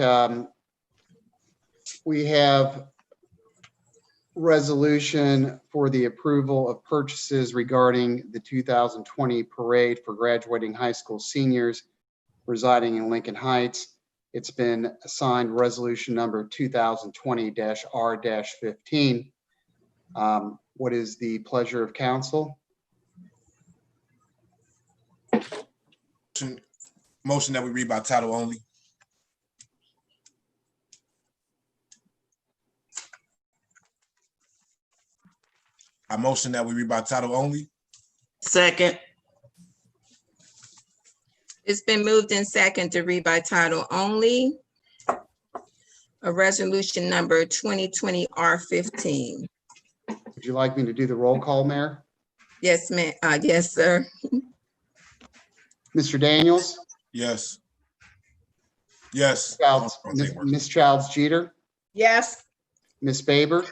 We have resolution for the approval of purchases regarding the 2020 parade for graduating high school seniors residing in Lincoln Heights. It's been assigned resolution number 2020-R-15. What is the pleasure of council? Motion that we read by title only. I motion that we read by title only. Second. It's been moved in second to read by title only. A resolution number 2020 R-15. Would you like me to do the roll call, Mayor? Yes, ma'am. Yes, sir. Mr. Daniels? Yes. Yes. Ms. Childs Jeter? Yes, Ms. Faber?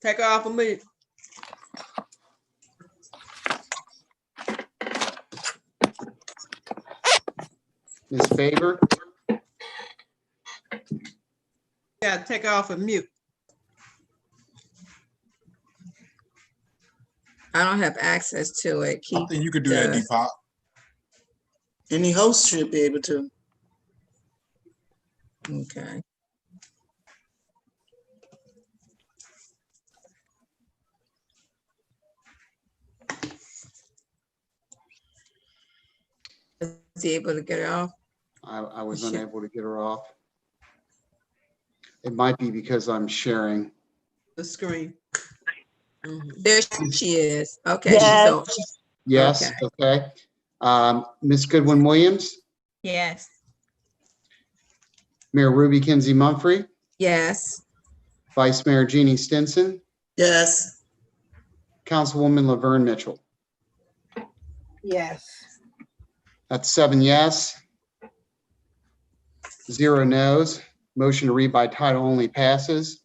take off of me. Ms. Faber? Yeah, take off of mute. I don't have access to it. I Keith think you could do that, does. Deepak. Any host should be able to. Okay. he able to get it off? I was Sure. unable to get her off. It might be because I'm sharing. The screen. There she is. Okay, Yes. Yes, okay. Ms. Goodwin-Williams, Yes. Mayor Ruby Kinsey Mumphrey, yes. Vice Mayor Jeannie Stinson, Yes. Councilwoman Laverne Mitchell. Yes. That's 7 yes, 0 no's. Motion to read by title only passes.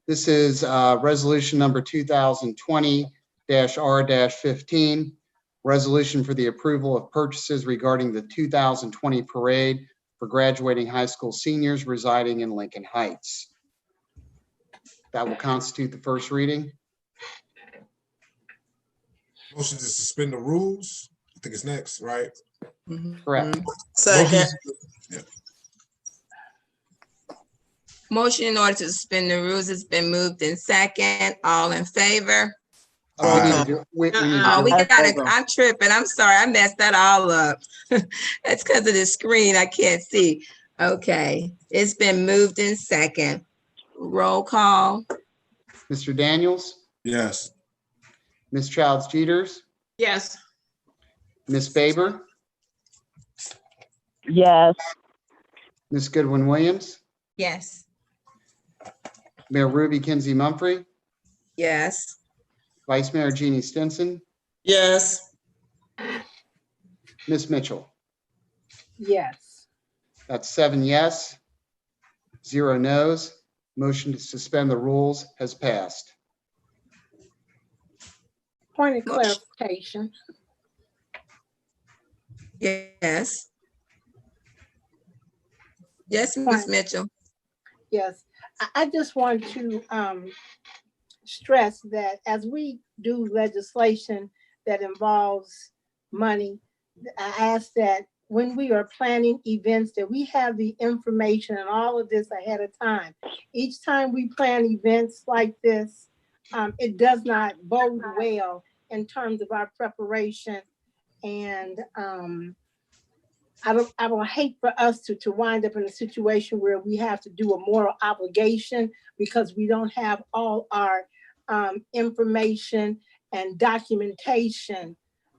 This is resolution number 2020-R-15, resolution for the approval of purchases regarding the 2020 parade for graduating high school seniors residing in Lincoln Heights. That will constitute the first reading. Motion to suspend the rules. I think it's next, right? Correct. Second. Motion in order to suspend the rules has been moved in second. All in favor? Oh, we need to do- we need to Oh, do- we gotta, I'm tripping. I'm sorry. I messed that all up. That's because of the screen. I can't see. Okay, it's been moved in second. Roll call. Mr. Daniels, Yes. Ms. Childs Jeters, Yes. Ms. Faber, Yes. Ms. Goodwin-Williams, Yes. Mayor Ruby Kinsey Mumphrey, Yes. Vice Mayor Jeannie Stinson, Yes. Ms. Mitchell. Yes. That's 7 yes, 0 no's. Motion to suspend the rules has passed. Point of clarification. Yes. Yes, Ms. Mitchell. Yes, I just want to stress that as we do legislation that involves money, I ask that when we are planning events, that we have the information and all of this ahead of time. Each time we plan events like this, it does not bode well in terms of our preparation. And I don't hate for us to wind up in a situation where we have to do a moral obligation because we don't have all our information and documentation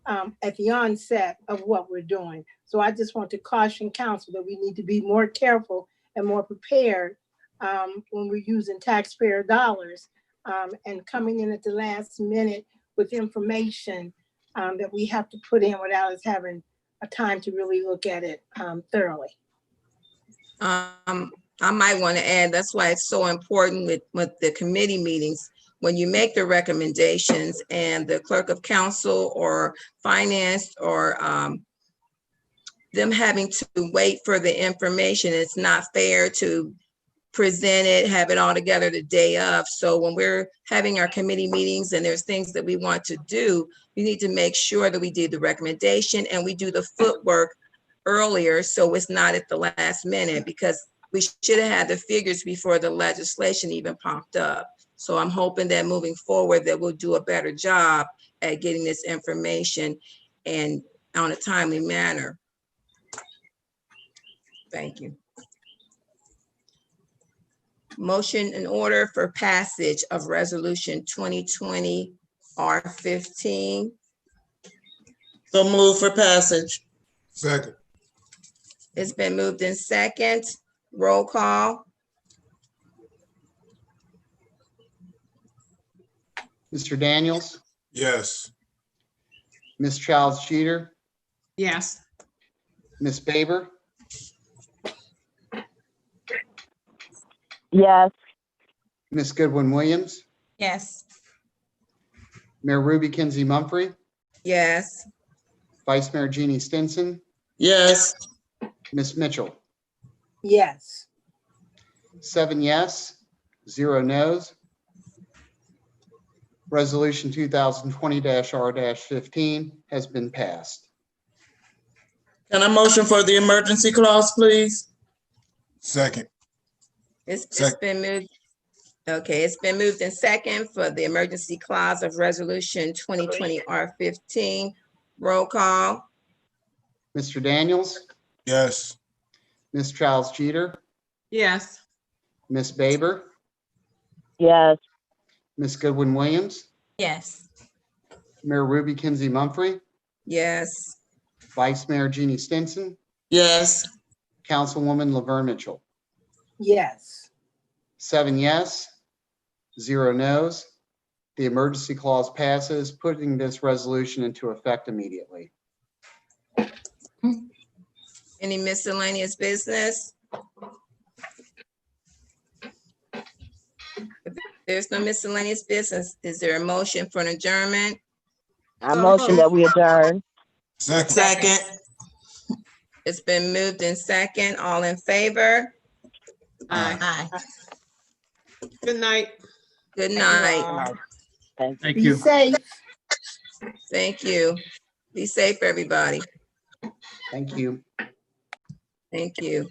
at the onset of what we're doing. So I just want to caution council that we need to be more careful and more prepared when we're using taxpayer dollars and coming in at the last minute with information that we have to put in without us having a time to really look at it thoroughly. I might want to add, that's why it's so important with the committee meetings, when you make the recommendations and the clerk of council or finance or them having to wait for the information, it's not fair to present it, have it all together the day of. So when we're having our committee meetings and there's things that we want to do, we need to make sure that we do the recommendation and we do the footwork earlier, so it's not at the last minute, because we should have had the figures before the legislation even popped up. So I'm hoping that moving forward that we'll do a better job at getting this information and on a timely manner. Thank you. Motion in order for passage of resolution 2020 R-15. So move for passage. Second. It's been moved in second. Roll call. Mr. Daniels, Yes. Ms. Childs Jeter, Yes. Ms. Faber, Yes. Ms. Goodwin-Williams, Yes. Mayor Ruby Kinsey Mumphrey, Yes. Vice Mayor Jeannie Stinson, Yes. Ms. Mitchell. Yes. 7 yes, 0 no's. Resolution 2020-R-15 has been passed. Can I motion for the emergency clause, please? Second. It's Second. been moved. Okay, it's been moved in second for the emergency clause of resolution 2020 R-15. Roll call. Mr. Daniels, Yes. Ms. Childs Jeter, Yes. Ms. Baber, Yes. Ms. Goodwin Williams, Yes. Mayor Ruby Kinsey Mumphrey, Yes. Vice Mayor Jeannie Stinson, Yes. Councilwoman Laverne Mitchell. Yes. 7 yes, 0 no's. The emergency clause passes, putting this resolution into effect immediately. Any miscellaneous business? If there's no miscellaneous business, is there a motion for an adjournment? I motion that we adjourn. Second. It's been moved in second. All in favor? Aye. Aye. Good night. Good night. Thank Be you. safe. Thank you. Be safe, everybody. Thank you. Thank you.